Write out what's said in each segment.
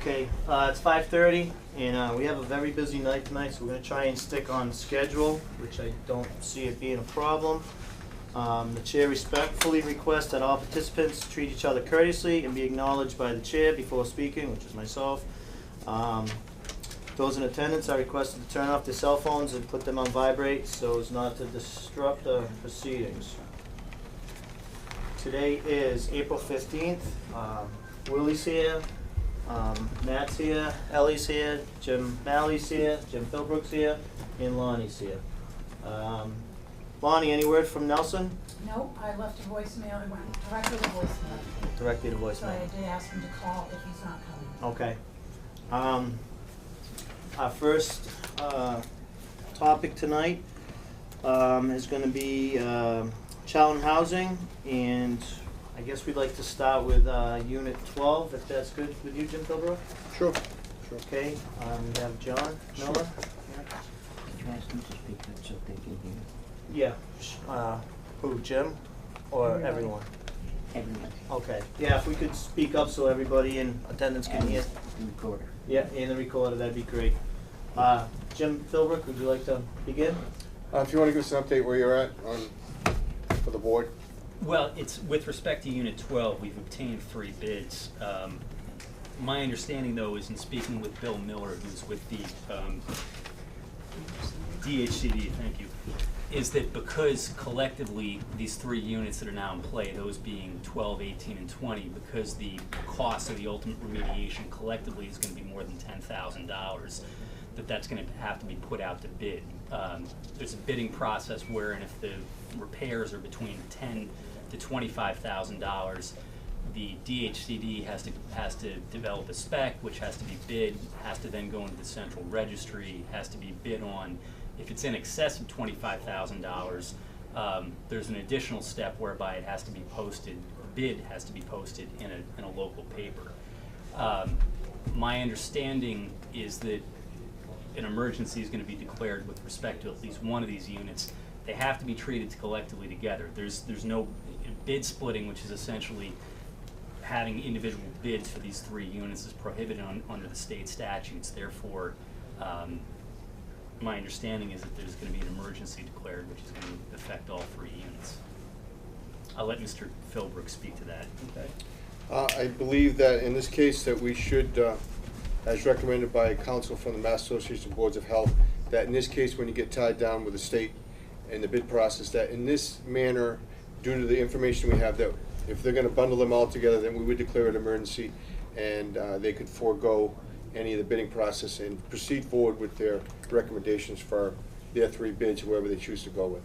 Okay, it's 5:30, and we have a very busy night tonight, so we're gonna try and stick on schedule, which I don't see it being a problem. The chair respectfully requests that all participants treat each other courteously and be acknowledged by the chair before speaking, which is myself. Those in attendance are requested to turn off their cell phones and put them on vibrate so as not to disrupt the proceedings. Today is April 15th. Willie's here, Matt's here, Ellie's here, Jim Malley's here, Jim Philbrook's here, and Lonnie's here. Lonnie, any word from Nelson? Nope, I left a voicemail, it went directly to voicemail. Directly to So I voicemail. did ask him to call if he's not coming. Okay. Our first topic tonight is going to be Charlton Housing, and I guess we'd like to start with Unit 12, if that's good with you, Jim Philbrook? Sure. Okay, we have John Miller? Could you ask them to speak up so they can hear? Yeah. Who, Jim? Or everyone? Everyone. Okay. Yeah, if we could speak up so everybody in attendance can hear. The recorder. Yeah, in the recorder, that'd be great. Jim Philbrook, would you like to begin? If you want to give us an update where you're at for the board. Well, it's with respect to Unit 12, we've obtained 3 bids. My understanding, though, is in speaking with Bill Miller, who's with the DHCD, thank you, is that because collectively these 3 units that are now in play, those being 12, 18, and 20, because the cost of the ultimate remediation collectively is going to be more than $10,000, that's going to have to be put out to bid. There's a bidding process wherein if the repairs are between $10,000 to $25,000, the DHCD has to develop a spec, which has to be bid, has to then go into the central registry, has to be bid on. If it's in excess of $25,000, there's an additional step whereby it has to be posted, the bid has to be posted in a local paper. My understanding is that an emergency is going to be declared with respect to at least one of these units. They have to be treated collectively together. There's no bid splitting, which is essentially having individual bids for these 3 units is prohibited under the state statutes. Therefore, my understanding is that there's going to be an emergency declared, which is going to affect all 3 units. I'll let Mr. Philbrook speak to that. Okay. I believe that in this case that we should, as recommended by counsel from the Mass Association of Boards of Health, that in this case when you get tied down with the state and the bid process, that in this manner, due to the information we have, that if they're going to bundle them all together, then we would declare an emergency and they could forego any of the bidding process and proceed forward with their recommendations for their 3 bids, whoever they choose to go with.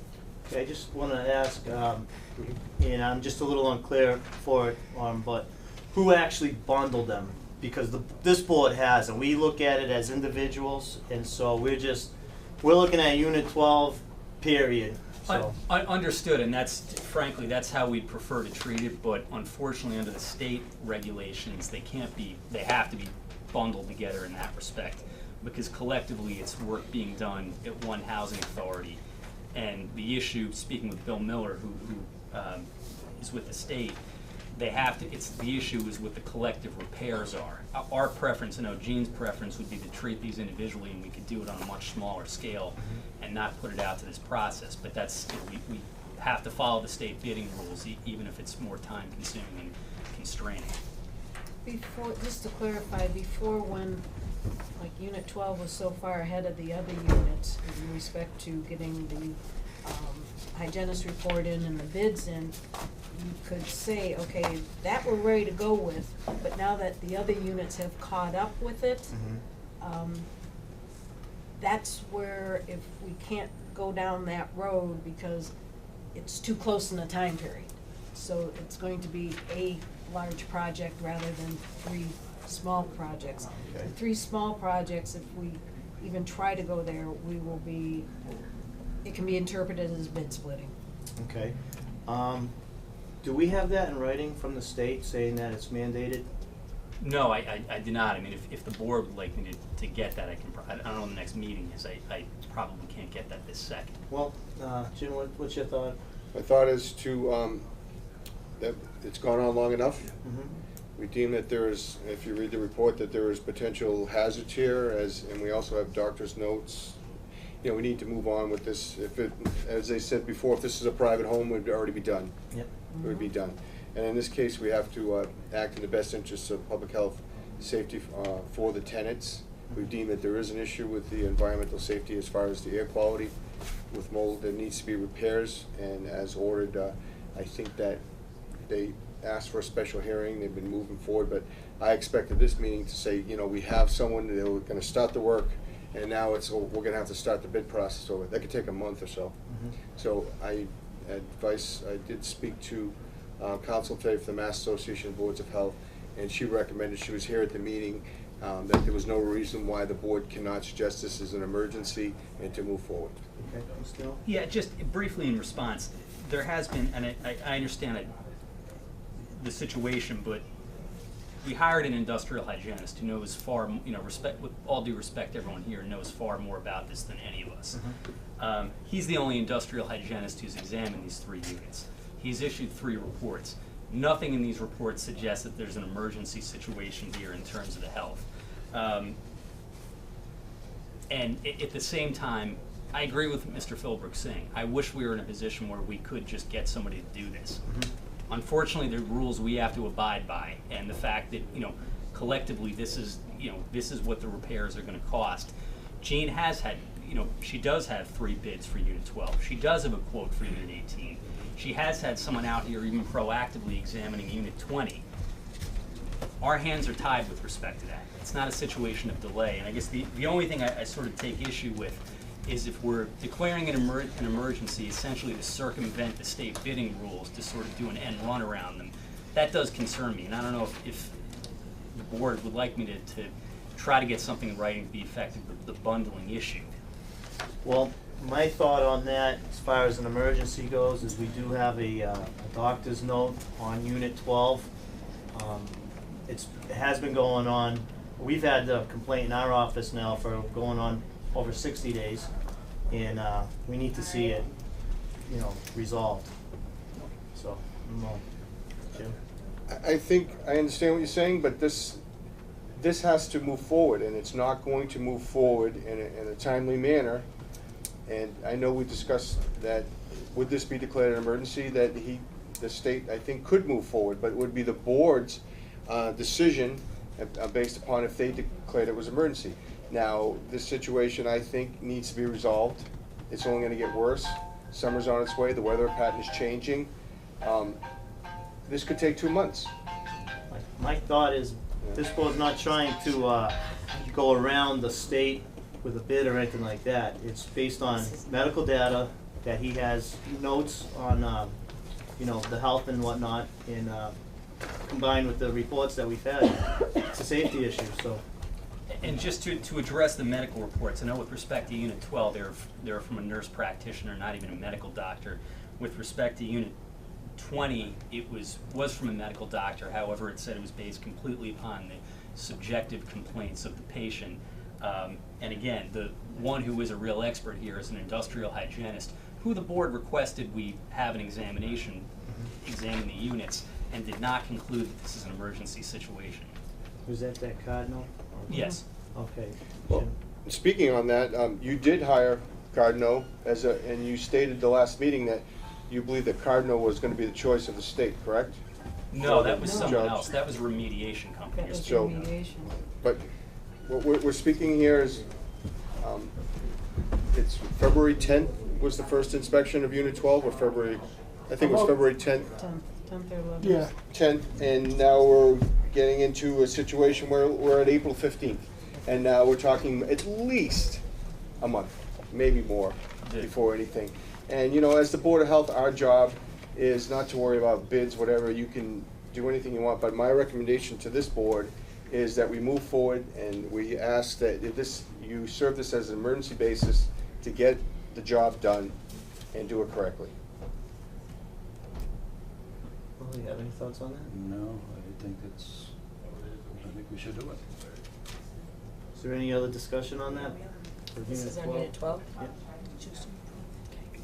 Okay, I just want to ask, and I'm just a little unclear for it, but who actually bundled them? Because this board has, and we look at it as individuals, and so we're looking at Unit 12, period. So. Understood, and frankly, that's how we'd prefer to treat it, but unfortunately, under the state regulations, they have to be bundled together in that respect, because collectively it's work being done at one housing authority. And the issue, speaking with Bill Miller, who is with the state, the issue is what the collective repairs are. Our preference, Gene's preference would be to treat these individually, and we could do it on a much smaller scale and not put it out to this process. But we have to follow the state bidding rules, even if it's more time consuming and constraining. Just to clarify, before when, like, Unit 12 was so far ahead of the other units in respect to getting the hygienist report in and the bids in, you could say, okay, that we're ready to go with, but now that the other units have caught up with it, that's where if we can't go down that road because it's too close in a time period. So it's going to be a large project rather than 3 small projects. Okay. The 3 small projects, if we even try to go there, it can be interpreted as bid splitting. Okay. Do we have that in writing from the state saying that it's mandated? No, I do not. I mean, if the board would like me to get that, I can. I don't know when the next meeting is. I probably can't get that this second. Well, Jim, what's your thought? My thought is that it's gone on long enough. We deem that there is, if you read the report, that there is potential hazards here, and we also have doctor's notes. You know, we need to move on with this. If it, as they said before, if this is a private home, it would already be done. Yep. It would be done. And in this case, we have to act in the best interests of public health, safety for the tenants. We deem that there is an issue with the environmental safety as far as the air quality with mold. There needs to be repairs, and as ordered, I think that they asked for a special hearing. They've been moving forward, but I expected this meeting to say, you know, we have someone, they're gonna start the work, and now we're gonna have to start the bid process over. That could take a month or so. So I did speak to counsel today for the Mass Association of Boards of Health, and she recommended, she was here at the meeting, that there was no reason why the board cannot suggest this as an emergency and to move forward. Okay, Mr. Neal? Yeah, just briefly in response, there has been, and I understand the situation, but we hired an industrial hygienist who knows far, you know, with all due respect, everyone here knows far more about this than any of us. He's the only industrial hygienist who's examined these 3 units. He's issued 3 reports. Nothing in these reports suggests that there's an emergency situation here in terms of the health. And at the same time, I agree with Mr. Philbrook saying, I wish we were in a position where we could just get somebody to do this. Unfortunately, there are rules we have to abide by, and the fact that, you know, collectively this is what the repairs are gonna cost. Jean has had, you know, she does have 3 bids for Unit 12. She does have a quote for Unit 18. She has had someone out here even proactively examining Unit 20. Our hands are tied with respect to that. It's not a situation of delay, and I guess the only thing I sort of take issue with is if we're declaring an emergency essentially to circumvent the state bidding rules, to sort of do an end run around them. That does concern me, and I don't know if the board would like me to try to get something in writing to be effective with the bundling issue. Well, my thought on that, as far as an emergency goes, is we do have a doctor's note on Unit 12. It has been going on, we've had the complaint in our office now for going on over 60 days, and we need to see it, you know, resolved. So, Jim? I think, I understand what you're saying, but this has to move forward, and it's not going to move forward in a timely manner. And I know we discussed that, would this be declared an emergency, that the state, I think, could move forward, but it would be the board's decision based upon if they declared it was emergency. Now, this situation, I think, needs to be resolved. It's only gonna get worse. Summer's on its way, the weather pattern is changing. This could take 2 months. My thought is, this board's not trying to go around the state with a bid or anything like that. It's based on medical data that he has notes on, you know, the health and whatnot, and combined with the reports that we've had. It's a safety issue, so. And just to address the medical reports, I know with respect to Unit 12, they're from a nurse practitioner, not even a medical doctor. With respect to Unit 20, it was from a medical doctor. However, it said it was based completely upon the subjective complaints of the patient. And again, the one who is a real expert here is an industrial hygienist, who the board requested we have an examination, examine the units, and did not conclude that this is an emergency situation. Was that Cardinal? Yes. Okay. Well, Jim? speaking on that, you did hire Cardinal and you stated the last meeting that you believe that Cardinal was gonna be the choice of the state, correct? No, that was No. someone Jobs. else. That was a remediation company. That was So- remediation. But what we're speaking here is, it's February 10th was the first inspection of Unit 12, or February, I think it was February 10th. 10th or 11th. Yeah. 10th, and now we're getting into a situation where we're at April 15th. And now we're talking at least a month, maybe more, Yeah. before anything. And, you know, as the Board of Health, our job is not to worry about bids, whatever, you can do anything you want, but my recommendation to this board is that we move forward and we ask that you serve this as an emergency basis to get the job done and do it correctly. Well, you have any thoughts on that? No, I think we should do it. Is there any other discussion on that? For This Unit is on 12? Unit 12? Yep.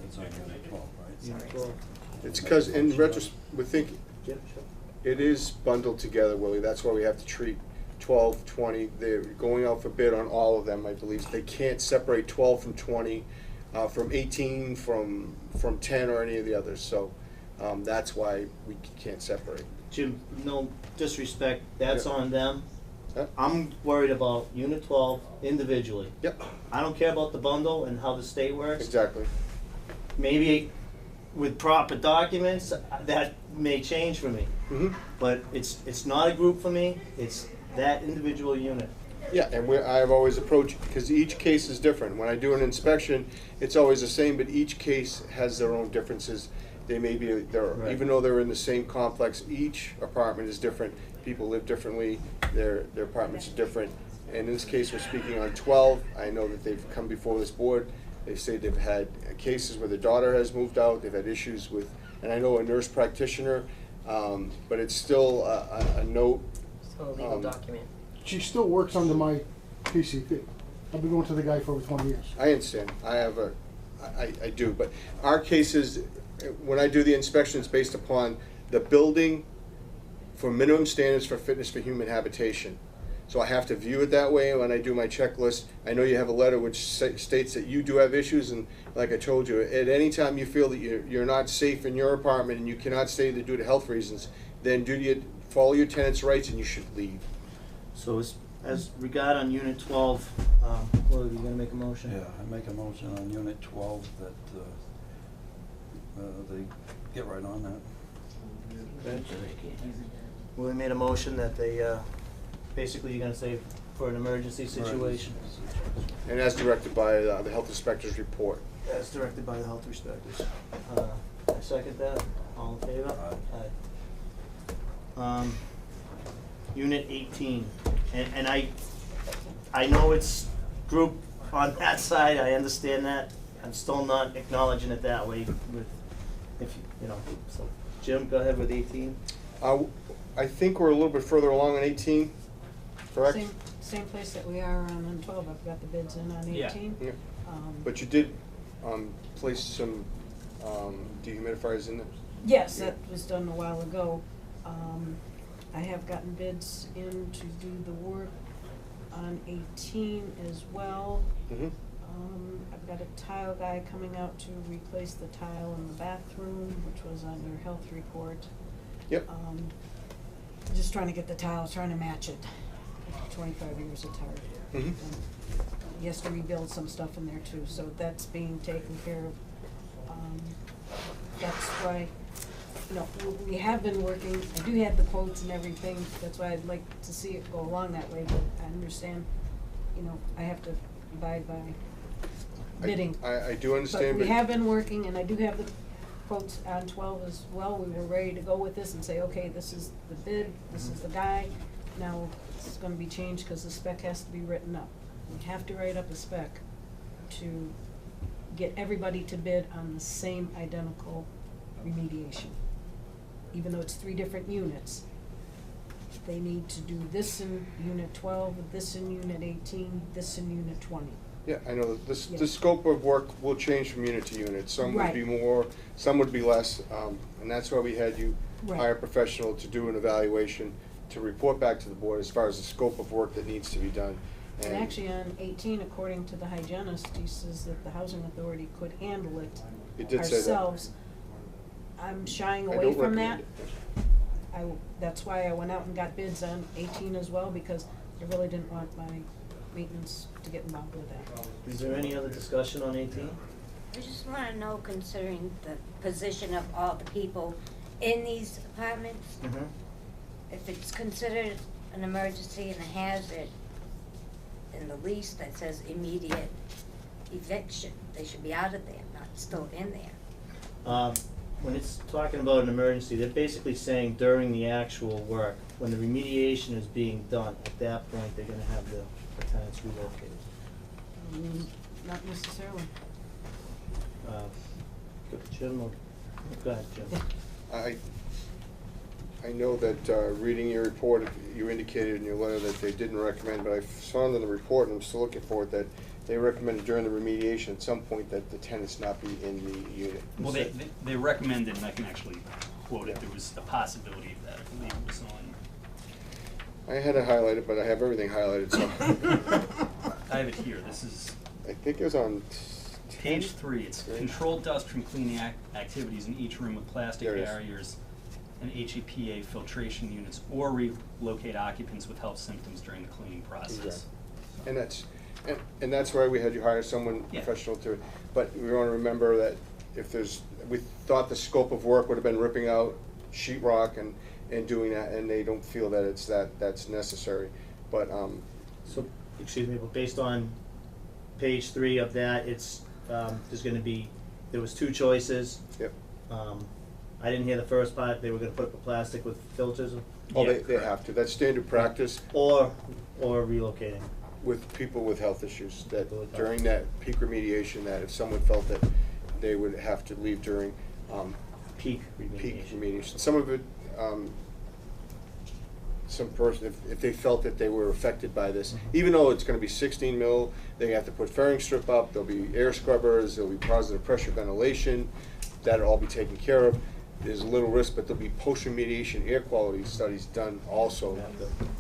It's on Unit 12, right? Unit Sorry. 12. It's because in retrospect, we think, Jim, sure. It is bundled together, Willie, that's why we have to treat 12, 20, they're going out for bid on all of them, I believe. They can't separate 12 from 20, from 18, from 10, or any of the others, so that's why we can't separate. Jim, no disrespect, that's Yeah. on them. Yeah. I'm worried about Unit 12 individually. Yep, I don't care about the bundle and how the state works. exactly. Maybe with proper documents, that may change for me. Mm-hmm. But it's not a group for me, it's that individual unit. Yeah, and I've always approached, because each case is different. When I do an inspection, it's always the same, but each case has their own differences. They may be, Right. even though they're in the same complex, each apartment is different. People live differently, their apartments are different. And in this case, we're speaking on 12. I know that they've come before this board. They say they've had cases where the daughter has moved out, they've had issues with, and I know a nurse practitioner, but it's still a note. Still a legal document. She still works under my PCP. I've been going to the guy for over 20 years. I understand. I do, but our cases, when I do the inspection, it's based upon the building for minimum standards for fitness for human habitation. So I have to view it that way when I do my checklist. I know you have a letter which states that you do have issues, and like I told you, at any time you feel that you're not safe in your apartment and you cannot stay there due to health reasons, then follow your tenant's rights and you should leave. So as regard on Unit 12, Willie, you gonna make a motion? Yeah, I make a motion on Unit 12 that they get right on that. Willie made a motion that they, basically you're gonna say for an emergency situation. And as directed by the health inspector's report. As directed by the health inspectors. I second that. All in favor? Aye. Unit 18, and I know it's group on that side, I understand that. I'm still not acknowledging it that way with, if, you know, so, Jim, go ahead with 18. I think we're a little bit further along on 18, correct? Same place that we are on 12, I've got the bids in on Yeah. 18. Yeah. Um, But you did place some dehumidifiers in there? Yes, that was done a while ago. I have gotten bids in to do the work on 18 as well. Mm-hmm. I've got a tile guy coming out to replace the tile in the bathroom, which was on your health report. Yep. Just trying to get the tile, trying to match it. 25 years of tire. Mhm. He has to rebuild some stuff in there too, so that's being taken care of. That's why, you know, we have been working, I do have the quotes and everything, that's why I'd like to see it go along that way, but I understand, you know, I have to abide by bidding. I do understand, But we have been working, and I do have the quotes on 12 as well. We were ready to go with this and say, okay, this is the bid, this is the guy. Now, it's gonna be changed because the spec has to be written up. We have to write up a spec to get everybody to bid on the same identical remediation. Even though it's 3 different units, they need to do this in Unit 12, this in Unit 18, this in Unit 20. yeah, I know that Yeah. the scope of work will change from unit to unit. Some would be Right. more, some would be less, and that's why we had you Right. hire a professional to do an evaluation, to report back to the board as far as the scope of work that needs to be done. And actually on 18, according to the hygienist, he says that the housing authority could handle it It did say that. ourselves. I'm shying I away don't from that. recommend it. That's why I went out and got bids on 18 as well, because I really didn't want my maintenance to get involved with that. Is there any other discussion on 18? I just wanna know, considering the position of all the people in these apartments, Mm-hmm. if it's considered an emergency and a hazard, in the lease that says immediate eviction, they should be out of there, not still in there. When it's talking about an emergency, they're basically saying during the actual work, when the remediation is being done, at that point, they're gonna have the tenants relocated. Not necessarily. Jim, go ahead, Jim. I know that, reading your report, you indicated in your letter that they didn't recommend, but I found in the report, and I'm still looking for it, that they recommended during the remediation at some point that the tenants not be in the unit. Well, they recommended, and I can actually quote it, there was a possibility that, I believe it was on. I had it highlighted, but I have everything highlighted, so I have it here, this is I think it was on page 3, it's Great. control dust from cleaning activities in each room with plastic There it is. barriers and HEPA filtration units, or relocate occupants with health symptoms during the cleaning process. Exactly. And that's why we had you hire someone Yeah. professional to, but we wanna remember that if there's, we thought the scope of work would have been ripping out sheetrock and doing that, and they don't feel that it's that's necessary, but, So, excuse me, but based on page 3 of that, it's, there's gonna be, there was 2 choices. yep. I didn't hear the first part, they were gonna put up a plastic with filters, Oh, Yeah, they correct. have to, that's standard practice or relocating. with people with health issues, that People with health. during that peak remediation, that if someone felt that they would have to leave during, Peak peak remediation. remediation. Some of it, some person, if they felt that they were affected by this, even though it's gonna be 16 mil, they have to put fairing strip up, there'll be air scrubbers, there'll be positive pressure ventilation, that'll all be taken care of. There's a little risk, but there'll be post-remediation air quality studies done also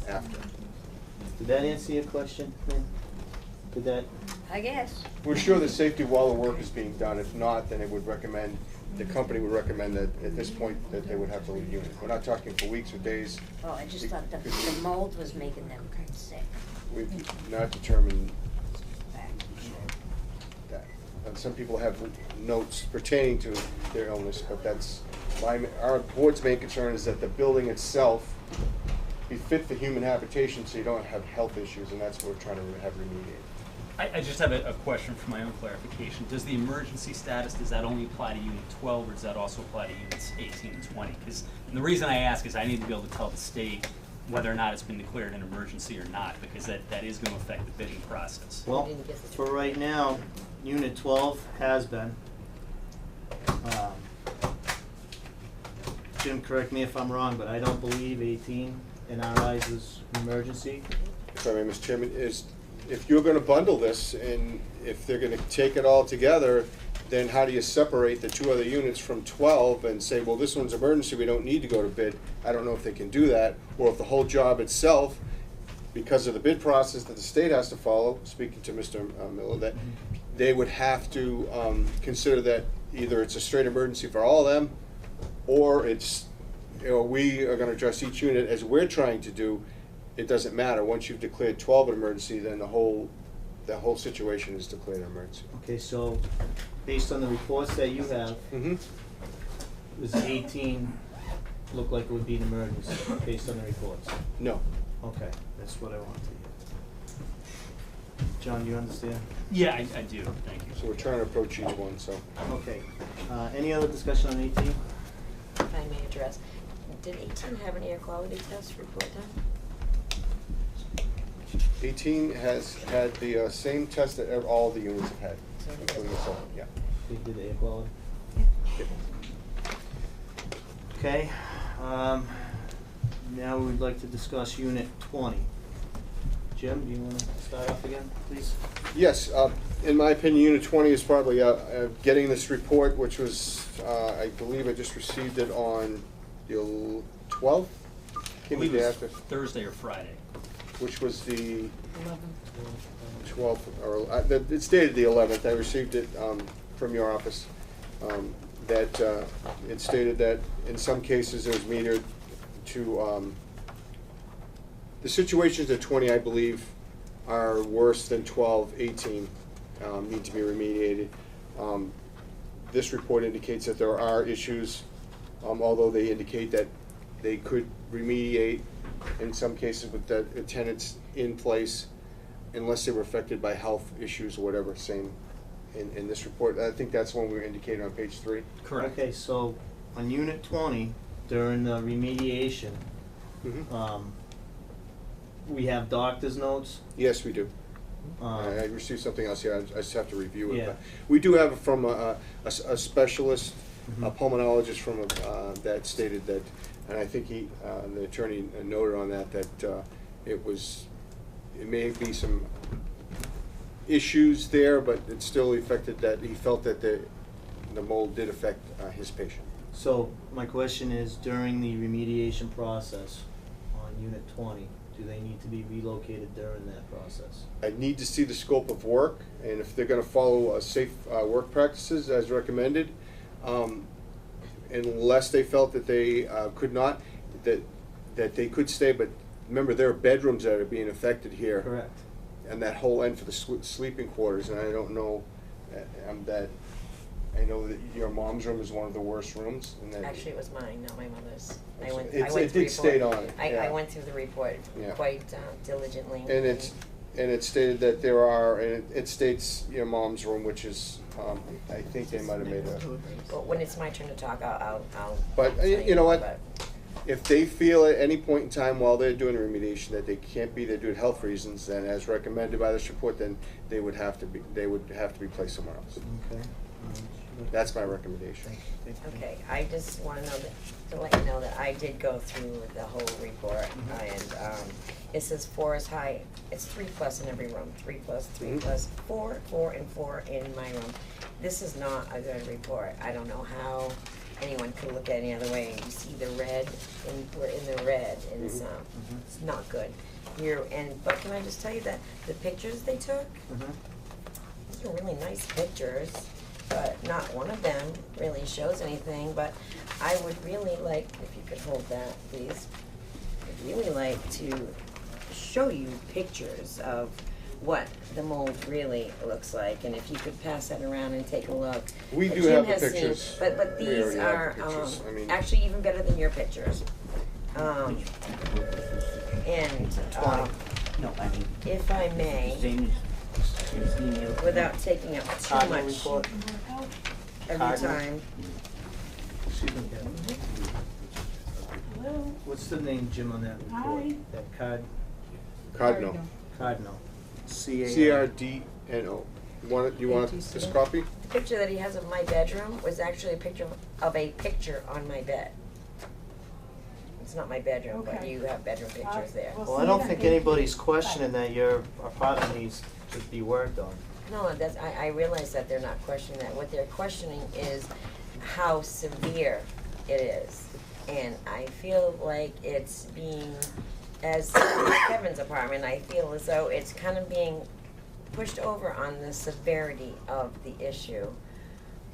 after. Did that answer your question, Lynn? Did that? I guess. We're sure the safety while the work is being done. If not, then it would recommend, the company would recommend that at this point that they would have to leave unit. We're not talking for weeks or days. Oh, I just thought the mold was making them sick. We've not determined that. And some people have notes pertaining to their illness, but that's, our board's main concern is that the building itself be fit for human habitation so you don't have health issues, and that's what we're trying to have remediated. I just have a question for my own clarification. Does the emergency status, does that only apply to Unit 12, or does that also apply to Units 18 and 20? Because the reason I ask is I need to be able to tell the state whether or not it's been declared an emergency or not, because that is going to affect the bidding process. Well, for right now, Unit 12 has been. Jim, correct me if I'm wrong, but I don't believe 18 in our eyes is an emergency. If I may, Mr. Chairman, is, if you're gonna bundle this, and if they're gonna take it all together, then how do you separate the 2 other units from 12 and say, well, this one's emergency, we don't need to go to bid? I don't know if they can do that, or if the whole job itself, because of the bid process that the state has to follow, speaking to Mr. Miller, that they would have to consider that either it's a straight emergency for all of them, or it's, you know, we are gonna address each unit as we're trying to do. It doesn't matter. Once you've declared 12 an emergency, then the whole situation is declared an emergency. Okay, so based on the reports that you have, Mm-hmm. does 18 look like it would be an emergency based on the reports? No. Okay, that's what I want to hear. John, you understand? Yeah, I do. Thank you. So we're trying to approach each one, so. Okay, any other discussion on 18? If I may address, did 18 have an air quality test report done? 18 has had the same test that all the units have had, So it including the doesn't- solar, yeah. They did the air quality? Okay, now we'd like to discuss Unit 20. Jim, do you want to start off again, please? Yes, in my opinion, Unit 20 is probably getting this report, which was, I believe I just received it on the 12th? I Came the believe day it was after, Thursday or Friday. which was the 11. 12th, or, it's dated the 11th, I received it from your office, that it stated that in some cases it was metered to, the situations at 20, I believe, are worse than 12, 18, need to be remediated. This report indicates that there are issues, although they indicate that they could remediate in some cases with the tenants in place unless they were affected by health issues or whatever, same in this report. I think that's one we were indicating on page 3. Correct. Okay, so on Unit 20, during the remediation, Mhm. We have doctor's notes. Yes, we do. Um, I received something else here, I just have to review it. Yeah. But we do have it from a specialist, a Mhm. pulmonologist from, that stated that, and I think the attorney noted on that it may be some issues there, but it still affected that, he felt that the mold did affect his patient. So my question is, during the remediation process on Unit 20, do they need to be relocated during that process? I need to see the scope of work, and if they're gonna follow safe work practices as recommended, unless they felt that they could not, that they could stay, but remember, there are bedrooms that are being affected here. Correct. And that whole end for the sleeping quarters, and I don't know, that, I know that your mom's room is one of the worst rooms, and that. Actually, it was mine, not my mother's. I It's- went it's- through it the did state report. on it, I yeah. went through the report Yeah. quite diligently. And it stated that there are, and it states your mom's room, which is, I think they might have made a, Well, when it's my turn to talk, I'll. but, tell you know what? but- If they feel at any point in time while they're doing remediation that they can't be there due to health reasons, then as recommended by this report, then they would have to be placed somewhere else. Okay. That's my recommendation. Okay, I just wanna know to let you know that I did go through the whole report, and, it says 4 is high, it's 3+ in every room, 3+, 3+, 4, 4, and 4 in my room. This is not a good report, I don't know how anyone could look at it any other way. You see the red, and we're in the red, and it's not good. But can I just tell you that the pictures they took, these are really nice pictures, but not one of them really shows anything, but I would really like, if you could hold that, please, I'd really like to show you pictures of what the mold really looks like, and if you could pass that around and take a look. We do Jim have the has seen- pictures. But We these already have are, the pictures. I mean- actually even better than your pictures. And, No, I mean, if I may, same as his email. without taking up too Cardinal much report. every Cardinal. time. Excuse me, Kevin. Hello? What's the name, Jim, on that report? Hi. That card, Cardinal. Cardinal. CRDNO. You want this copy? The picture that he has of my bedroom was actually a picture of a picture on my bed. It's not my bedroom, but Okay. you have bedroom pictures there. well, Well, I don't think anybody's questioning that your apartment needs to be worked on. No, I realize that they're not questioning that. What they're questioning is how severe it is. And I feel like it's being, as Kevin's apartment, I feel as though it's kind of being pushed over on the severity of the issue.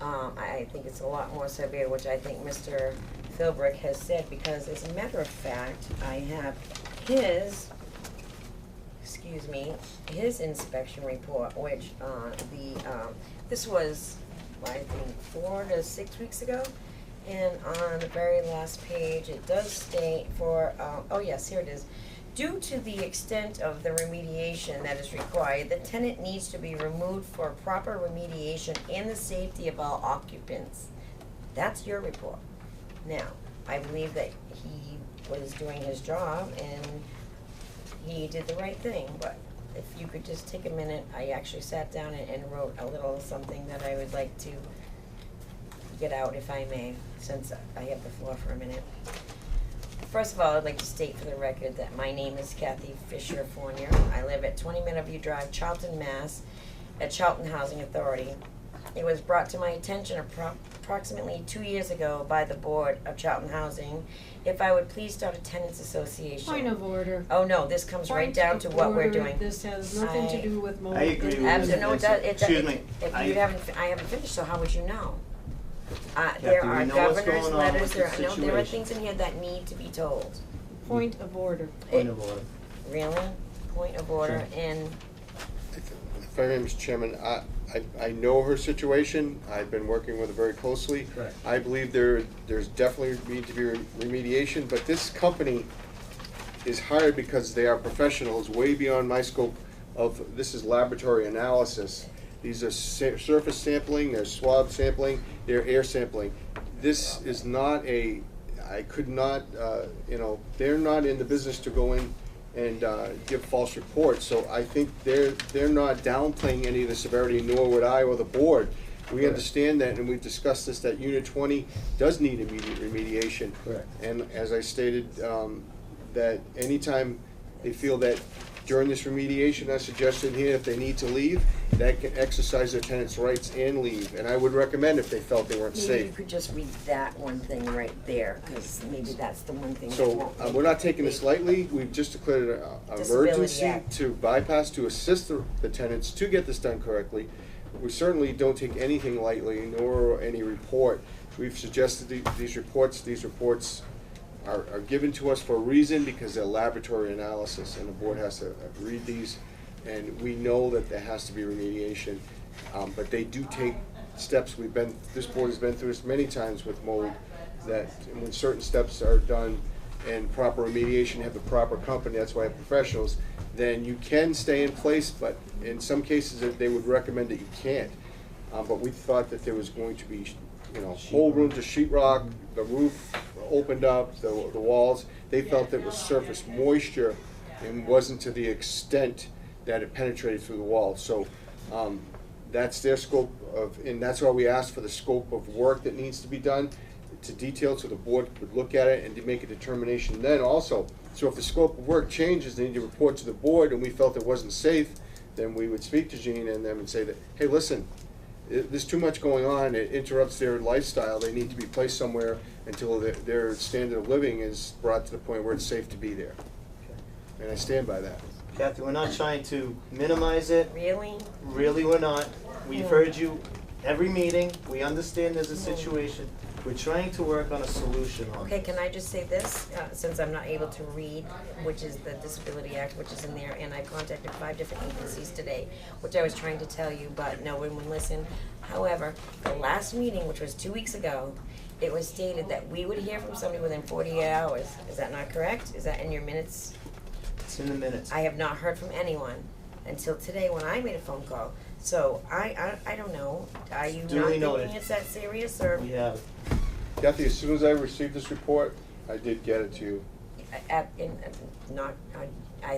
I think it's a lot more severe, which I think Mr. Philbrick has said, because as a matter of fact, I have his inspection report, which, this was, I think, 4 to 6 weeks ago. And on the very last page, it does state for, oh yes, here it is. Due to the extent of the remediation that is required, the tenant needs to be removed for proper remediation and the safety of all occupants. That's your report. Now, I believe that he was doing his job and he did the right thing, but if you could just take a minute, I actually sat down and wrote a little something that I would like to get out, if I may, since I have the floor for a minute. First of all, I'd like to state for the record that my name is Kathy Fisher Fournier. I live at 20 Meadowview Drive, Charlton, Mass, at Charlton Housing Authority. It was brought to my attention approximately 2 years ago by the Board of Charlton Housing if I would please start a tenants association. Point of order. Oh, no, this comes right down to what we're doing. This has nothing to do with mold. I agree with you. Absolutely, no, it does, Excuse me, if I- you haven't, I haven't finished, so how would you know? Kathy, There we are know what's governor's going on letters, with there the are, no, there are situation. things in here that need to be told. Point of order. Point of order. Really? Point of order, Sure. and If I may, Mr. Chairman, I know her situation. I've been working with her very closely. Correct. I believe there's definitely need to be remediation, but this company is hired because they are professionals, way beyond my scope of, this is laboratory analysis. These are surface sampling, they're swab sampling, they're air sampling. This is not I could not, they're not in the business to go in and give false reports. So I think they're not downplaying any of the severity, nor would I or the board. We understand that, and we've discussed this, that Unit 20 does need immediate remediation. Correct. And as I stated, that anytime They feel that during this remediation, I suggested here, if they need to leave, that can exercise their tenants' rights and leave. And I would recommend if they felt they weren't Maybe safe. you could just read that one thing right there, because maybe that's the one thing that So, won't. we're not taking this lightly, we've just declared an Disability emergency Act. to bypass, to assist the tenants to get this done correctly. We certainly don't take anything lightly, nor any report. We've suggested these reports are given to us for a reason, because they're laboratory analysis, and the board has to read these, and we know that there has to be remediation. But they do take steps. This board has been through this many times with mold, that when certain steps are done and proper remediation, have the proper company, that's why I have professionals, then you can stay in place, but in some cases, they would recommend that you can't. But we thought that there was going to be, whole rooms of sheetrock, the roof opened up, the walls. They felt it was surface moisture and wasn't to the extent that it penetrated through the wall. So, that's their scope and that's why we asked for the scope of work that needs to be done, to detail, so the board could look at it and to make a determination then also. So if the scope of work changes, they need to report to the board, and we felt it wasn't safe, then we would speak to Jean and them and say that, hey, listen, there's too much going on, it interrupts their lifestyle, they need to be placed somewhere until their standard of living is brought to the point where it's safe to be there. And I stand by that. Kathy, we're not trying to minimize it. Really? Really, we're not. We've heard you every meeting. We understand there's a situation. We're trying to work on a solution on Okay, it. can I just say this, since I'm not able to read, which is the Disability Act, which is in there, and I contacted 5 different agencies today, which I was trying to tell you, but no one would listen. However, the last meeting, which was 2 weeks ago, it was stated that we would hear from somebody within 48 hours. Is that not correct? Is that in your minutes? It's in the minutes. I have not heard from anyone until today when I made a phone call. So I don't know, are you not Duly thinking noted. it's that serious, or? We have it. Kathy, as soon as I received this report, I did get it to you. I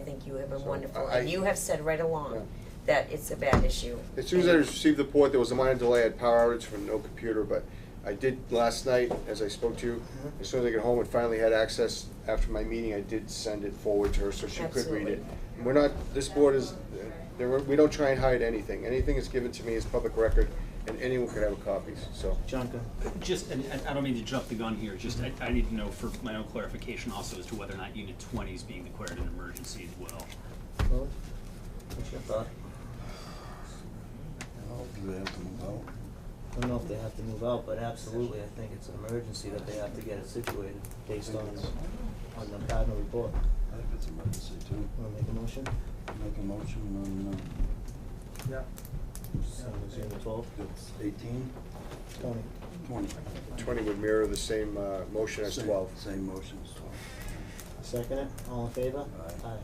think you have been So, wonderful, I- and you have said right Yeah. along that it's a bad issue. As soon as I received the report, there was a minor delay, I had power outage from no computer, but I did last night, as I spoke to you, as soon as I got home and finally had access after my meeting, I did send it forward to her so she could read Absolutely. it. And we're not, this board is, we don't try and hide anything. Anything that's given to me is public record, and anyone could have a copy, so. John, go. Just, and I don't mean to jump the gun here, just I need to know for my own clarification also as to whether or not Unit 20 is being declared an emergency as well. Chloe? What's your thought? Do they have to move out? I don't know if they have to move out, but absolutely, I think it's an emergency that they have to get it situated based on the Cardinal report. I think it's emergency too. Wanna make a motion? Make a motion on, Yeah. So it's unit 12? it's 18, 20. 20. 20 would mirror the same motion as Same- 12. Same motion as 12. Second it, all in favor? Aye.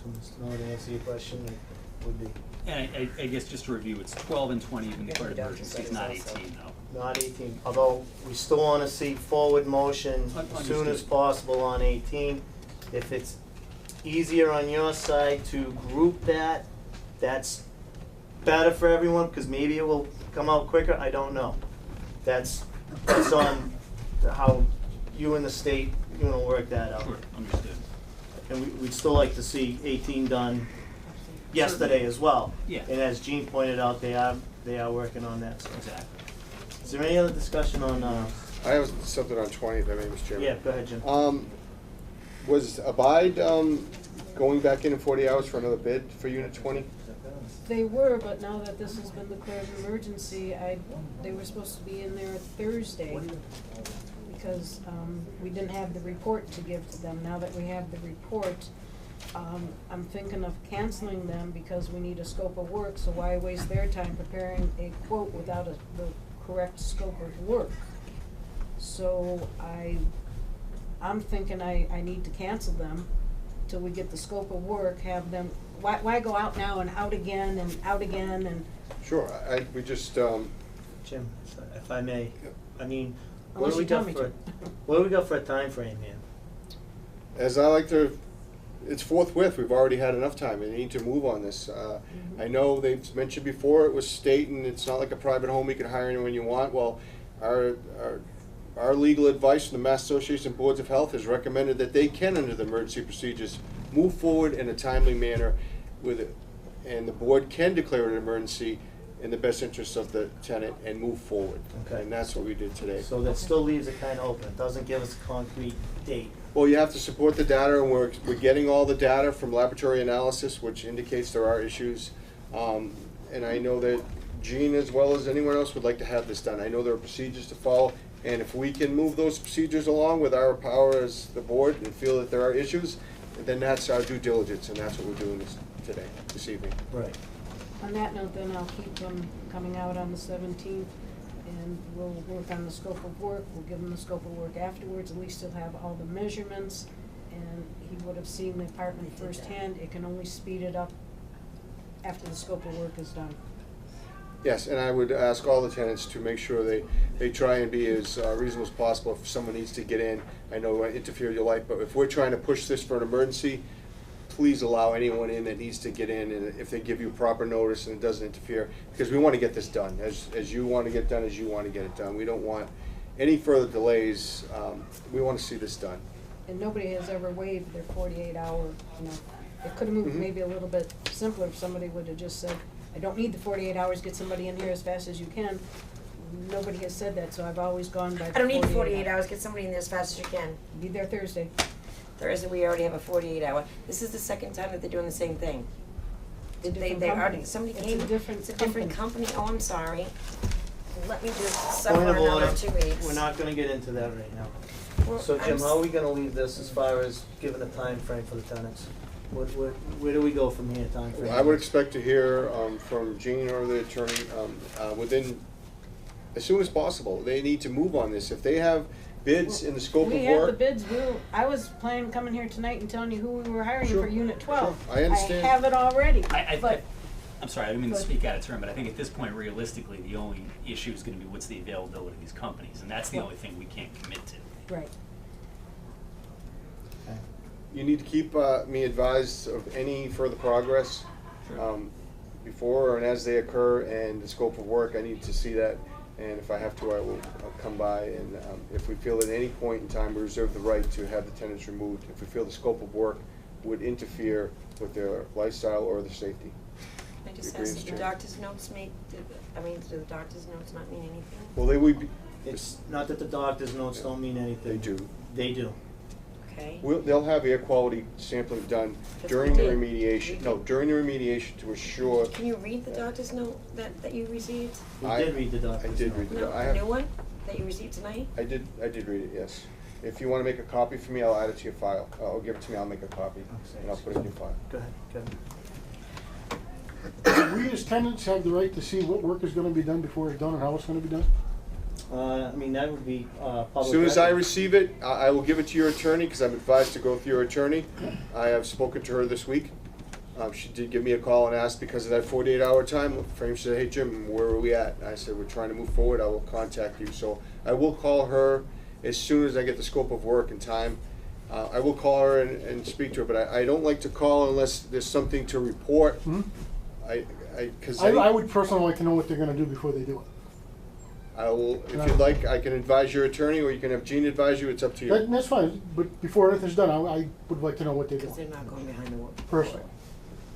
So, Mr. Miller, to answer your question, it would be And I guess just to review, it's 12 and 20 have been Yeah, declared we don't emergencies, declare not this also. 18 though. not 18, although we still wanna see forward motion as soon as Understood. possible on 18. If it's easier on your side to group that, that's better for everyone, cause maybe it will come out quicker, I don't know. That's on how you and the state, work that out. Sure, understood. And we'd still like to see 18 done yesterday as well. Yeah. And as Jean pointed out, they are working on that, so. Exactly. Is there any other discussion on, I have something on 20, if I may, Mr. Chairman. yeah, go ahead, Jim. Was Abide going back in 40 hours for another bid for Unit 20? They were, but now that this has been declared an emergency, they were supposed to be in there Thursday, because, we didn't have the report to give to them. Now that we have the report, I'm thinking of canceling them because we need a scope of work, so why waste their time preparing a quote without the correct scope of work? So I'm thinking I need to cancel them till we get the scope of work, have them, why go out now and out again and, Sure, we just, Jim, if I may, I mean, what unless do we you tell got me for, to. what do we got for a time frame here? as I like to, it's forthwith, we've already had enough time, we need to move on this. I know they've mentioned before, it was state and it's not like a private home, you can hire anyone you want. Well, our legal advice from the Mass Association of Boards of Health has recommended that they can, under the emergency procedures, move forward in a timely manner with it. And the board can declare an emergency in the best interest of the tenant and move forward. Okay. And that's what we did today. So that still leaves it kind of open, it doesn't give us a concrete date. Well, you have to support the data, and we're getting all the data from laboratory analysis, which indicates there are issues. And I know that Gene, as well as anyone else, would like to have this done. I know there are procedures to follow, and if we can move those procedures along with our power as the board and feel that there are issues, then that's our due diligence, and that's what we're doing this evening. Right. On that note, then I'll keep them coming out on the 17th, and we'll work on the scope of work. We'll give them the scope of work afterwards. At least he'll have all the measurements, and he would have seen the apartment firsthand. It can only speed it up after the scope of work is done. Yes, and I would ask all the tenants to make sure they try and be as reasonable as possible. If someone needs to get in, I know I interfere with your life, but if we're trying to push this for an emergency, please allow anyone in that needs to get in, and if they give you proper notice and it doesn't interfere, because we want to get this done, as you want to get done, as you want to get it done. We don't want any further delays. We want to see this done. And nobody has ever waived their 48-hour, It could have moved Mhm. maybe a little bit simpler if somebody would have just said, I don't need the 48 hours, get somebody in here as fast as you can. Nobody has said that, so I've always gone by the I don't need 48 hours, get somebody in there as fast as you can. Be there Thursday. Thursday, we already have a 48-hour. This is the second time that they're doing the same thing. It's a They different already, company. somebody It's a came, different it's a different company, oh, I'm sorry. Let me just suffer Point of another order, 2 weeks. we're not gonna get into that right now. Well, So I'm Jim, s- how are we gonna leave this as far as giving a time frame for the tenants? Where do we go from here, time frame? I would expect to hear from Gene or the attorney within, as soon as possible. They need to move on this. If they have bids in the scope of We have the work. bids, I was planning coming here tonight and telling you who we were hiring Sure, for Unit 12. sure. I understand. I have it already, I but I'm sorry, I didn't mean to But- speak out of turn, but I think at this point, realistically, the only issue is gonna be what's the availability of these companies, and that's the Well- only thing we can't commit to. right. Okay. You need to keep me advised of any further progress before and as they occur, and the scope of work. I need to see that, and if I have to, I'll come by. And if we feel at any point in time we reserve the right to have the tenants removed, if we feel the scope of work would interfere with their lifestyle or their safety. I just Agrees, asked, did the Jim. doctor's notes do the doctor's notes not mean anything? Well, they would be, It's not that the doctor's notes don't mean anything. they do. They do. Okay. They'll have air quality sampling done That's during what the we did. remediation, no, during the remediation to assure. Can you read the doctor's note that you received? We I- did read the I doctor's did note. read the No, I a have- new one that you received tonight? I did read it, yes. If you wanna make a copy for me, I'll add it to your file. Or give it to me, I'll make a copy, and I'll put it in your file. Go ahead, We as tenants have the right to see what work is gonna be done before it's done and how it's gonna be done? I mean, that would be, public. As soon as I record. receive it, I will give it to your attorney, because I'm advised to go through your attorney. I have spoken to her this week. She did give me a call and ask because of that 48-hour time frame. She said, hey, Jim, where are we at? And I said, we're trying to move forward. I will contact you. So I will call her as soon as I get the scope of work and time. I will call her and speak to her, but I don't like to call unless there's something to report. Hmm? Because I would personally like to know what they're gonna do before they do it. I will, if you'd like, I can advise your attorney, or you can have Gene advise you. It's up to you. That's fine, but before anything's done, I would like to know what they're Because they're doing, not going behind the wall. personally.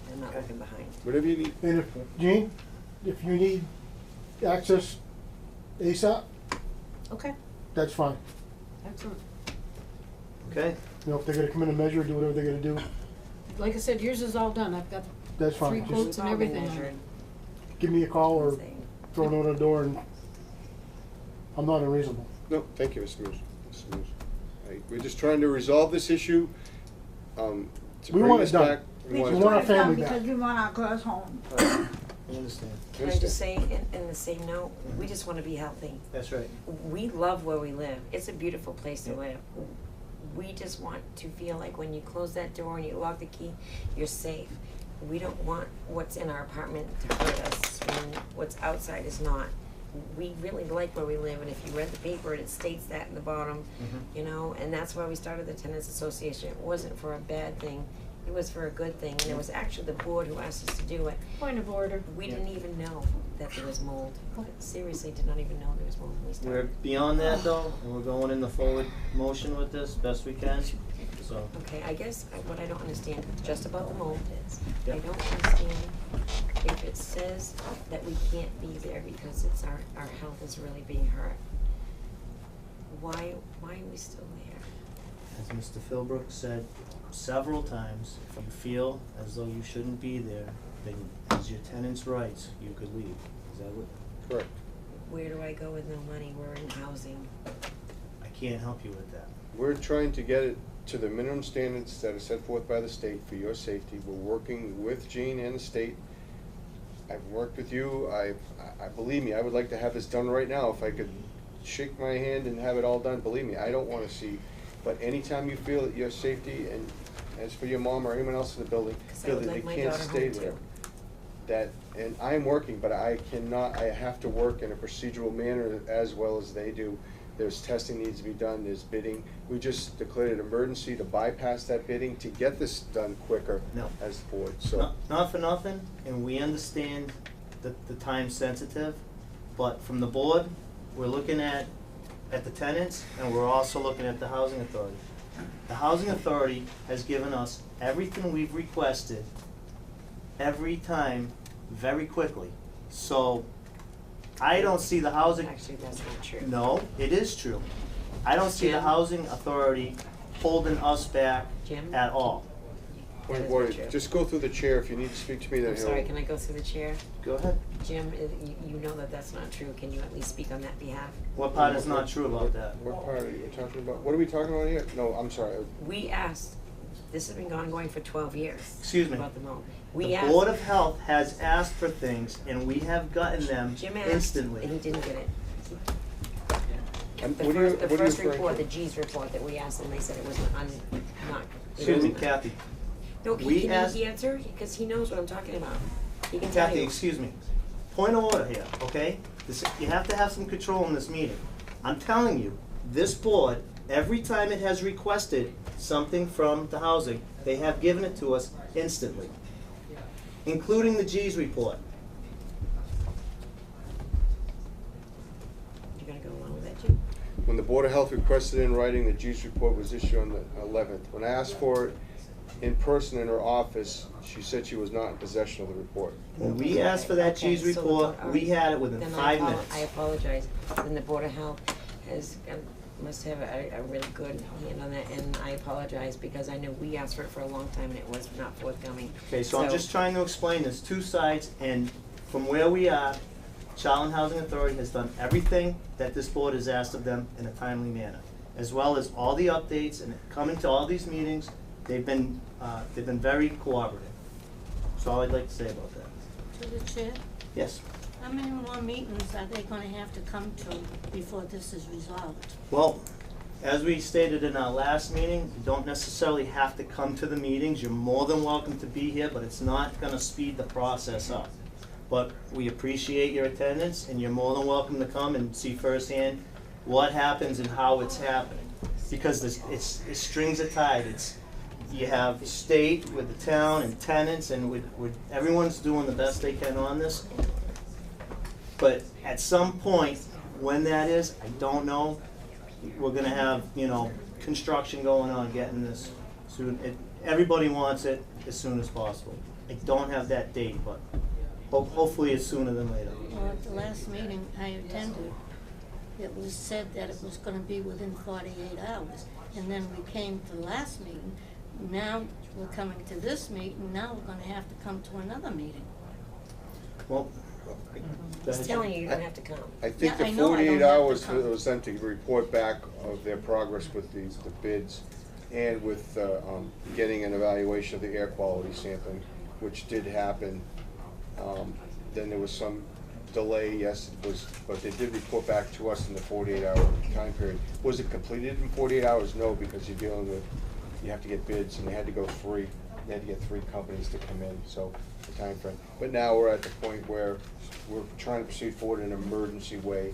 They're not Okay. looking behind. Whatever you need. And if, Gene, if you need access ASAP, Okay, that's fine. excellent. Okay, You know, if they're gonna come in and measure, do whatever they're gonna do, Like I said, yours is all done. I've got that's Three fine. quotes Just and We've all been everything on it. measured. give me a call or Same. throw a note on the door and I'm not unreasonable. No, thank you, Mr. Moose. Mr. Moose. We're just trying to resolve this issue, to We bring want it this done. back. We want our family back. Because we want our girls home. I understand. Can I just say, in the same note, we just wanna be healthy. That's right. We love where we live. It's a beautiful place to Yeah. live. We just want to feel like when you close that door and you lock the key, you're safe. We don't want what's in our apartment to hurt us when what's outside is not. We really like where we live, and if you read the paper, it states that in the bottom, you know, and that's why we started the Tenants Association. It wasn't for a bad thing, it was for a good thing, and it was actually the board who asked us to do it. Point of order. We didn't even know that there was mold. Seriously, did not even know there was mold when we We're started. beyond that though, and we're going in the forward motion with this best we can. so. Okay, I guess what I don't understand just about the mold is, I Yep. don't understand if it says that we can't be there because it's our health is really being hurt. Why are we still there? As Mr. Philbrook said several times, if you feel as though you shouldn't be there, then as your tenant's rights, you could leave. Is that what, Correct. Where do I go with no money? We're in housing. I can't help you with that. We're trying to get it to the minimum standards that are set forth by the state for your safety. We're working with Gene and the state. I've worked with you. I believe me, I would like to have this done right now. If I could shake my hand and have it all done, believe me, I don't wanna see. But anytime you feel that your safety, and as for your mom or anyone else in the building, 'Cause I feel would that they like my can't daughter stay home there. too. That, and I'm working, but I cannot, I have to work in a procedural manner as well as they do. There's testing needs to be done, there's bidding. We just declared an emergency to bypass that bidding to get this done quicker No. as the board, so. Not for nothing, and we understand the time sensitive, but from the board, we're looking at the tenants, and we're also looking at the housing authority. The housing authority has given us everything we've requested every time very quickly. So I don't see the housing. Actually, that's not true. No, it is true. I don't see the Jim? housing authority holding us back Jim? at all. Point of That is order, not true. just go through the chair. If you need to speak to me, then I'm he'll. sorry, can I go through the chair? Go ahead. Jim, you know that that's not true. Can you at least speak on that behalf? What part is not true about that? What part are you talking about? What are we talking about here? No, I'm sorry. We asked, this has been going for 12 years. Excuse me. About the mold. The We asked. Board of Health has asked for things, and we have gotten them Jim asked, instantly. and he didn't get it. And The what are you- first, the what are you first referring report, to? the G's report that we asked, and they said it was not. Excuse me, Kathy. No, we can asked- he answer? Because he knows what I'm talking about. He can tell Kathy, you. excuse me. Point of order here, okay? You have to have some control in this meeting. I'm telling you, this board, every time it has requested something from the housing, they have given it to us instantly, including the G's report. You gonna go along with that, Jim? When the Board of Health requested in writing, the G's report was issued on the 11th. When I asked for it in person in her office, she said she was not in possession of the report. When we asked for that Okay, G's so report, all we right. had it within Then 5 minutes. I apologize. Then the Board of Health has, must have a really good hand on that, and I apologize because I know we asked for it for a long time and it was not forthcoming. Okay, so I'm just trying to explain, there's two sides, and from where we are, Charlton Housing Authority has done everything that this board has asked of them in a timely manner, as well as all the updates and coming to all these meetings. They've been very cooperative. That's all I'd like to say about that. To the chair, Yes. how many more meetings are they gonna have to come to before this is resolved? Well, as we stated in our last meeting, you don't necessarily have to come to the meetings. You're more than welcome to be here, but it's not gonna speed the process up. But we appreciate your attendance, and you're more than welcome to come and see firsthand what happens and how it's happening. Because it's strings are tied. You have state with the town and tenants, and everyone's doing the best they can on this. But at some point, when that is, I don't know, we're gonna have, construction going on, getting this soon. Everybody wants it as soon as possible. I don't have that date, but hopefully it's sooner than later. Well, at the last meeting I attended, it was said that it was gonna be within 48 hours. And then we came to the last meeting, now we're coming to this meeting, now we're gonna have to come to another meeting. Well, go He's ahead. telling you, you don't have to come. I think Yeah, the I know I 48 don't have to hours come. was them to report back of their progress with the bids and with getting an evaluation of the air quality sampling, which did happen. Then there was some delay, yes, it was, but they did report back to us in the 48-hour time period. Was it completed in 48 hours? No, because you're dealing with, you have to get bids, and they had to go three. They had to get 3 companies to come in, so the time frame. But now we're at the point where we're trying to proceed forward in an emergency way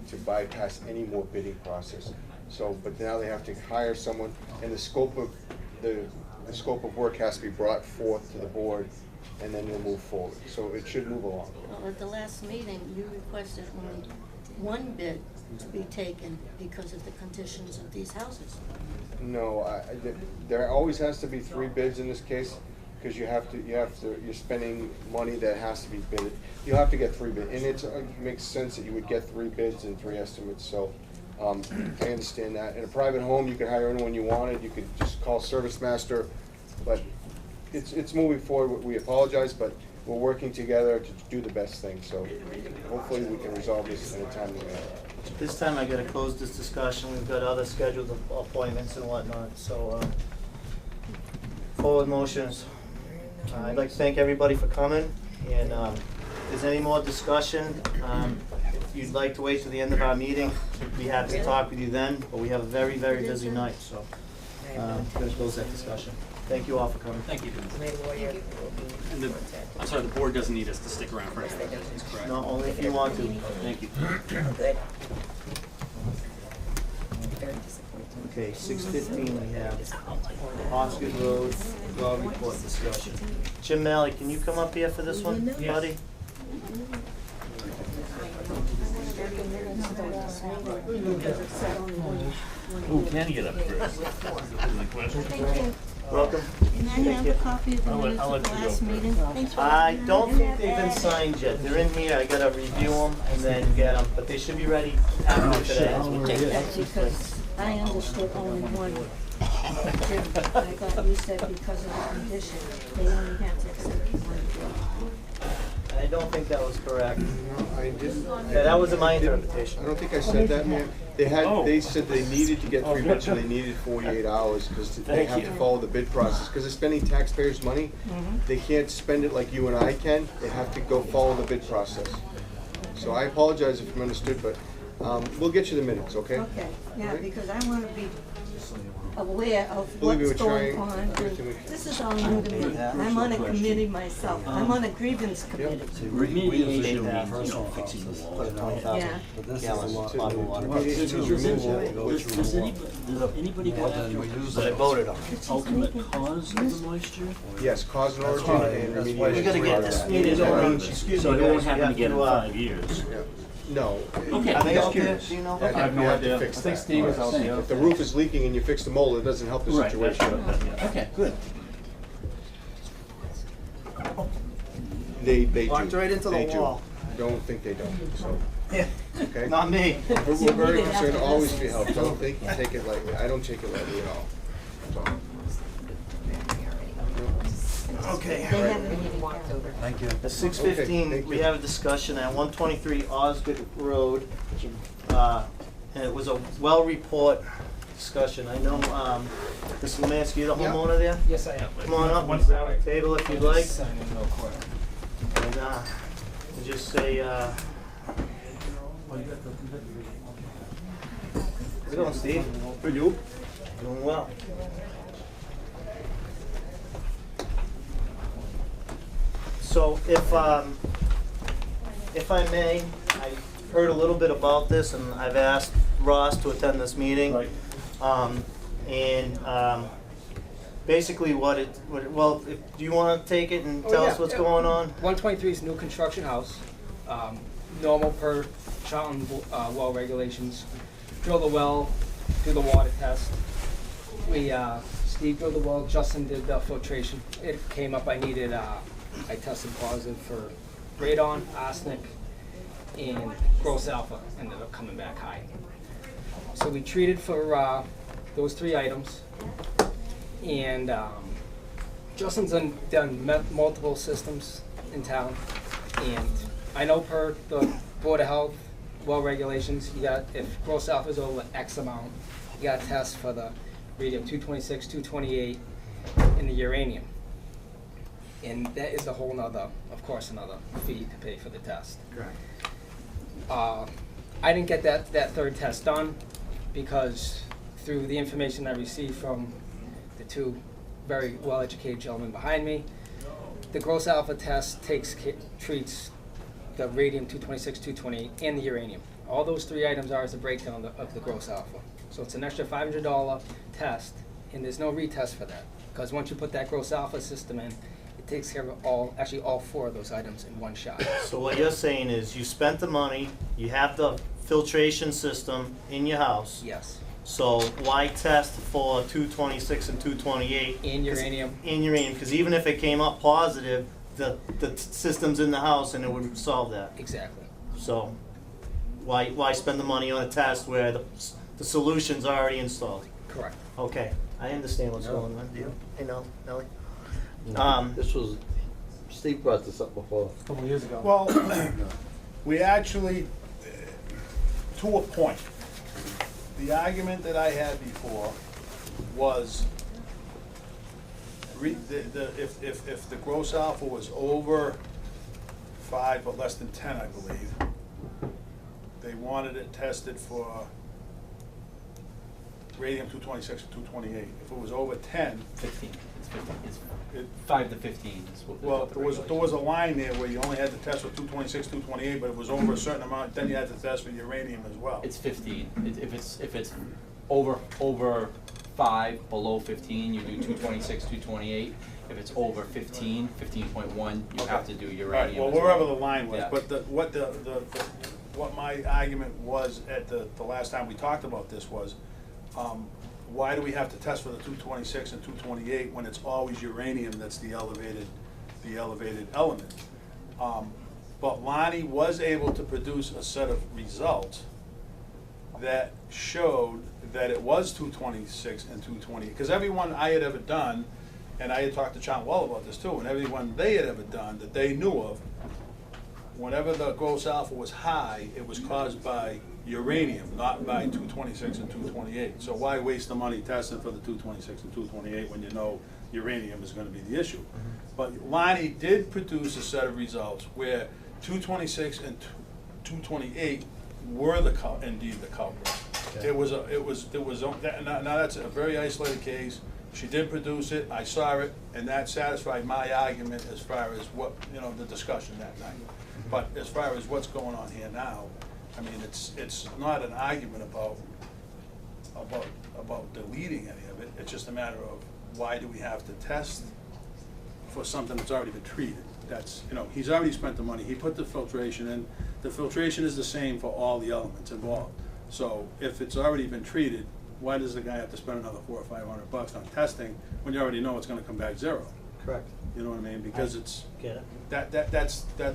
to bypass any more bidding process. So, but now they have to hire someone, and the scope of work has to be brought forth to the board, and then we'll move forward. So it should move along. Well, at the last meeting, you requested only one bid to be taken because of the conditions of these houses. No, there always has to be 3 bids in this case, because you're spending money that has to be bidded. You have to get 3 bids, and it makes sense that you would get 3 bids and 3 estimates, so, I understand that. In a private home, you can hire anyone you wanted, you could just call Service Master, but it's moving forward. We apologize, but we're working together to do the best thing, so hopefully we can resolve this in a timely manner. This time I gotta close this discussion, we've got other scheduled appointments and whatnot, so, forward motions. I'd like to thank everybody for coming, and, if there's any more discussion, if you'd like to wait till the end of our meeting, we'd be happy to talk with you then, but we have a very, very busy night, so, I'm gonna close that discussion. Thank you all for coming. Thank you. My lawyer will be And the, I'm sorry, the board doesn't need us to stick around for Yes, anything, they do. that's correct. No, only if you want to. Thank you. good. Very disappointing. Okay, 6:15 we have Osgood Road, law report discussion. Jim Malley, can you come up here for this one, buddy? Who can get up first? Welcome. Can I have a copy of the minutes I'll of the let you last go meeting? I don't think they've been signed yet. They're in here, I gotta review them and then get them, but they should be ready after today. That's because I understood only one. I thought you said because of the condition, they only had to accept one bid. I don't think that was correct. I didn't. Yeah, that wasn't my interpretation. I don't think I said that, man. They said they needed to get 3 bids, so they needed 48 hours, because they have to follow the bid process. Because they're spending taxpayers' money, they can't spend it like you and I can, they have to go follow the bid process. So I apologize if I'm understood, but we'll get you the minutes, okay? Okay, yeah, because I wanna be aware of Believe me, what's we're going trying on. everything we can. This is all new to me. I'm on a committee myself. I'm on a grievance committee. Remediation, fixing the wall. put a 20,000 Yeah. But this is a Gallons lot, to lot of do. water. Remediation This is is removal. removal. Goes Does through anybody water. got after But I voted on it. ultimate cause of the moisture? Yes, cause and origin why- and that's remediation. why We gotta get this meeting So going. it- Excuse so me, it won't guys, we happen have again to, in 5 years. Yeah. No. Okay, Are they just out there? curious. Do you know? That- I have no you have to idea. fix I think that. Steve was out there. If the roof is leaking and you fix the mold, it doesn't help the Right, situation. okay, good. They do. Walked right into the They do. wall. Don't think they don't, so, Yeah, okay? not me. We're very concerned, always be helped, don't take it lightly, I don't take it lightly at all. So, Okay. They haven't even Walked over. Thank you. At Okay, 6:15, thank we you. have a discussion at 123 Osgood Road. And it was a well report discussion. I know, Mr. Lemansky, you're the Yeah. homeowner there? Yes, I am. Come on up, One grab second. a table if you'd like. Sign in real quick. And, just say, how's it going, Steve? For you? Doing well. So if I may, I heard a little bit about this and I've asked Ross to attend this meeting. Right. Basically do you wanna take it and Oh, tell yeah, us what's yeah. going on? 123 is new construction house. Normal per Charlton well regulations. Drill the well, do the water test. Steve drilled the well, Justin did the filtration. It came up, I tested positive for radon, arsenic, and gross alpha, ended up coming back high. So we treated for those 3 items. And Justin's done multiple systems in town. And I know per the Board of Health well regulations, if gross alpha is over X amount, you gotta test for the radium 226, 228, and the uranium. And that is a whole nother, of course, another fee to pay for the test. Correct. I didn't get that 3rd test done because through the information I received from the 2 very well-educated gentlemen behind me, the gross alpha test treats the radium 226, 228, and the uranium. All those 3 items are as a breakdown of the gross alpha. So it's an extra $500 test, and there's no retest for that. Because once you put that gross alpha system in, it takes care of all 4 of those items in one shot. So what you're saying is you spent the money, you have the filtration system in your house. Yes. So why test for 226 and 228? And uranium. In uranium, because even if it came up positive, the system's in the house and it would solve that. Exactly. So why spend the money on a test where the solution's already installed? Correct. Okay, I understand what's No. going on. Do you? Hey, no, Nelly? This was, Steve brought this up before. A couple of years ago. Well, we actually, to a point, the argument that I had before was if the gross alpha was over 5 but less than 10, I believe, they wanted it tested for radium-226 or 228. If it was over 10, 15, it's 15, it's it, 5 to 15 is what well, the there was a regulations. line there where you only had to test for 226, 228, but it was over a certain amount, then you had to test for uranium as well. It's 15. If it's over 5, below 15, you do 226, 228. If it's over 15, 15.1, you have to do Right, uranium. well, as wherever the line was, Yeah. but what my argument was at the last time we talked about this was, why do we have to test for the 226 and 228 when it's always uranium that's the elevated element? But Lonnie was able to produce a set of results that showed that it was 226 and 228. Because everyone I had ever done, and I had talked to John Well about this too, and everyone they had ever done that they knew of, whenever the gross alpha was high, it was caused by uranium, not by 226 and 228. So why waste the money testing for the 226 and 228 when you know uranium is going to be the issue? But Lonnie did produce a set of results where 226 and 228 were indeed the culprit. Okay. Now that's a very isolated case. She did produce it, I saw it, and that satisfied my argument as far as what, the discussion that night. But as far as what's going on here now, I mean, it's not an argument about deleting any of it. It's just a matter of why do we have to test for something that's already been treated? That's, he's already spent the money, he put the filtration in. The filtration is the same for all the elements involved. So if it's already been treated, why does the guy have to spend another $400 or $500 on testing when you already know it's gonna come back zero? Correct. You know what I mean? Because it's, Get it? that's the,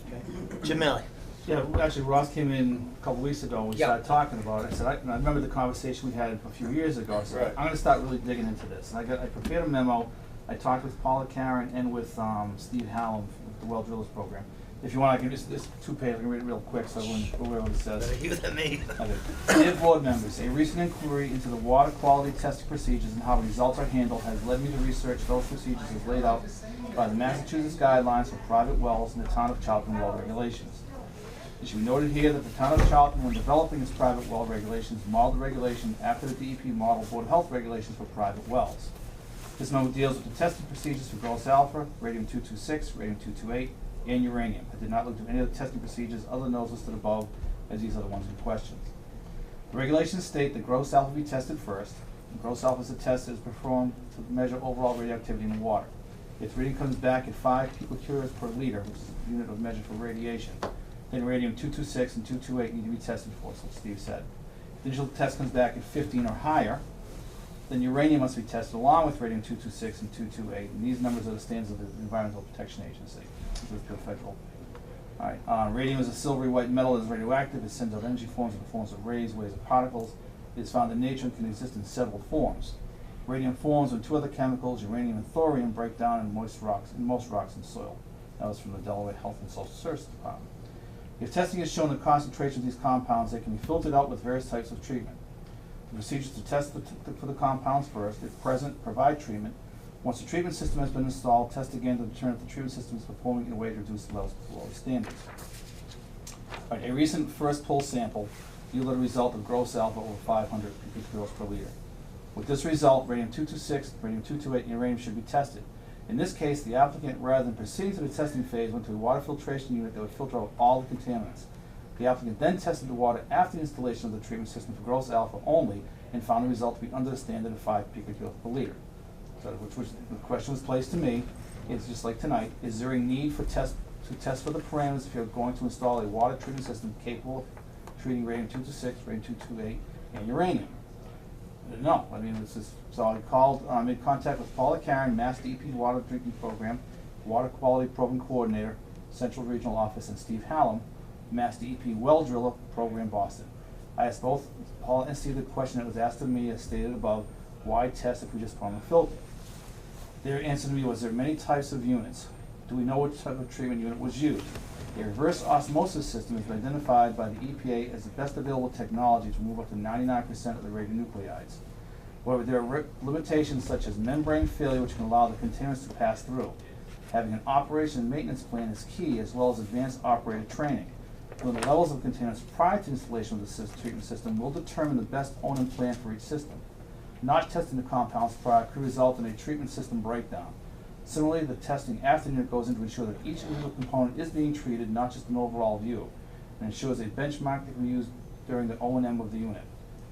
Okay. Jim Milley? Yeah, actually, Ross came in a couple weeks ago and we Yeah. started talking about it. I said, I remember the conversation we had a few years ago. I said, Right. I'm gonna start really digging into this. And I prepared a memo. I talked with Paula Karen and with Steve Hallam with the Well Drillers Program. If you want, I can just, it's 2 pages, I can read it real quick so everyone will hear what it says. Better you than me. Okay. Dear board members, a recent inquiry into the water quality testing procedures and how results are handled has led me to research those procedures as laid out by the Massachusetts Guidelines for Private Wells and the Town of Charlton Well Regulations. It should be noted here that the Town of Charlton, when developing its private well regulations, modeled the regulation after the DEP model Board of Health regulations for private wells. This memo deals with the testing procedures for gross alpha, radium-226, radium-228, and uranium. I did not look into any of the testing procedures other than those listed above, as these are the ones in question. The regulations state that gross alpha be tested first. And gross alpha is a test that is performed to measure overall radioactivity in the water. If the reading comes back at 5 picocurious per liter, which is the unit of measure for radiation, then radium-226 and 228 need to be tested for, so Steve said. If the initial test comes back at 15 or higher, then uranium must be tested along with radium-226 and 228, and these numbers are the standards of the Environmental Protection Agency, which is federal. All right, radium is a silvery white metal that is radioactive. It sends out energy forms in the forms of rays, waves, and particles. It is found in nature and can exist in several forms. Radium forms when 2 other chemicals, uranium and thorium, break down in most rocks and soil. That was from the Delaware Health and Social Services Department. If testing has shown the concentration of these compounds, they can be filtered out with various types of treatment. The procedures to test for the compounds first, if present, provide treatment. Once the treatment system has been installed, test again to determine if the treatment system is performing in a way to reduce the levels below standards. All right, a recent first pull sample yielded a result of gross alpha over 500 picocurious per liter. With this result, radium-226, radium-228, and uranium should be tested. In this case, the applicant, rather than proceeding to the testing phase, went to a water filtration unit that would filter out all the contaminants. The applicant then tested the water after the installation of the treatment system for gross alpha only and found the result to be under the standard of 5 picocurious per liter. So, the question was placed to me, it's just like tonight, is there a need for test to test for the parameters if you're going to install a water treatment system capable of treating radium-226, radium-228, and uranium. No, I mean, this is, so I called, made contact with Paula Karen, Mass DEP Water Drinking Program, Water Quality Program Coordinator, Central Regional Office, and Steve Hallam, Mass DEP Well Driller Program, Boston. I asked both Paula and Steve the question that was asked of me as stated above, why test if we just put on a filter? Their answer to me was there are many types of units. Do we know what type of treatment unit was used? A reverse osmosis system has been identified by the EPA as the best available technology to remove up to 99% of the radionuclides. However, there are limitations such as membrane failure which can allow the contaminants to pass through. Having an operation and maintenance plan is key, as well as advanced operator training. Knowing the levels of contaminants prior to installation of the treatment system will determine the best owning plan for each system. Not testing the compounds prior could result in a treatment system breakdown. Similarly, the testing after the unit goes in to ensure that each individual component is being treated, not just an overall view, and ensures a benchmark that can be used during the O&M of the unit.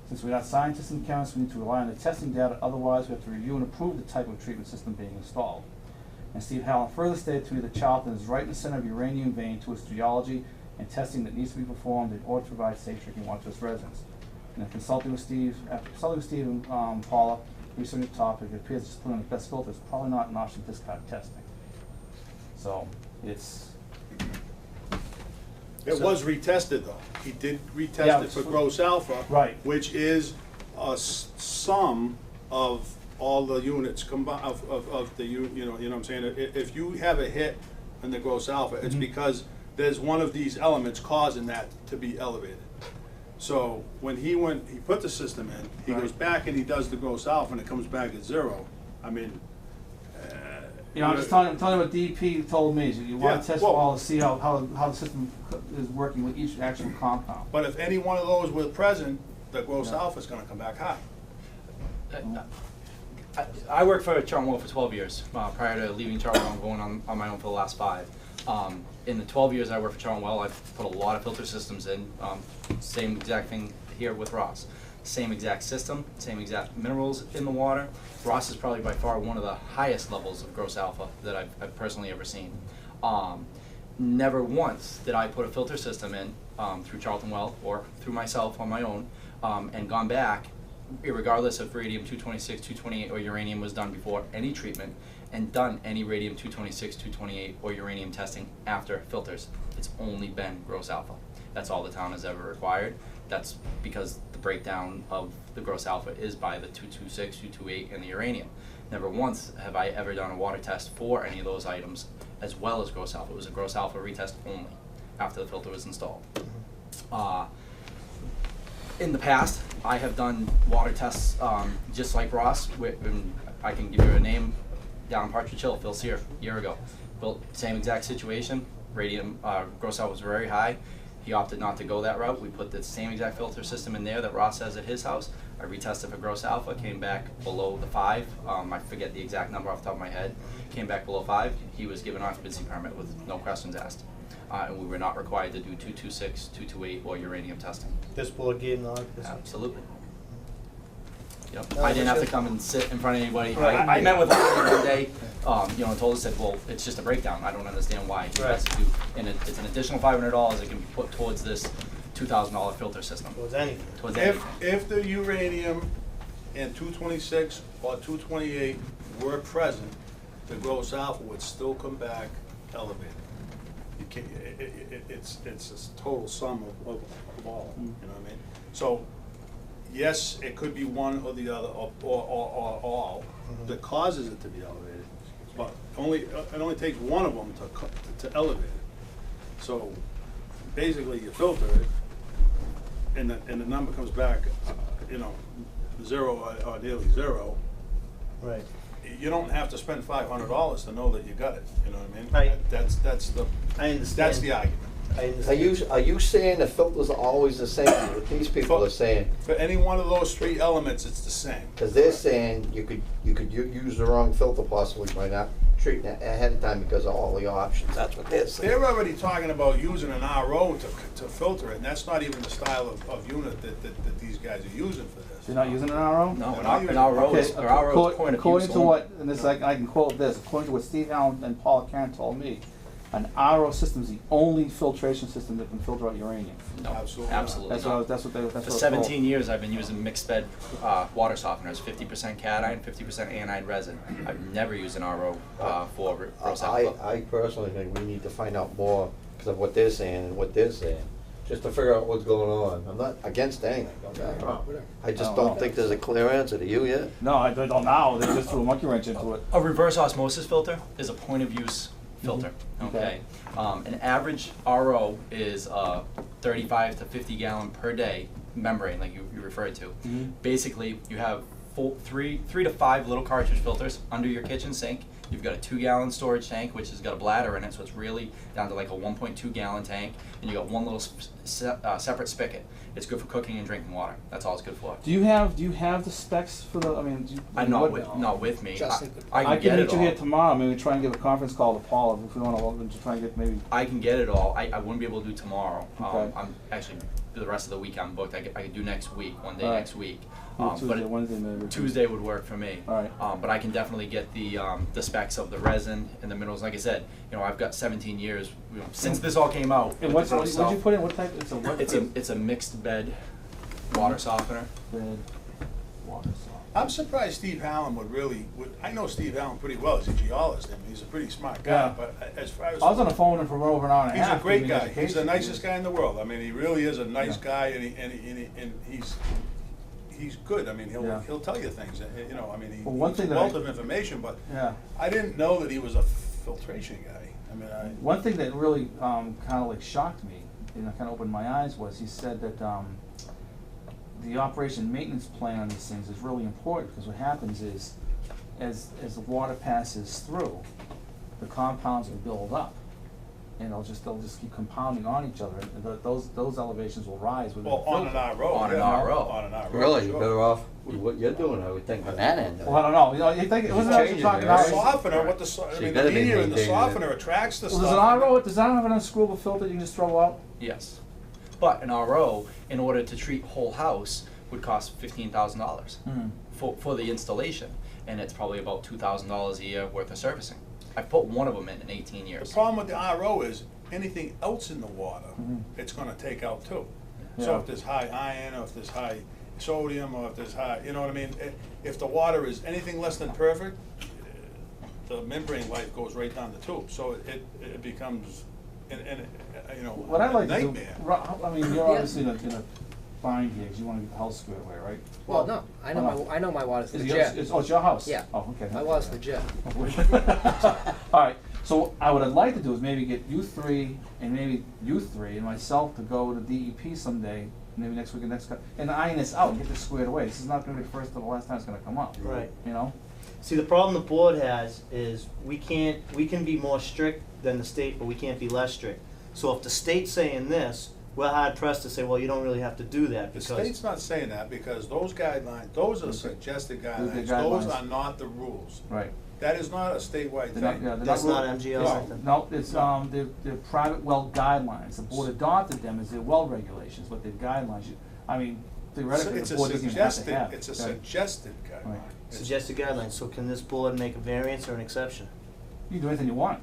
Since we're not scientists and chemists, we need to rely on the testing data, otherwise we have to review and approve the type of treatment system being installed. And Steve Hallam further stated to me that Charlton is right in the center of uranium vein to its geology and testing that needs to be performed in order to provide safe drinking water to its residents. And then consulting with Steve and Paula, researching the topic, it appears just putting on the best filter is probably not an option for this kind of testing. So it's. It was retested though. He did retest Yeah, it for gross alpha. Right. Which is a sum of all the units combined, of the, you know what I'm saying? If you have a hit in the gross alpha, it's because there's one of these elements causing that to be elevated. So when he put the system in, he goes back and he does the gross alpha and it comes back at 0. I mean, I'm just telling you what DEP told me. So you want to test for all to see how the system is working with each actual compound. but if any one of those were present, the gross alpha is going to come back high. I worked for Charlton Well for 12 years. Prior to leaving Charlton Well, I'm going on my own for the last 5. In the 12 years I worked for Charlton Well, I've put a lot of filter systems in. Same exact thing here with Ross. Same exact system, same exact minerals in the water. Ross is probably by far one of the highest levels of gross alpha that I've personally ever seen. Never once did I put a filter system in through Charlton Well or through myself on my own and gone back, regardless if radium-226, 228, or uranium was done before any treatment, and done any radium-226, 228, or uranium testing after filters. It's only been gross alpha. That's all the town has ever required. That's because the breakdown of the gross alpha is by the 226, 228, and the uranium. Never once have I ever done a water test for any of those items as well as gross alpha. It was a gross alpha retest only after the filter was installed. In the past, I have done water tests just like Ross. I can give you a name, down Partridge Hill, Phil Sear, a year ago. Built same exact situation. Radium gross alpha was very high. He opted not to go that route. We put the same exact filter system in there that Ross has at his house. I retested for gross alpha, came back below the 5. I forget the exact number off the top of my head. Came back below 5. He was given an occupancy permit with no questions asked. And we were not required to do 226, 228, or uranium testing. This board gave the occupancy? Absolutely. Yep. No, I didn't have to sure. come and sit in front of anybody. Right. I met with him one day, and told us that, well, it's just a breakdown. I don't understand why he has to do, and it's an additional $500 that can be put towards this $2,000 filter system. Towards anything. Towards anything. If the uranium and 226 or 228 were present, the gross alpha would still come back elevated. You can't, it's a total sum of all, you know what I mean? So, yes, it could be one or the other, or all, that causes it to be elevated, but it only takes one of them to elevate it. So, basically, you filter it, and the number comes back, 0 or nearly 0. Right. You don't have to spend $500 to know that you got it. You know what I mean? Right. That's the. I understand. That's the argument. I understand. Are you saying the filters are always the same? What these people are saying, For any one of those 3 elements, it's the same. because they're saying you could use the wrong filter possibly by not treating it ahead of time because of all the options. That's what they're saying. They're already talking about using an RO to filter it, and that's not even the style of unit that these guys are using for this. They're not using an RO? No, They're not an using- RO is point of According use to only. what, and this I can quote this, according to what Steve Allen and Paul Karen told me, an RO system is the only filtration system that can filter out uranium. No, Absolutely. absolutely That's not. what that's what they, that's For what I was 17 told. years, I've been using mixed bed water softeners, 50% cation, 50% anide resin. I've never used an RO for rose apple. I personally think we need to find out more because of what they're saying and what they're saying, just to figure out what's going on. I'm not against anything, don't get me wrong. I just I don't don't know. think there's a clear answer to you yet. No, I don't now. They just threw a monkey wrench into it. A reverse osmosis filter is a point of use filter. Okay. Okay. An average RO is 35 to 50 gallon per day membrane, like you referred to. Mhm. Basically, you have three to five little cartridge filters under your kitchen sink. You've got a 2-gallon storage tank, which has got a bladder in it, so it's really down to like a 1.2 gallon tank. And you got one little separate spigot. It's good for cooking and drinking water. That's all it's good for. Do you have the specs for the? I mean, do you, I'm not with me. Justin, I I can get can it meet you all. here tomorrow. Maybe try and give a conference call to Paula if we want to try and get maybe. I can get it all. I wouldn't be able to do tomorrow. Okay. I'm actually, the rest of the week I'm booked. I could do next week, one day All right. next week. Tuesday, But Wednesday, maybe. Tuesday would work for me. All right. But I can definitely get the specs of the resin and the minerals. Like I said, I've got 17 years, since this all came out. And with what'd this you stuff. put in? What type? It's a what? It's a mixed bed water softener. Bed water softener. I'm surprised Steve Hallam I know Steve Hallam pretty well, he's a geologist, I mean, he's a pretty smart guy, Yeah. but as far as. I was on the phone with him for over an hour and a He's half. a great giving guy, he's education. the nicest guy in the world, I mean, he really is a nice Yeah. guy, and he's good, I mean, Yeah. he'll tell you things, I mean, Well, one he's thing a that wealth of information, but Yeah. I didn't know that he was a filtration guy, I mean, One thing that really kind of like shocked me, and kind of opened my eyes, was he said that the operation maintenance plan on these things is really important, because what happens is, as the water passes through, the compounds will build up, and they'll just keep compounding on each other, and those elevations will rise within well, the on filter. an RO. On an yeah, RO. On an RO. Really, sure. you're better off with what you're doing, I would think, on that end. Well, I don't know. You think wasn't that what Changes you're talking it, The about? right? softener, I So mean, you the gotta be media in the maintaining it. softener attracts the Well, stuff. does an RO? Does that have an unscrewable filter you can just throw out? Yes. But an RO, in order to treat whole house, would cost $15,000 for the installation, and it's probably about $2,000 a year worth of servicing. I've put one of them in 18 The years. problem with the RO is anything else in the water, it's gonna take out too. So Yeah. if there's high iron, or if there's high sodium, or if there's high, you know what I mean? If the water is anything less than perfect, the membrane life goes right down the tube, so it becomes, What I'd a like to do, nightmare. I mean, you're obviously in a bind here, because you wanna get the house squared away, right? Well, no, I know my water's Is it legit. yours? It's your house? Yeah. Oh, okay. My water's legit. Alright, so what I'd like to do is maybe get you three, and maybe you three, and myself to go to DEP someday, maybe next week and and iron this out and get this squared away. This is not gonna be the first or the last time it's gonna come up. Right. You know? See, the problem the board has is we can be more strict than the state, but we can't be less strict. So if the state's saying this, we're hard pressed to say, well, you don't really have to do that The because. state's not saying that, because those guidelines, those are suggested guidelines, those guidelines. are not the rules. Right. That is not a statewide They're not, thing. yeah, they're That's not. not MGL No. something. No, it's, they're private well guidelines. The board adopted them as their well regulations, but they're guidelines. I mean, theoretically, It's the a board doesn't even have to suggested, have. it's a Right. suggested guideline. Right. It's- Suggested guidelines, so can this board make a variance or an exception You can do anything you want.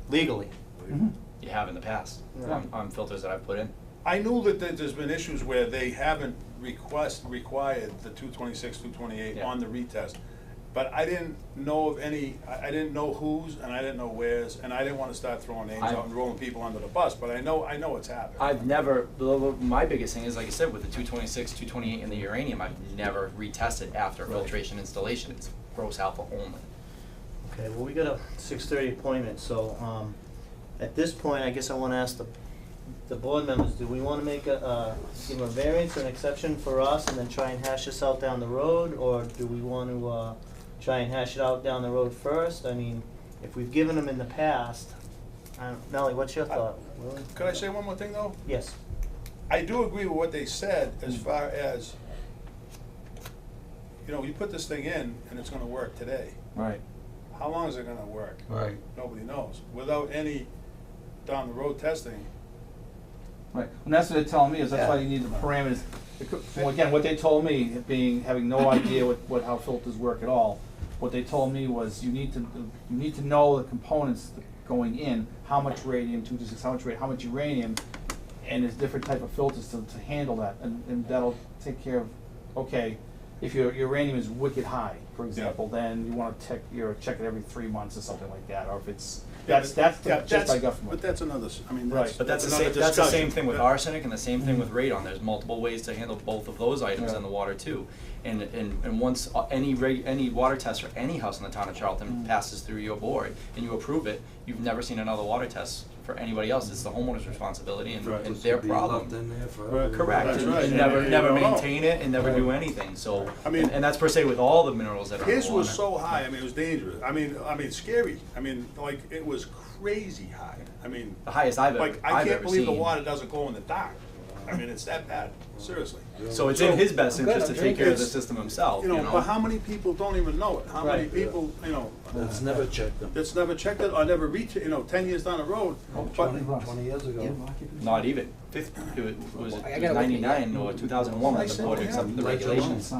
legally? Mhm. You have in the past Yeah. on filters that I've put in. I knew that there's been issues where they haven't required the 226, 228 Yeah. on the retest. But I didn't know of any, I didn't know whose, and I didn't know where's, and I didn't wanna start throwing names out and rolling people under the bus, but I know it's happened. I've never, my biggest thing is, like I said, with the 226, 228 and the uranium, I've never retested after filtration installation. It's gross alpha only. Okay, well, we got a 6:30 appointment, so, at this point, I guess I wanna ask the board members, do we wanna make give them a variance or an exception for us and then try and hash this out down the road, or do we want to, try and hash it out down the road first? I mean, if we've given them in the past, Melanie, what's your thought? Willie? Could I say one more thing, though? Yes. I do agree with what they said as far as, you put this thing in and it's gonna work today. Right. How long is it gonna work? Right. Nobody knows. Without any down the road testing, Right, and that's what they're telling me, is that's why Yeah. you need the parameters. Well, again, what they told me, having no idea how filters work at all, what they told me was you need to know the components, the going in, how much radium, 226, how much uranium, and there's different type of filters to handle that, and that'll take care of, okay, if your uranium is wicked high, for example, then you wanna check it every 3 months or something like that, or if it's, that's just by government. But that's another, I mean, Right. that's But that's the another same, that's the discussion. same thing with arsenic and the same thing with radon. There's multiple ways to handle both of those items Yeah. in the water too. And once any water test for any house in the town of Charlton passes through your board and you approve it, you've never seen another water test for anybody else. It's the homeowner's responsibility and, Right. and their problem. Correct, That's and, right. and never And never you don't know. maintain it and never do anything, so, I mean- and that's per se with all the minerals that are in the His water. was so high, I mean, it was dangerous. I mean, scary. I mean, like, it was crazy high. I mean, The highest I've like, I ever can't believe the seen. water doesn't glow in the dark. I mean, it's that bad, seriously. So it's in his best Good, interest to I'm take care of the It's- system himself, You know, but how many people don't even know it? How many Right. people, you know, That's never checked them. that's never checked it or never reached it, 10 years down the road. But 20 years ago. Not even. It was I gotta look at 99 or 2001 when the board accepted the regulations.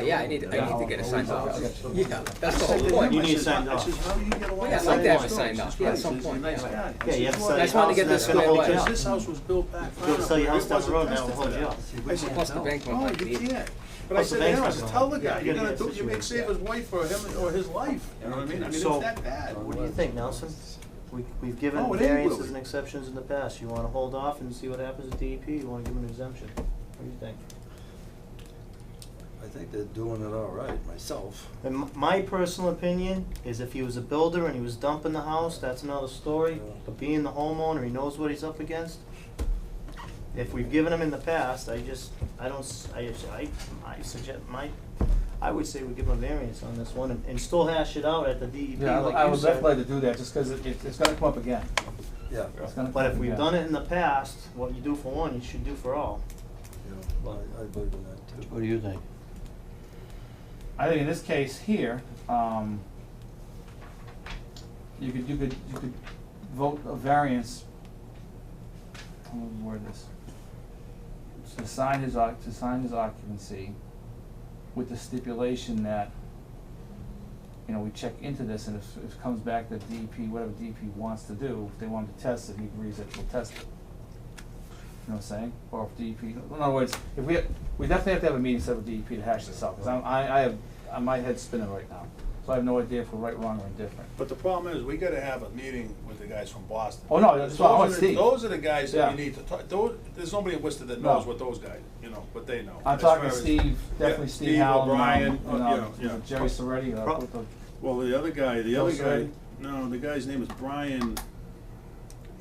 Yeah, I need to get it signed off. Yeah, that's the whole You point. You need It's signed not- it's off. just, how do you get away Yeah, with I'd like to have that? it signed off, yeah, at some point, Nice yeah. guy. Yeah, you have to sell I your just wanted to house get and this that's gonna squared hold away. you Because up. this house was built back Go far sell your enough house down the where road it and that will wasn't hold you tested up. for that. Plus the bank won't No, let you me. can't. But I Plus the said, bank's I not said, gonna tell the help. guy, You're you're gonna gonna get do, you may save his wife or him, or his life, you know what I mean? I mean, So- it's that bad. What do you think, Nelson? We've given Oh, it ain't variances really. and exceptions in the past. You wanna hold off and see what happens at DEP? You wanna give them an exemption? What do you think? I think they're doing it all right, myself. And my personal opinion is if he was a builder and he was dumping the house, that's another story. Yeah. But being the homeowner, he knows what he's up against. If we've given him in the past, I suggest, I would say we give him a variance on this one and still hash it out at the DEP Yeah, like I you would said. definitely like to do that, just cause it's gonna come up again. Yeah, It's gonna But come if up we've again. done it in the past, what you do for one, you should do for all. yeah, I believe in that too. What do you think? I think in this case here, you could vote a variance. How do we word this? To sign his occupancy with the stipulation that, you know, we check into this and if it comes back that DEP, whatever DEP wants to do, if they want to test it, he agrees that we'll test it. You know what I'm saying? Or if DEP, in other words, if we definitely have to have a meeting set with DEP to hash this out, cause I have, my head's spinning right now. So I have no idea if we're right, wrong, or indifferent. But the problem is, we gotta have a meeting with the guys from Boston. Oh, no, that's what I want Steve. Those are the guys that Yeah. we need to talk, there's nobody in Worcester that No. knows what those guys, but they know. I'm As talking far to as- Steve, definitely yeah, Steve Hallam, O'Brien, yeah. Jerry Soretti, Pro- with the. Well, the other guy, Joe Soretti? the guy's name is Brian,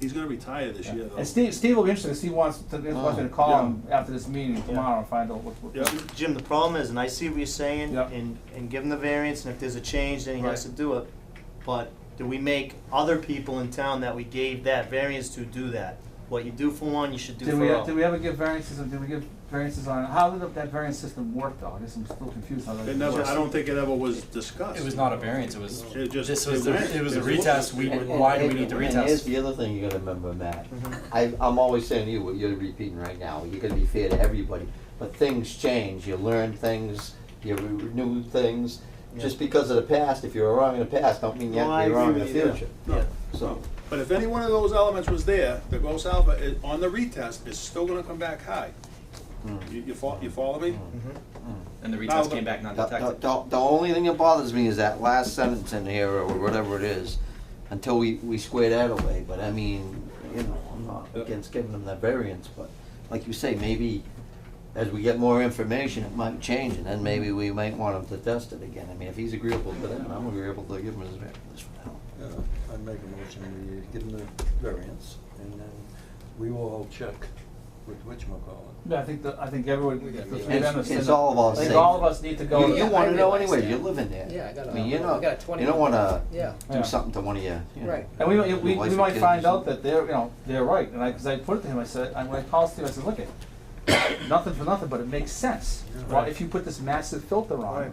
he's gonna retire this year though. And Steve will be interested, 'cause Steve wants me to call Yeah. him after this meeting tomorrow and find out what. Yeah. Jim, the problem is, and I see what you're saying, Yeah. and give him the variance, and if there's a change, then he has to Right. do it. But do we make other people in town that we gave that variance to do that? What you do for one, you should do for all. Did we ever give variances, did we give variances on, how did that variance system work though? I guess I'm still confused how that. It never, works. I don't think it ever was discussed. It was not a variance, it was, It just- this was it went. it was a It was- retest, why do we need to And here's retest? the other thing you gotta remember, Matt. Mhm. I'm always saying to you what you're repeating right now. You gotta be fair to everybody. But things change. You learn things, you renew things. Yeah. Just because of the past, if you were wrong in the past, don't mean you No, have I to be wrong in agree the with you there. future. No, Yeah. So, no. But if any one of those elements was there, the gross alpha on the retest is still gonna come back high. You follow me? And the Now, retest came back not detected. the only thing that bothers me is that last sentence in here, or whatever it is, until we square that away. But I mean, you know, I'm not against giving them that variance, but like you say, maybe as we get more information, it might change, and then maybe we might want him to test it again. I mean, if he's agreeable to that, I'm agreeable to give him his variance for now. Yeah, I'd make a motion, we give them the variance, and then we will all check with whatchamacallit. Yeah, I think everyone, the three of them It's, have it's said- all about I think safety. all of us need to go. You Yeah, wanna I know realize anyway, that. you're living there. Yeah, I got a- I mean, you I know, got a 20 you don't wanna Yeah. do something to one of your, you know. Right. And we your wife we or might kids find or out that they're right, and cause I put it to him, I said, when I called Steve, I said, look nothing for nothing, but it makes sense. Well, if you put this massive filter on, Right.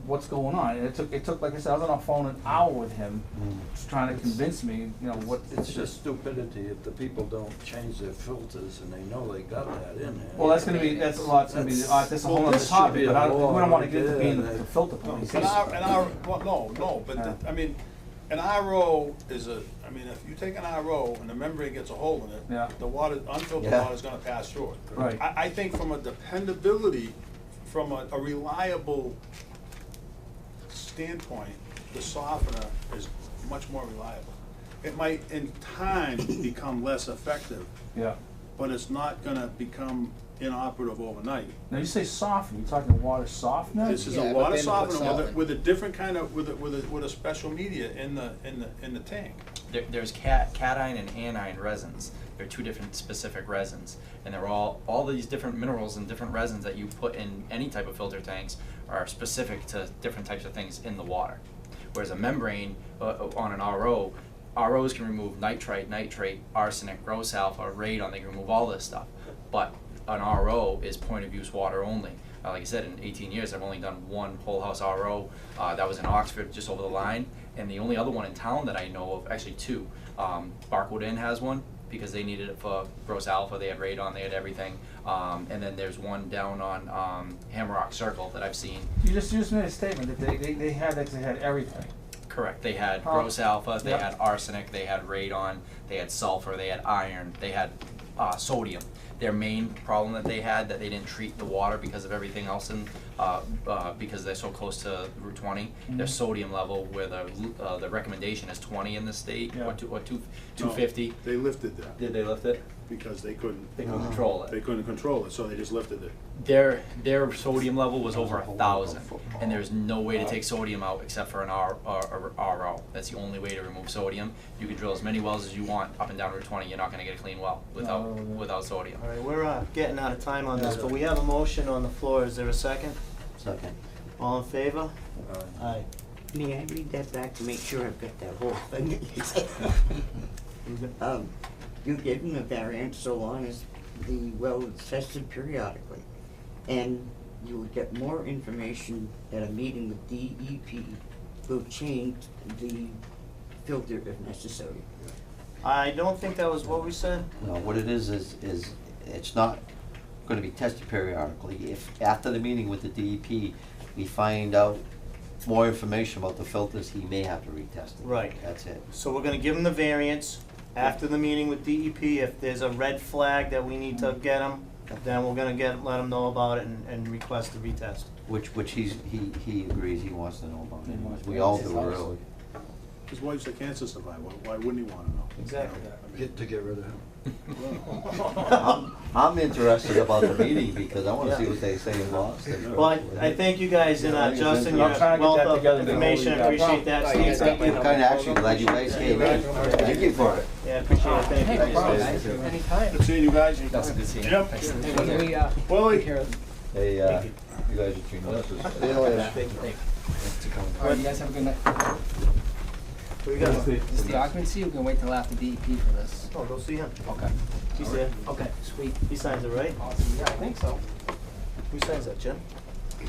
what's going on? And it took, like I said, I was on the phone an hour with him, Mm. just trying to convince me, you know, what. It's just stupidity if the people don't change their filters and they know they got that in there. Well, that's a lot, that's gonna be, that's a whole Well, other this should topic, be but a we law don't wanna right get into there being that- the filter No, police. well, no, but, Yeah. I mean, an RO is I mean, if you take an RO and the membrane gets a hole in it, Yeah. the water, unfiltered Yeah. water is gonna pass through it. Right. I think from a dependability, from a reliable standpoint, the softener is much more reliable. It might in time become less effective, Yeah. but it's not gonna become inoperative overnight. Now you say soften, you talking water softener? This is Yeah, a but water then softener put with a different kind of, with a special media in the tank. There's cation and anion resins. They're two different specific resins, and they're all these different minerals and different resins that you put in any type of filter tanks are specific to different types of things in the water. Whereas a membrane on an ROs can remove nitrite, nitrate, arsenic, gross alpha, radon. They can remove all this stuff, but an RO is point of use water only. Like I said, in 18 years, I've only done one whole house RO. That was in Oxford, just over the line. And the only other one in town that I know of, actually two, Barkwood Inn has one because they needed it for gross alpha. They had radon, they had everything. And then there's one down on Hammerock Circle that I've seen. You just made a statement that they had everything. Correct. They had Oh. gross alpha, they Yep. had arsenic, they had radon, they had sulfur, they had iron, they had sodium. Their main problem that they had, that they didn't treat the water because of everything else in, because they're so close to Route 20, their sodium level, where the recommendation is 20 in the state, Yeah. or 250. They lifted that Did they lift it? because they couldn't. They couldn't control it. They couldn't control it, so they just lifted it. Their sodium level was over 1,000, and there's no way to take sodium out except for an RO. That's the only way to remove sodium. You can drill as many wells as you want up and down Route 20. You're not going to get a clean well without sodium. All right, we're getting out of time on this, but we have a motion on the floor. Is there a second? Second. All in favor? Aye. May I read that back to make sure I've got that whole thing that you said? You gave them a variance so long as the well is tested periodically. And you would get more information at a meeting with DEP, who change the filter if necessary. I don't think that was what we said. No, what it is it's not gonna be tested periodically. If after the meeting with the DEP, we find out more information about the filters, he may have to retest it. Right. That's it. So we're gonna give them the variance. After the meeting with DEP, if there's a red flag that we need to get them, then we're gonna let them know about it and request a retest. Which he agrees he wants to know about anyways. We all do really. His wife's a cancer survivor, why wouldn't he wanna know? Exactly. Get rid of him. I'm interested about the meeting because I wanna see what they say in Boston. Well, I thank you guys, and Justin, your I'm trying to get wealth that of together. information, I appreciate that, Steve, thank you. I'm kinda actually glad you guys came in. Thank you for it. Yeah, I appreciate it, thank you. Thanks, Dave. Anytime. Good seeing you guys. That's good seeing you. Yep. Thanks. Hey, when we, Willie. take care of Hey, you guys are between us. See you later. All right, you guys have a good night. What we got? Is this the occupancy? We can wait till after DEP for this. Oh, go see him. Okay. He's there. Okay, sweet. He signs it, right? Awesome. Yeah, I think so. Who signs that, Jim?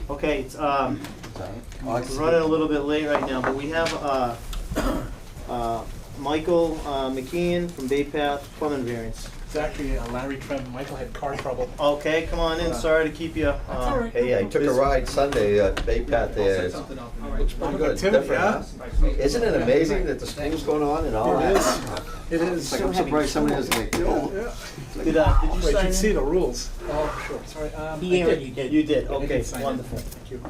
Okay, it's, Sorry. we're running a little bit late right now, but we have, Michael, McKeon from Bay Path Plumbing Variance. It's actually Larry Trem. Michael had car trouble. Okay, come on in, sorry to keep you, all right. Hey, I took a ride Sunday at Bay Path there. Looks pretty good, Tim, different, yeah. huh? Isn't it amazing that the school's going on and all that? It is. It's like I'm surprised somebody doesn't get killed. Did you Wait, you sign should in? see the rules. Oh, sure. Sorry. I did. You did, I okay, did sign in. wonderful. Thank you.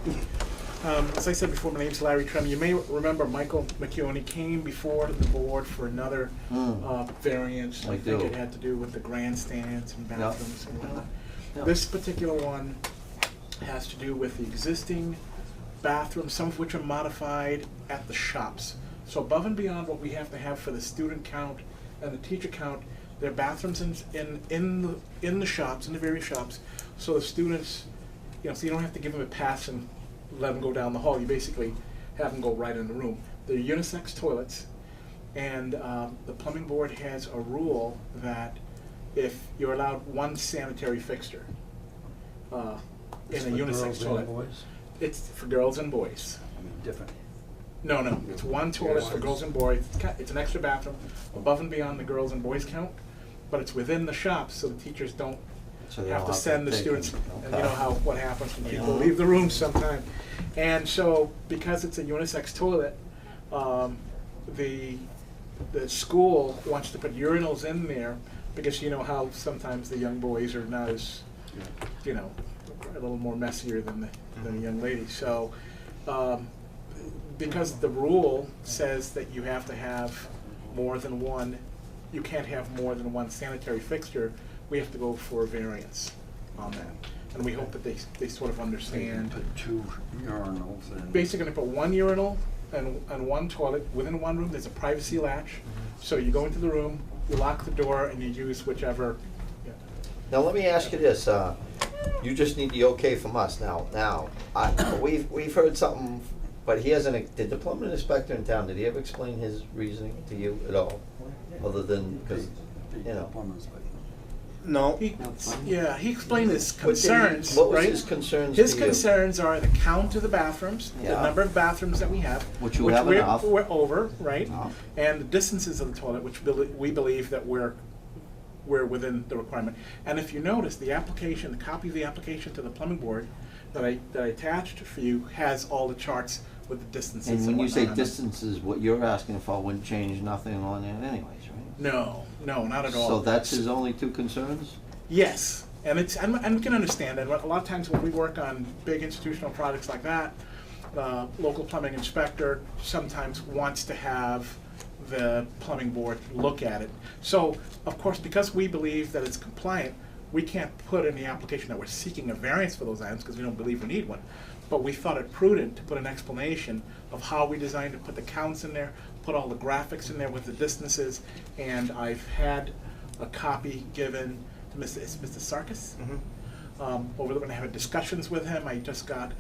As I said before, my name's Larry Trem. You may remember Michael McKeown. He came before the board for another variance. I think do. it had to do with the grandstands and Yep. bathrooms and whatnot. Yep. This particular one has to do with the existing bathrooms, some of which are modified at the shops. So above and beyond what we have to have for the student count and the teacher count, there are bathrooms in the shops, in the various shops, so the students, so you don't have to give them a pass and let them go down the hall. You basically have them go right in the room. They're unisex toilets, and the plumbing board has a rule that if you're allowed one sanitary fixture in a unisex toilet, it's for girls and boys. I mean, different. No, it's one toilet for girls and boys. It's an extra bathroom above and beyond the girls and boys count, but it's within the shop, so the teachers don't So they have don't to have send the take students, them. and you know what happens when people leave the room sometime. And so, because it's a unisex toilet, the school wants to put urinals in there, because you know how sometimes the young boys are not as, you know, a little more messier than the young ladies. So, because the rule says that you have to have more than one, you can't have more than one sanitary fixture, we have to go for a variance on that. And we hope that they sort of understand. Put 2 urinals in. Basically gonna put 1 urinal and 1 toilet within 1 room. There's a privacy latch. So you go into the room, you lock the door, and you use whichever. Yeah. Now, let me ask you this, you just need the okay from us now. We've heard something, but he hasn't, did the plumbing inspector in town, did he ever explain his reasoning to you at all? Other than, because, you know. No. He explained his concerns, What was right? his concerns His to you? concerns are the count of the bathrooms, the Yeah. number of bathrooms that we have. Which you have enough. We're over, right? Enough. And the distances of the toilet, which we believe that we're within the requirement. And if you notice, the application, the copy of the application to the plumbing board that I attached for you has all the charts with the distances And and when you say whatnot on them. distances, what you're asking for wouldn't change nothing on it anyways, right? No, not at all. So that's his only 2 concerns? Yes, and we can understand that. A lot of times when we work on big institutional projects like that, local plumbing inspector sometimes wants to have the plumbing board look at it. So, of course, because we believe that it's compliant, we can't put in the application that we're seeking a variance for those items because we don't believe we need one. But we thought it prudent to put an explanation of how we designed to put the counts in there, put all the graphics in there with the distances, and I've had a copy given to Mr. Sarkis. We're going to have discussions with him. I just got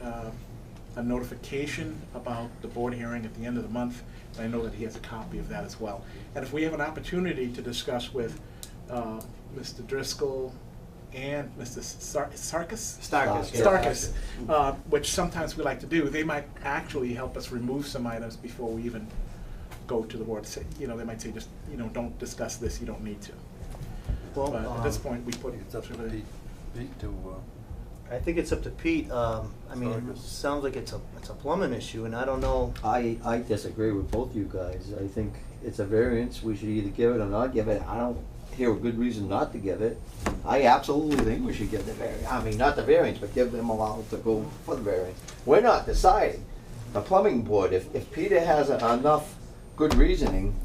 a notification about the board hearing at the end of the month, and I know that he has a copy of that as well. And if we have an opportunity to discuss with Mr. Driscoll and Mr. Starkis, which sometimes we like to do, they might actually help us remove some items before we even go to the board. Say, you know, they might say, just, you know, don't discuss this, you don't need to. Well, But at this point, we put It's up to Pete to, I think it's up to Pete. I mean, it sounds like it's a plumbing issue, and I don't know. I disagree with both you guys. I think it's a variance, we should either give it or not give it. I don't hear a good reason not to give it. I absolutely think we should give the variance, I mean, not the variance, but give them allowance to go for the variance. We're not deciding. The plumbing board, if Peter has enough good reasoning,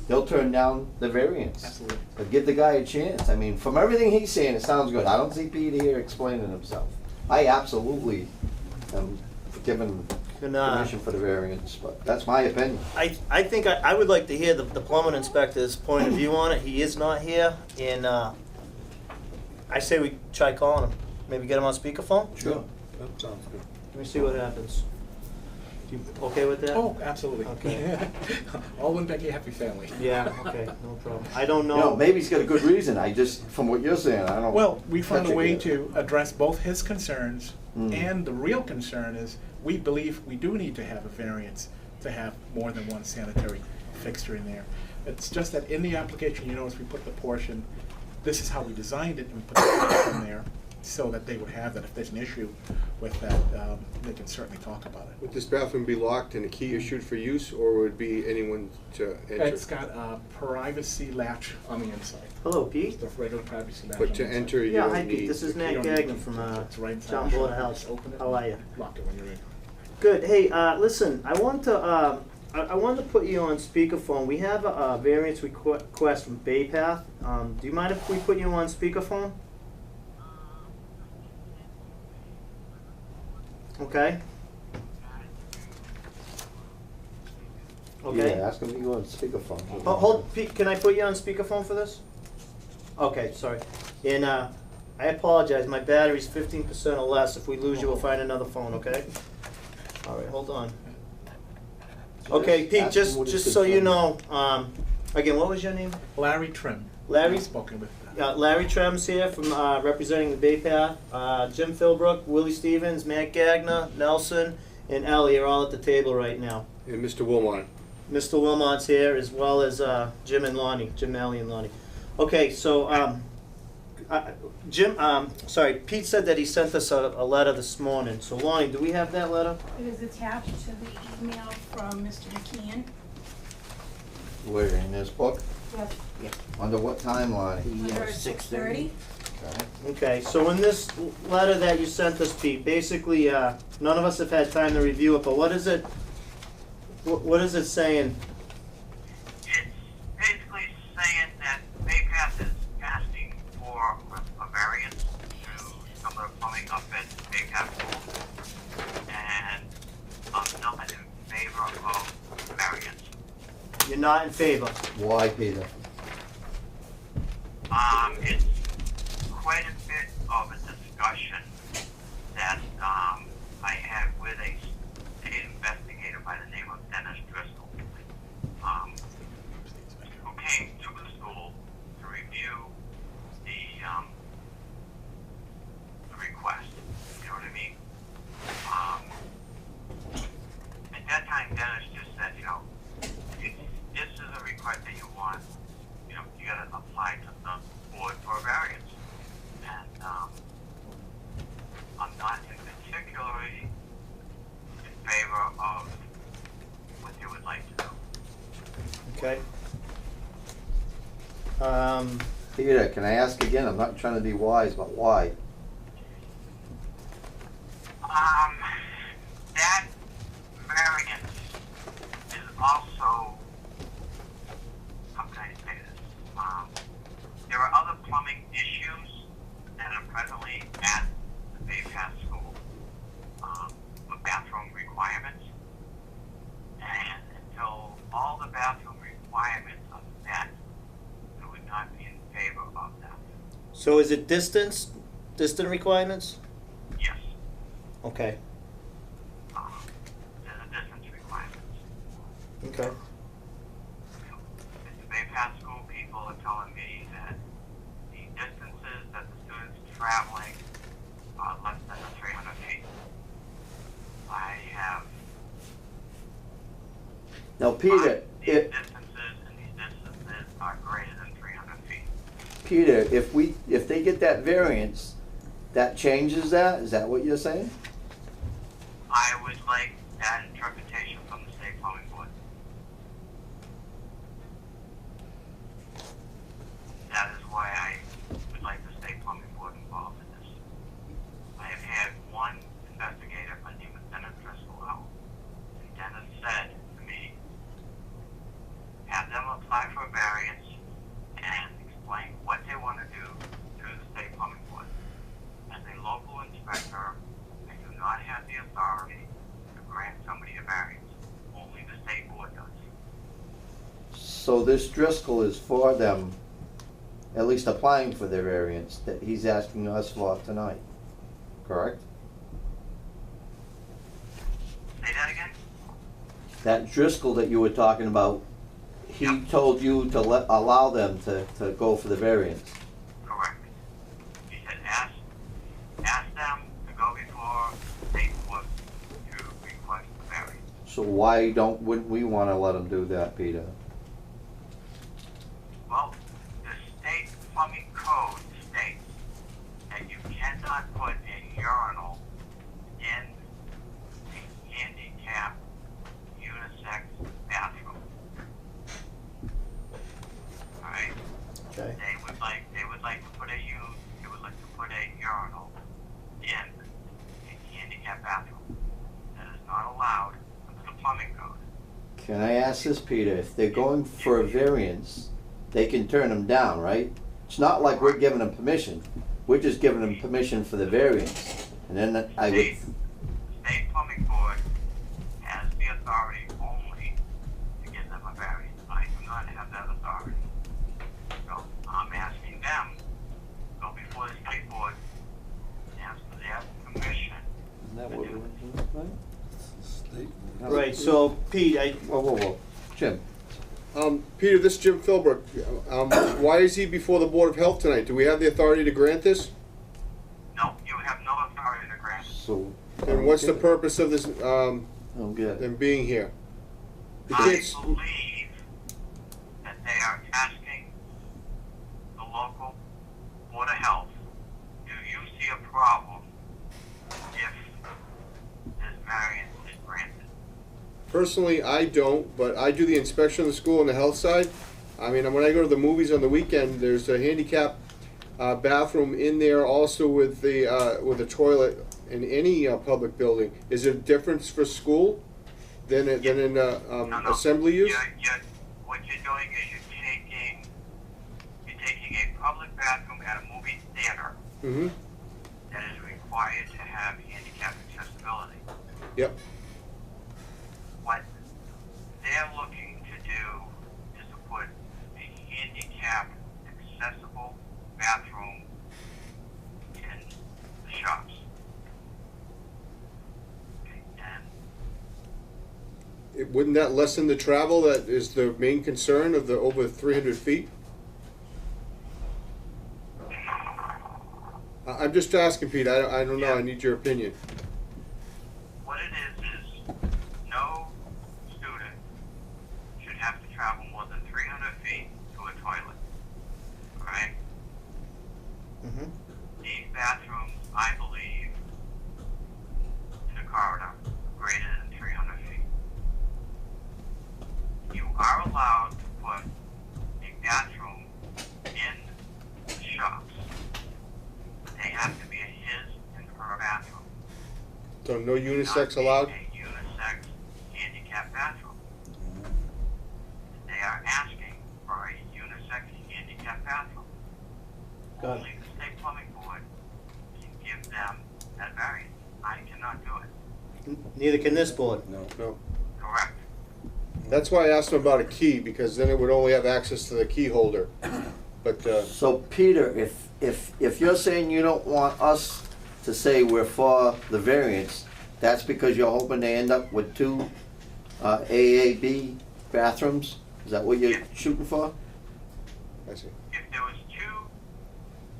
they'll turn down the variance. Absolutely. But give the guy a chance. I mean, from everything he's saying, it sounds good. I don't see Pete here explaining himself. I absolutely am giving permission for the variance, but that's my opinion. I think I would like to hear the plumbing inspector's point of view on it. He is not here, and I say we try calling him. Maybe get him on speakerphone? Sure. that sounds good. Let me see what happens. You okay with that? Oh, absolutely. Okay. All one Becky happy family. Yeah, okay, no problem. I don't know. No, maybe he's got a good reason. I just, from what you're saying, I don't. Well, we found a catch it way yet. to address both his concerns, Mm. and the real concern is, we believe we do need to have a variance to have more than one sanitary fixture in there. It's just that in the application, you notice we put the portion, this is how we designed it, and we put the portion in there so that they would have that. If there's an issue with that, they can certainly talk about it. Would this bathroom be locked and a key issued for use, or would it be anyone to enter? It's got a privacy latch on the inside. Hello, Pete. The regular privacy latch. But on to the inside. enter, you Yeah, hi don't Pete, need. this is You Nat don't need Gagnon it. from It's right inside John the Board shop. of Health. Just open it, How are you? Lock it when you're in. Good. Hey, listen, I want to, I wanted to put you on speakerphone. We have a variance request from Bay Path. Do you mind if we put you on speakerphone? Okay. Okay. Yeah, ask him to go on speakerphone. Hold, Pete, can I put you on speakerphone for this? Okay, sorry. And, I apologize, my battery's 15% or less. If we lose you, we'll find another phone, okay? All right, hold on. Okay, Pete, ask him what his just so you concern know, again, what was your name? Larry Trim. Larry? I've spoken with. Larry Trem's here from, representing the Bay Path. Jim Philbrook, Willie Stevens, Matt Gagnon, Nelson, and Ellie are all at the table right now. And Mr. Wilmot. Mr. Wilmot's here, as well as Jim and Lonnie, Jim, Ellie, and Lonnie. Okay, so Jim, sorry, Pete said that he sent us a letter this morning. So Lonnie, do we have that letter? It is attached to the email from Mr. McKeon. Where, in this book? Yeah. Under what timeline? The, Under 6:30. Okay. Okay, so in this letter that you sent us, Pete, basically, none of us have had time to review it, but what is it, what is it saying? It's basically saying that Baypath is asking for a variance to some of the plumbing up at Baypath School, and I'm not in favor of variance. You're not in favor. Why, Peter? It's quite a bit of a discussion that I had with a state investigator by the name of Dennis Driscoll, who came to the school to review the request. You know what I mean? At that time, Dennis just said, you know, if this is a request that you want, you know, you gotta apply to the board for a variance. And I'm not in particularly in favor of what they would like to do. Okay. Peter, can I ask again? I'm not trying to be wise, but why? That variance is also, how can I say this? There are other plumbing issues that are presently at the Baypath School, with bathroom requirements. And until all the bathroom requirements are met, I would not be in favor of that. So is it distant requirements? Yes, Okay, there's a distance requirements. okay. The Baypath School people are telling me that the distances that the students are traveling are less than the 300 feet. I have Now, Peter, these if, distances, and these distances are greater than 300 feet. Peter, if they get that variance, that changes that? Is that what you're saying? I would like that interpretation from the state plumbing board. That is why I would like the state plumbing board involved in this. I have had one investigator by the name of Dennis Driscoll out, and Dennis said to me, have them apply for a variance and explain what they want to do to the state plumbing board. As a local inspector, I do not have the authority to grant somebody a variance. Only the state board does. So this Driscoll is for them, at least applying for their variance that he's asking us for tonight, correct? Say that again? That Driscoll that you were talking about, he told you to allow them to go for the variance. Correct. He said ask them to go before the state board to request the variance. So wouldn't we wanna let them do that, Peter? Well, the state plumbing code states that you cannot put a urinal in a handicap unisex bathroom. Alright? Okay. They would like to put a urinal in a handicap bathroom. That is not allowed under the plumbing code. Can I ask this, Peter? If they're going for a variance, they can turn them down, right? It's not like we're giving them permission. We're just giving them permission for the variance. And then I would, The state plumbing board has the authority only to give them a variance. I do not have that authority. So I'm asking them to go before the state board and ask for their permission. isn't that what we're doing, State. Right, so Pete, Whoa. Jim, Peter, this is Jim Philbrook. Why is he before the Board of Health tonight? Do we have the authority to grant this? No, you have no authority to grant. so. And what's the purpose of this, Oh, good. them being here? You I can't s- believe that they are asking the local Board of Health, do you see a problem if this variance is granted? Personally, I don't, but I do the inspection of the school on the health side. I mean, when I go to the movies on the weekend, there's a handicap bathroom in there also with a toilet in any public building. Is there a difference for school than in assembly use? What you're doing is you're taking a public bathroom at a movie theater Mm-hmm. that is required to have handicap accessibility. Yep. What they're looking to do is to put a handicap accessible bathroom in the shops. Okay, and Wouldn't that lessen the travel that is the main concern of the over 300 feet? I'm just asking, Pete. I don't know. I need your opinion. what it is no student should have to travel more than 300 feet to a toilet. Right? Mm-hmm. These bathrooms, I believe, in a corridor greater than 300 feet. You are allowed to put a bathroom in the shops. They have to be a his and her bathroom. So no unisex allowed? A unisex handicap bathroom. They are asking for a unisex handicap bathroom. Got it. Only the state plumbing board can give them that variance. I cannot do it. Neither can this board. No. Correct. That's why I asked him about a key, because then it would only have access to the key holder. But So Peter, if you're saying you don't want us to say we're for the variance, that's because you're hoping they end up with two AAB bathrooms? Is that what you're shooting for? I see. If there was two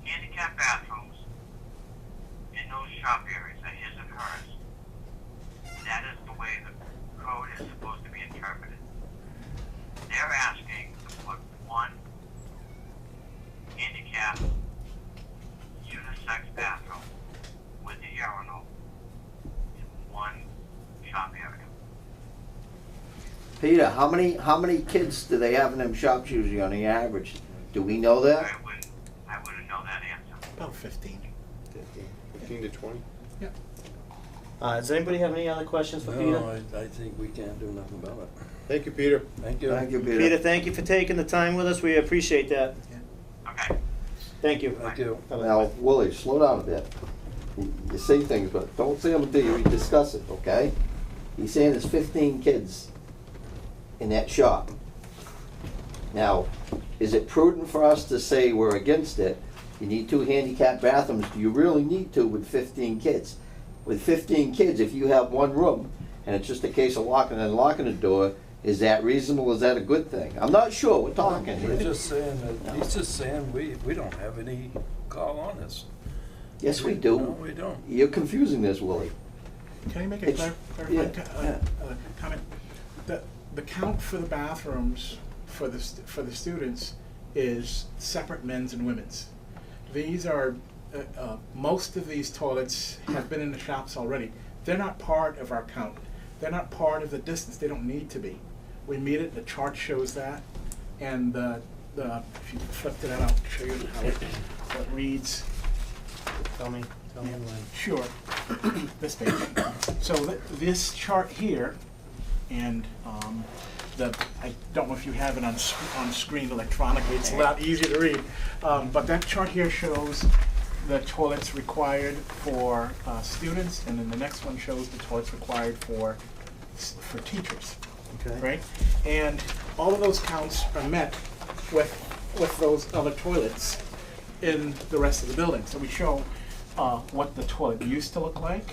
handicap bathrooms in those shop areas, a his and hers, that is the way the code is supposed to be interpreted. They're asking to put one handicap unisex bathroom with a urinal in one shop area. Peter, how many kids do they have in them shops usually on the average? Do we know that? I wouldn't know that answer. About 15. 15 to 20? Does anybody have any other questions for Peter? No, I think we can't do nothing about it. Thank you, Peter. Thank you. Thank you, Peter. Peter, thank you for taking the time with us. We appreciate that. Okay. Thank you. Thank you. Now, Willie, slow down a bit. You say things, but don't say them until you discuss it, okay? He's saying there's 15 kids in that shop. Now, is it prudent for us to say we're against it? You need two handicap bathrooms. Do you really need two with 15 kids? With 15 kids, if you have one room, and it's just a case of locking and unlocking the door, is that reasonable? Is that a good thing? I'm not sure. We're talking We're here. just saying that, he's just saying we don't have any call on this. Yes, we No, do. we don't. You're confusing this, Willie. Can I make a It's- clarifying yeah. comment? The count for the bathrooms for the students is separate men's and women's. These are most of these toilets have been in the shops already. They're not part of our count. They're not part of the distance. They don't need to be. We meet it. The chart shows that, and the if you flipped it out, I'll show you how it reads. Tell me when. Sure. This page. So this chart here, and I don't know if you have it on screen electronically. It's a lot easier to read. But that chart here shows the toilets required for students, and then the next one shows the toilets required for teachers. Okay. Right? And all of those counts are met with those other toilets in the rest of the building. So we show what the toilet used to look like.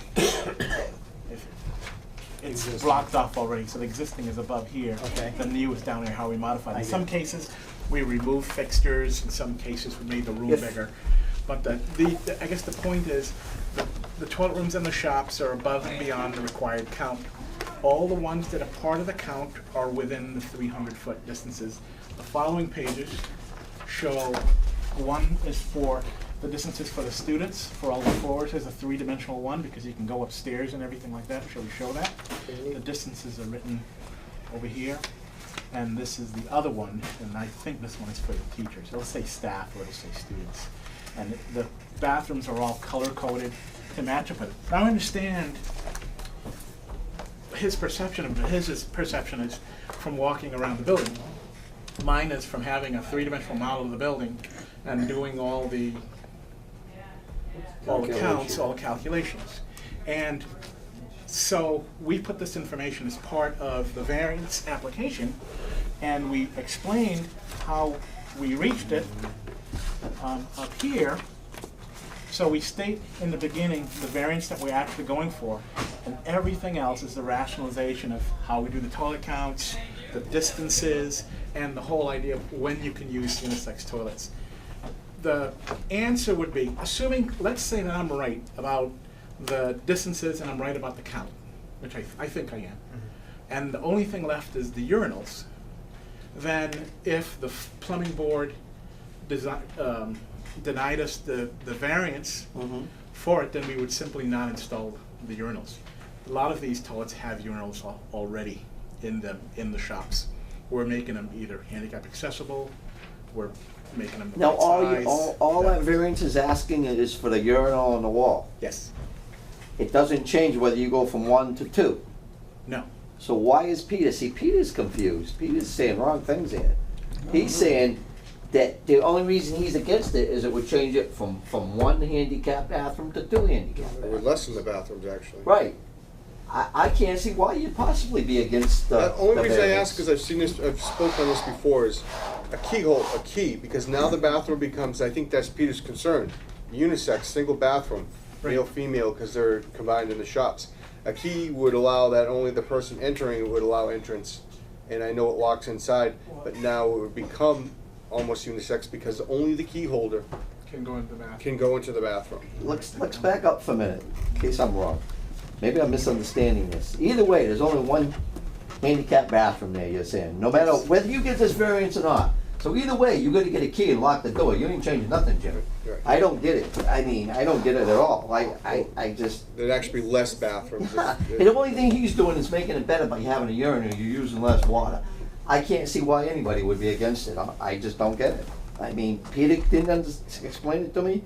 It's Existing. blocked off already, so the existing is above here. Okay. The new is down here, how we modified it. I In get some it. cases, we removed fixtures, in some cases, we made the room If- bigger. But I guess the point is, the toilet rooms in the shops are above and beyond the required count. All the ones that are part of the count are within the 300-foot distances. The following pages show, one is for The distances for the students, for all the floors, is a three-dimensional one, because you can go upstairs and everything like that. Shall we show that? The distances are written over here, and this is the other one, and I think this one is for the teachers. It'll say staff, or it'll say students. And the bathrooms are all color-coded to match up with it. Now, I understand his perception of it. His perception is from walking around the building. Mine is from having a three-dimensional model of the building and doing all the counts, all the calculations. And so we put this information as part of the variance application, and we explained how we reached it up here. So we state in the beginning the variance that we're actually going for, and everything else is the rationalization of how we do the toilet counts, the distances, and the whole idea of when you can use unisex toilets. The answer would be, assuming, let's say that I'm right about the distances and I'm right about the count, which I think I am, and the only thing left is the urinals, then if the plumbing board denied us the variance for it, then we would simply not install the urinals. A lot of these toilets have urinals already in them, in the shops. We're making them either handicap accessible, we're making them the Now, right size. all that variance is asking is for the urinal on the wall. Yes. It doesn't change whether you go from 1 to 2. No. So why is Peter? See, Peter's confused. Peter's saying wrong things here. He's saying that the only reason he's against it is it would change it from 1 handicap bathroom to 2 handicap It bathrooms. would lessen the bathrooms, actually. Right. I can't see why you'd possibly be against the The only the reason I variance. ask is I've seen this, I've spoken on this before, is a key, because now the bathroom becomes, I think that's Peter's concern, unisex, single bathroom, male, female, because they're combined in the shops. A key would allow that only the person entering would allow entrance, and I know it locks inside, but now it would become almost unisex because only the key holder Can go into the bathroom. can go into the bathroom. Let's back up for a minute, in case I'm wrong. Maybe I'm misunderstanding this. Either way, there's only 1 handicap bathroom there, you're saying, no matter whether you get this variance or not. So either way, you're gonna get a key and lock the door. You ain't changing nothing, Jimmy. Right. I don't get it. I mean, I don't get it at all. I just, There'd actually be less bathrooms. and the only thing he's doing is making it better by having a urinal, you're using less water. I can't see why anybody would be against it. I just don't get it. I mean, Peter didn't explain it to me.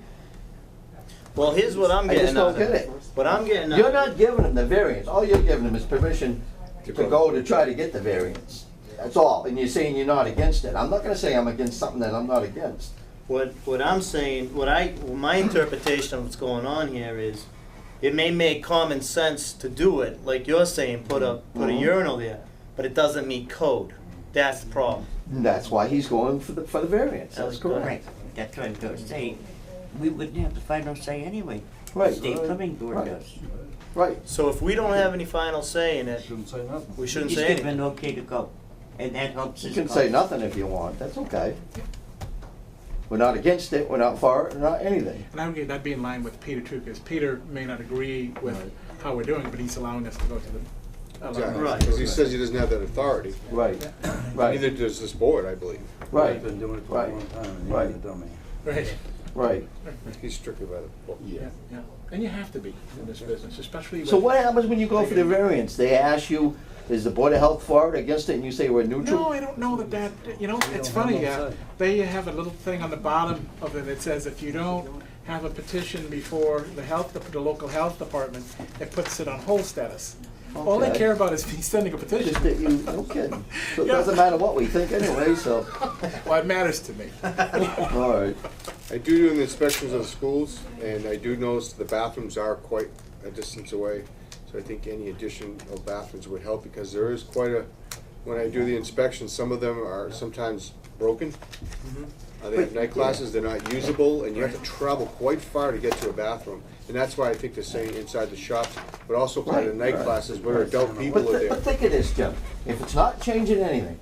Well, here's what I'm I getting just don't at. get it. What I'm getting at. You're not giving him the variance. All you're giving him is permission to go to try to get the variance. That's all. And you're saying you're not against it. I'm not gonna say I'm against something that I'm not against. What I'm saying, my interpretation of what's going on here is, it may make common sense to do it, like you're saying, put a urinal there, but it doesn't meet code. That's the problem. And that's why he's going for the variance. That's correct. Right, that's what I'm going to say. We wouldn't have the final say anyway. Right. The state plumbing board Right. does. Right. So if we don't have any final say in it, Shouldn't say nothing. we shouldn't Just say give them anything. an okay to go, and that helps You us. can say nothing if you want. That's okay. We're not against it. We're not for it. We're not anything. And that'd be in line with Peter too, because Peter may not agree with how we're doing it, but he's allowing us to go to the. Exactly, Right. because he says he doesn't have that authority. Right. Right. Neither does this board, I believe. Right. He's been doing it for a Right. long time, and Right. he's a dummy. Right. Right. He's strictly by the book. Yeah, yeah. And you have to be in this business, especially with. So what happens when you go for the variance? They ask you, is the Board of Health for it, against it, and you say we're neutral? No, I don't know that, you know, it's don't funny, have no say. they have a little thing on the bottom of it that says if you don't have a petition before the local health department, it puts it on hold status. All they Okay. care about is me sending a petition. Just that you, no kidding. So it Yeah. doesn't matter what we think anyway, so, Well, it matters to me. all right. I do the inspections of the schools, and I do notice the bathrooms are quite a distance away. So I think any addition of bathrooms would help, because there is quite a, when I do the inspections, some of them are sometimes broken. They have night classes, they're not usable, and you have to travel quite far to get to a bathroom. And that's why I think they're saying inside the shops, but also apply to Right, night right. classes where adult people But, are there. but think of this, Jim. If it's not changing anything,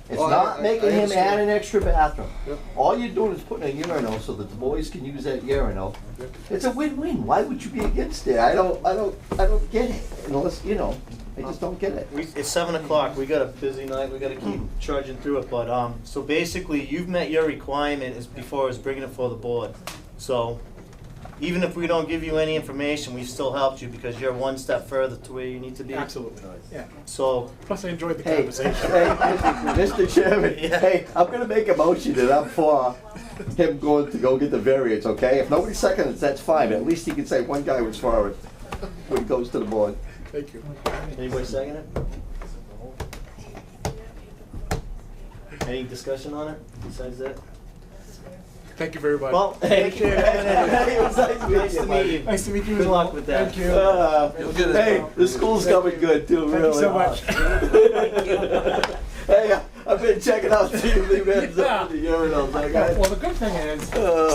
it's Well, not I making him understand. add an extra bathroom. Yep. All you're doing is putting a urinal so that the boys can use that urinal. It's a win-win. Why would you be against it? I don't get it. Unless, you know, I just don't get it. It's 7 o'clock, we got a busy night, we gotta keep charging through it, but, so basically, you've met your requirement as before as bringing it for the board. So, even if we don't give you any information, we've still helped you because you're one step further to where you need to be. Absolutely, yeah. So, Plus, I enjoyed the Hey, conversation. Mr. Chairman, hey, I'm gonna make a motion that I'm for him going to go get the variance, okay? If nobody seconds, that's fine, but at least he can say one guy was for it when he goes to the board. Thank you. anybody second it? Any discussion on it besides that? Thank you very much. Well, thank you. It was nice to meet you. Nice to meet you Good as well. luck with that. Thank you. Hey, the school's coming good too, Thank really. you so much. Hey, I've been checking out the events up in the urinals, okay? Well, the good thing is,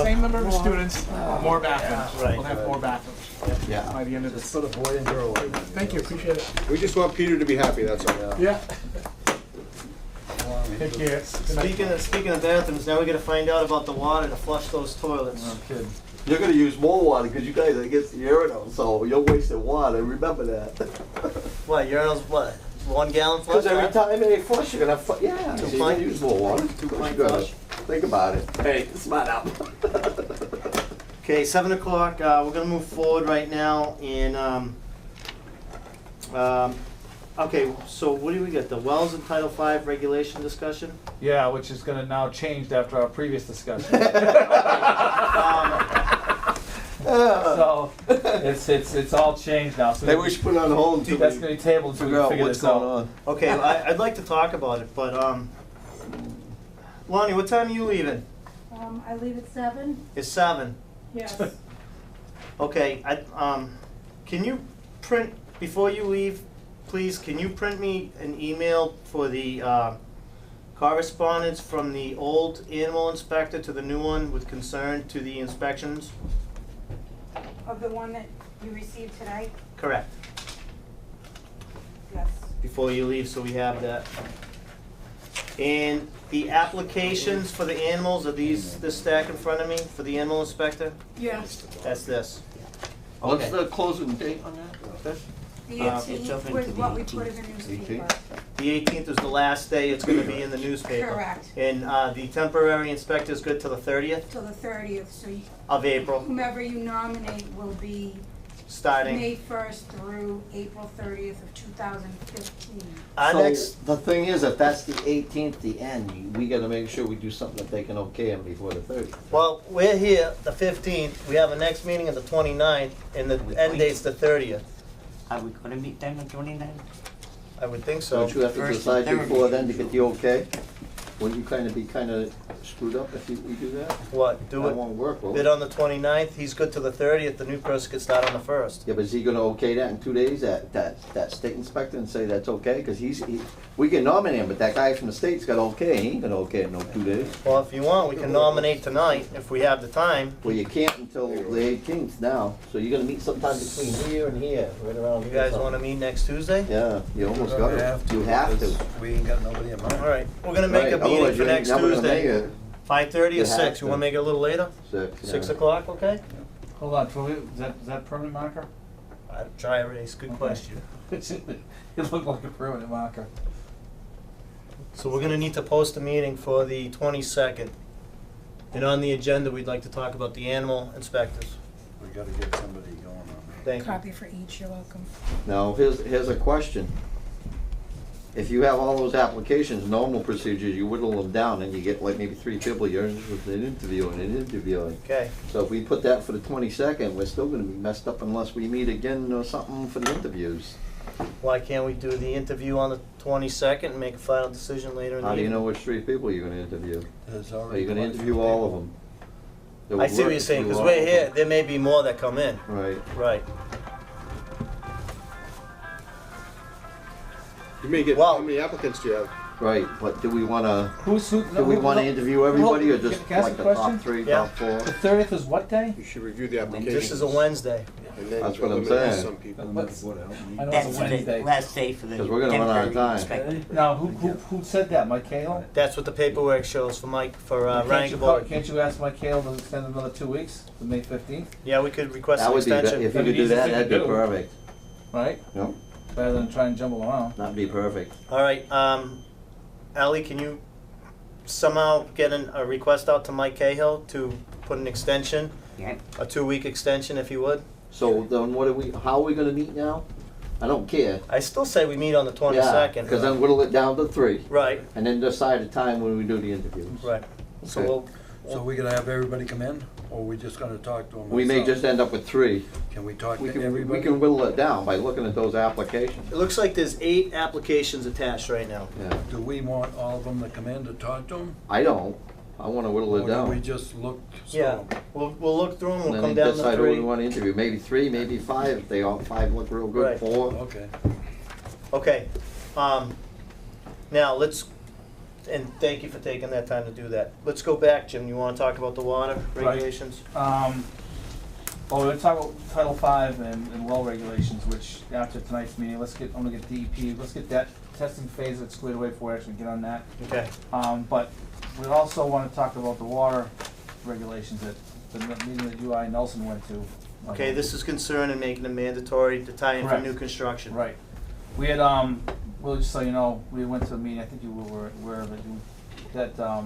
same number of students, more bathrooms. Right. We'll have more bathrooms Yeah. by the end of this. Just put a boy and girl in there. Thank you, appreciate it. We just want Peter to be happy, that's all. Yeah. Take care. Good night. Speaking of bathrooms, now we gotta find out about the water to flush those toilets. No kidding. You're gonna use more water, because you guys are against the urinal, so you're wasting water, remember that. What, urinals, what, 1 gallon flush? Because every time they flush, you're gonna have, yeah, Two so you're pint? gonna use more water. Two What pint you gonna- flush? Think about it. Hey, smart up. Okay, 7 o'clock, we're gonna move forward right now in, okay, so what do we get, the wells in Title V regulation discussion? Yeah, which is gonna now change after our previous discussion. So, it's all changed now, so. Maybe we should put it on hold until That's we gonna be tabled until figure we out figure what's this out. going on. Okay, I'd like to talk about it, but, Lonnie, what time are you leaving? I leave at 7. It's 7. Yes. Okay, can you print, before you leave, please, can you print me an email for the, correspondence from the old animal inspector to the new one with concern to the inspections? Of the one that you received tonight? Correct. Yes. Before you leave, so we have that. And the applications for the animals, are these, this stack in front of me for the animal inspector? Yes. That's this. What's Okay. the closing date on that? The It's 18th up was into what the we put in the newspaper. 18th? The 18th is the last day it's gonna be in the newspaper. Correct. And, the temporary inspector's good till the 30th Till the 30th, so of April, whomever you nominate will be starting. May 1st through April 30th of 2015. Our So, next, the thing is, if that's the 18th, the end, we gotta make sure we do something that they can okay him before the 30th. well, we're here the 15th, we have a next meeting on the 29th, and the end date's the 30th. Are we gonna meet then on 29th? I would think so. Don't you have to First decide and third. before then to get the okay? Wouldn't you kinda be screwed up if we do that? What, do That it, won't work, will bid it? on the 29th, he's good till the 30th, the new person could start on the 1st. Yeah, but is he gonna okay that in 2 days, that state inspector, and say that's okay? Cause we can nominate him, but that guy from the state's got okay, he ain't gonna okay it in no 2 days. Well, if you want, we can nominate tonight, if we have the time. Well, you can't until the 18th now, so you're gonna meet sometime between here and here, right around You here. guys wanna meet next Tuesday? Yeah, you almost got it. You have to. We ain't got nobody in mind. Alright, we're gonna make a Right, meeting otherwise for you ain't next never gonna make Tuesday. it. 5:30 or You have 6, you wanna to. make it a little later? 6, 6 yeah. o'clock, okay? Hold on, is that permanent marker? I'd try erase, good question. It looked like a permanent marker. So we're gonna need to post a meeting for the 22nd. And on the agenda, we'd like to talk about the animal inspectors. We gotta get somebody going on that. Thank you. Copy for each, you're welcome. Now, here's a question. If you have all those applications, normal procedures, you whittle them down and you get like maybe 3 people, you're with an interviewing. Okay, So if we put that for the 22nd, we're still gonna be messed up unless we meet again or something for the interviews. why can't we do the interview on the 22nd and make a final decision later in the How do you evening? know which 3 people you're gonna interview? There's Are already you gonna quite a interview few all of people. them? That I would see what work you're if saying, you because all we're of here, them. there may be more that come in. Right. Right. You may get, Well- how many applicants do you have? Right, but do we wanna, who? do we wanna interview everybody or Can just I ask like a the question? top 3, Yeah. top 4? The 30th is what day? You should review the applications. This is a Wednesday. And then That's what I'm eliminate saying. some people. What's- What else? I know That's it's a the Wednesday. last day for the 'Cause we're gonna run out of temporary time. inspector. Now, who said that, Mike Cahill? That's what the paperwork shows for Mike, for Can't you Rangable. can't you ask Mike Cahill to extend another 2 weeks, to May 15th, Yeah, we could request That an would be, if extension. you That'd could be do easy that, thing to that'd be do. perfect. right? Yep, Rather than try and jumble around. that'd be perfect. All right, Ally, can you somehow get a request out to Mike Cahill to put an extension Yep. A 2-week extension if you would. So then how are we gonna meet now? I don't care. I still say we meet on the Yeah, 22nd. cause then whittle it down to 3. Right, And then decide a time when we do the interviews. right. So Okay. we'll, So we gonna have everybody come in, or are we just gonna talk to them? We may just end up with 3. Can we talk We to can everybody? whittle it down by looking at those applications. it looks like there's 8 applications attached right now. Yeah. Do we want all of them to come in to talk to them? I don't. I wanna whittle it Or do down. we just look Yeah, through 'em? we'll look through them, we'll And come then down to decide who we 3. wanna interview. Maybe 3, maybe 5. If they all 5 look real good, Right. 4. Okay. Okay, now let's, and thank you for taking that time to do that. Let's go back, Jim, you wanna talk about the water Right. regulations? Well, we're gonna talk about Title V and well regulations, which after tonight's meeting, I'm gonna get DEP, let's get that testing phase squared away before we actually get on that. Okay, But we also wanna talk about the water regulations that the meeting that you, I, and Nelson went to. okay, this is concern in making it mandatory to tie in for Correct. new construction. Right. We had, well, just so you know, we went to a meeting, I think you were aware of it, that,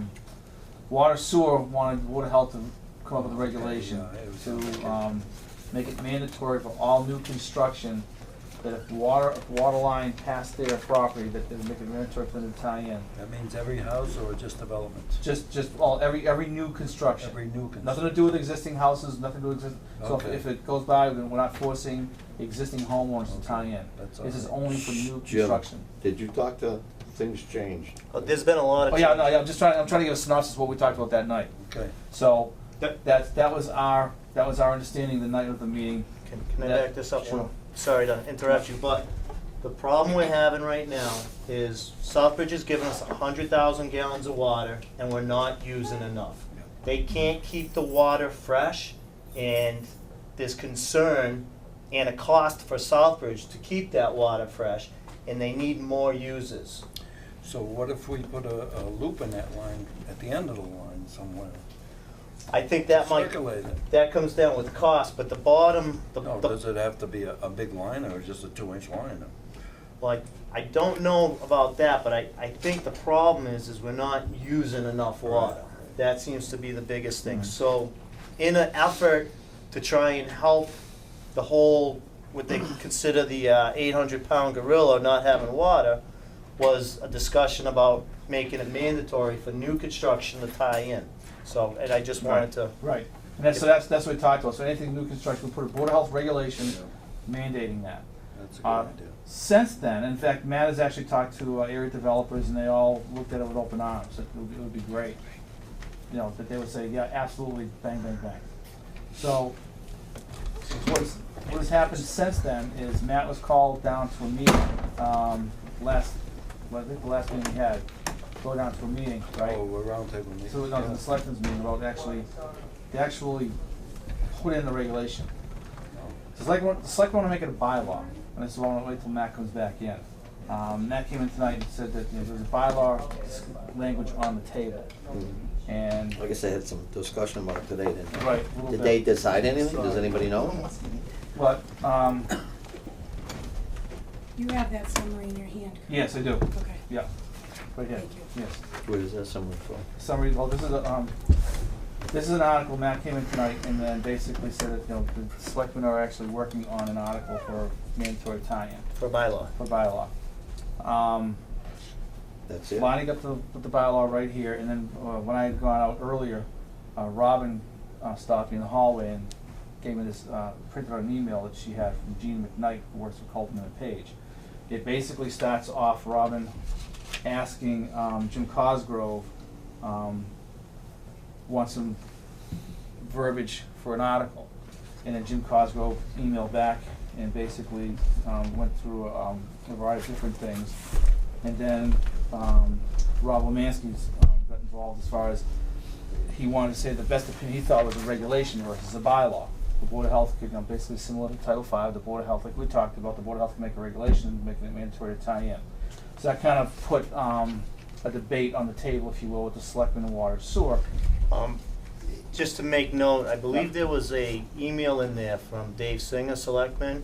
water sewer wanted Board of Health to come up with a regulation yeah, it was to, okay. make it mandatory for all new construction, that if water line passed their property, that they would make it mandatory for them to tie in. That means every house or just developments? Just, every new construction. Every new construction? Nothing to do with existing houses, nothing to do with so Okay. if it goes by, then we're not forcing existing homeowners to tie in. That's This is all right. only for new Jim, construction. did you talk to Things Changed? There's been a lot of Oh, yeah, no, yeah, I'm trying to give a synopsis of what we talked about that night. Okay. So, Yep. that was our understanding the night of the meeting. Can I That- back this up? sure. Sorry to interrupt you, but the problem we're having right now is Southbridge is giving us 100,000 gallons of water and we're not using enough. They can't keep the water fresh, and there's concern and a cost for Southbridge to keep that water fresh, and they need more users. So what if we put a loop in that line, at the end of the line somewhere? I think that might, Circulate it. that comes down with cost, but the bottom, No, the does it have to be a big line or just a 2-inch line? like, I don't know about that, but I think the problem is we're not using enough water. That seems to be the biggest thing. So, in an effort to try and help the whole, what they consider the 800-pound gorilla not having water, was a discussion about making it mandatory for new construction to tie in. So, and I just wanted to. Right. And that's what we talked about. So anything new construction, we put a Board of Health regulation mandating that. That's a good idea. Since then, in fact, Matt has actually talked to area developers, and they all looked at it with open arms. It would be great. You know, that they would say, yeah, absolutely, bang, bang, bang. So, what has happened since then is Matt was called down to a meeting, I think the last meeting we had, go down to a meeting, right? Oh, a roundtable meeting. So, no, the selectmen's meeting about they actually put in the regulation. The selectmen want to make it a bylaw, and I said, well, I want to wait till Matt comes back in. Matt came in tonight and said that there's a bylaw language on the table. And I guess I had some discussion about it today, didn't I? Right, a little Did bit. they decide anything? Does anybody know? But, You have that summary in your hand. yes, I do. Okay. Yeah, right here, Thank you. yes. Where is that someone from? Summary, well, this is an article, Matt came in tonight and then basically said that, the selectmen are actually working on an article for mandatory tie-in. For bylaw. For bylaw. That's it? Lining up the bylaw right here, and then, when I had gone out earlier, Robin, stopped me in the hallway and gave me this, printed out an email that she had from Jean McKnight, who works for Colton and Page. It basically starts off Robin asking, Jim Cosgrove, wants some verbiage for an article. And then Jim Cosgrove emailed back and basically, went through, a variety of different things. And then, Rob Lemansky's, got involved as far as, he wanted to say the best opinion he thought was a regulation versus a bylaw. The Board of Health could, basically similar to Title V, the Board of Health, like we talked about, the Board of Health can make a regulation, making it mandatory to tie in. So that kind of put, a debate on the table, if you will, with the selectmen and water and sewer. Just to make note, I believe there was a email in there from Dave Singer, Selectman,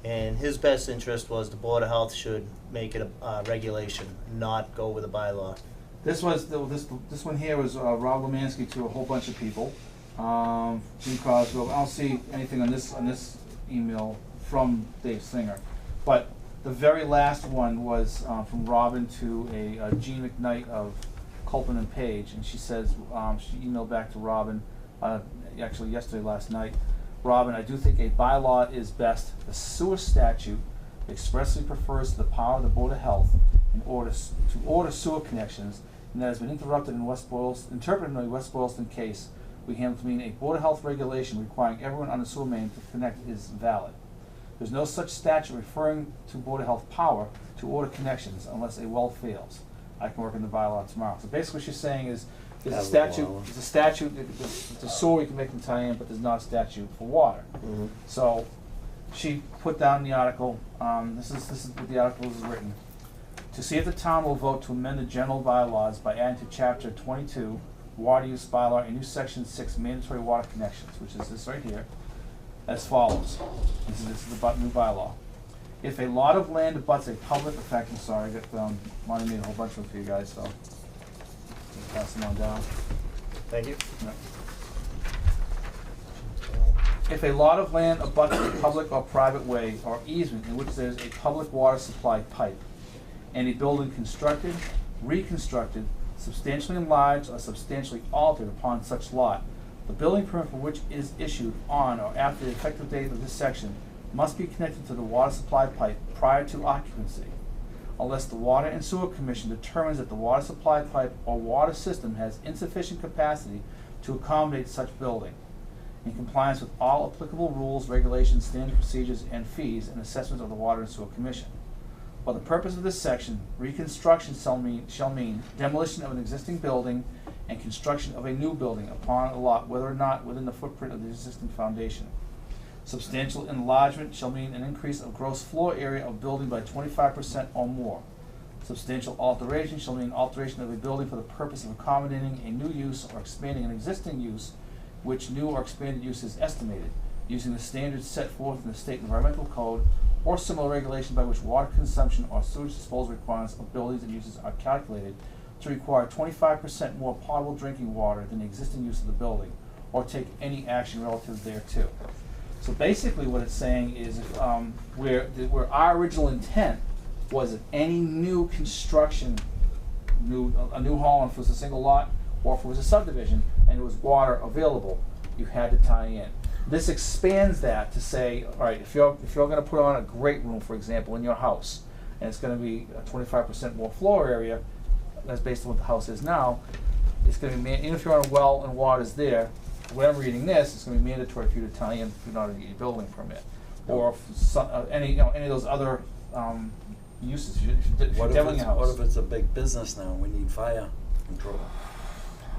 and his best interest was the Board of Health should make it a regulation, not go with a bylaw. This one here was Rob Lemansky to a whole bunch of people, Jim Cosgrove, I don't see anything on this email from Dave Singer. But the very last one was from Robin to a Jean McKnight of Colpin and Page, and she says, she emailed back to Robin, actually last night. Robin, I do think a bylaw is best. The sewer statute expressly prefers the power of the Board of Health in order to order sewer connections, and that has been interpreted in the West Boylston case. We handle to mean a Board of Health regulation requiring everyone on the sewer main to connect is valid. There's no such statute referring to Board of Health power to order connections unless a well fails. I can work in the bylaw tomorrow. So basically what she's saying is, there's a statute, the sewer you can make them tie in, but there's not a statute for water. Mhm. So she put down the article, this is what the article is written. To see if the town will vote to amend the general bylaws by adding to chapter 22, water use bylaw, a new section 6, mandatory water connections, which is this right here, as follows. This is the new bylaw. If a lot of land abuts a public, in fact, I'm sorry, I got, Monty made a whole bunch of them for you guys, so pass them on down. Thank you. Yeah. If a lot of land abuts a public or private way or easement in which there is a public water supply pipe, and a building constructed, reconstructed, substantially enlarged, or substantially altered upon such lot, the building permit for which is issued on or after the effective date of this section must be connected to the water supply pipe prior to occupancy, unless the Water and Sewer Commission determines that the water supply pipe or water system has insufficient capacity to accommodate such building, in compliance with all applicable rules, regulations, standard procedures, and fees and assessments of the Water and Sewer Commission. For the purpose of this section, reconstruction shall mean demolition of an existing building and construction of a new building upon a lot, whether or not within the footprint of the existing foundation. Substantial enlargement shall mean an increase of gross floor area of building by 25% or more. Substantial alteration shall mean alteration of a building for the purpose of accommodating a new use or expanding an existing use, which new or expanded use is estimated, using the standards set forth in the State Environmental Code or similar regulation by which water consumption or sewage disposal requirements of buildings and uses are calculated to require 25% more potable drinking water than the existing use of the building, or take any action relative thereto. So basically what it's saying is, if, where our original intent was that any new construction, a new home, if it was a single lot, or if it was a subdivision, and there was water available, you had to tie in. This expands that to say, all right, if you're going to put on a great room, for example, in your house, and it's going to be 25% more floor area, that's based on what the house is now, it's going to be, even if you're on a well and water's there, when I'm reading this, it's going to be mandatory for you to tie in if you're not going to get a building permit, or if some, any of those other uses. If you're demoing a house. What if it's a big business now? We need fire control.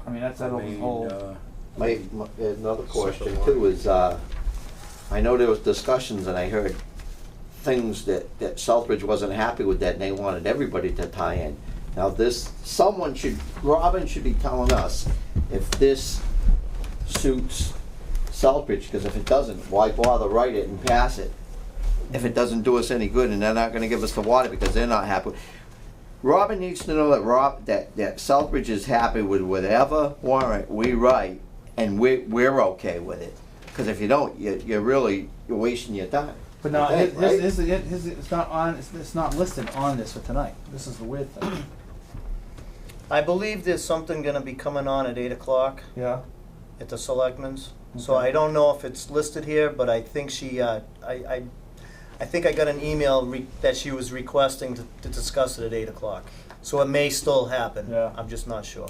I mean, that's that whole. Another question too is, I know there was discussions and I heard things that Southbridge wasn't happy with that and they wanted everybody to tie in. Now Robin should be telling us if this suits Southbridge, because if it doesn't, why bother write it and pass it if it doesn't do us any good and they're not gonna give us the water because they're not happy. Robin needs to know that that Southbridge is happy with whatever warrant we write, and we're okay with it. Because if you don't, you're wasting your time. But now, Okay, right? it's not on. It's not listed on this for tonight. This is the weird thing. I believe there's something gonna be coming on at 8 o'clock Yeah. at the Selectmen's. So Okay. I don't know if it's listed here, but I think she, I think I got an email that she was requesting to discuss it at 8 o'clock. So it may still happen. Yeah. I'm just not sure.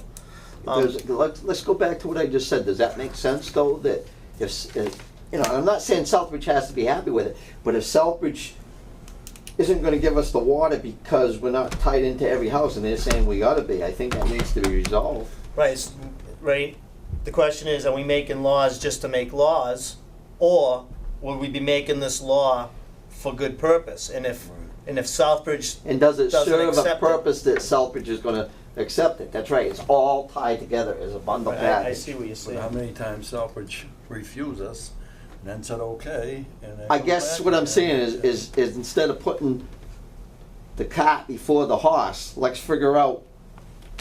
Let's go back to what I just said. Does that make sense though? That if I'm not saying Southbridge has to be happy with it, but if Southbridge isn't going to give us the water because we're not tied into every house and they're saying we ought to be, I think that needs to be resolved. Right, right. The question is, are we making laws just to make laws, or will we be making this law for good purpose? And if Southbridge And does it doesn't serve a accept it- purpose that Southbridge is going to accept it? That's right. It's all tied together as a bundle package. I see what you're But saying. how many times Southbridge refused us and then said okay? And then I come guess back what I'm and- saying is instead of putting the cart before the horse, let's figure out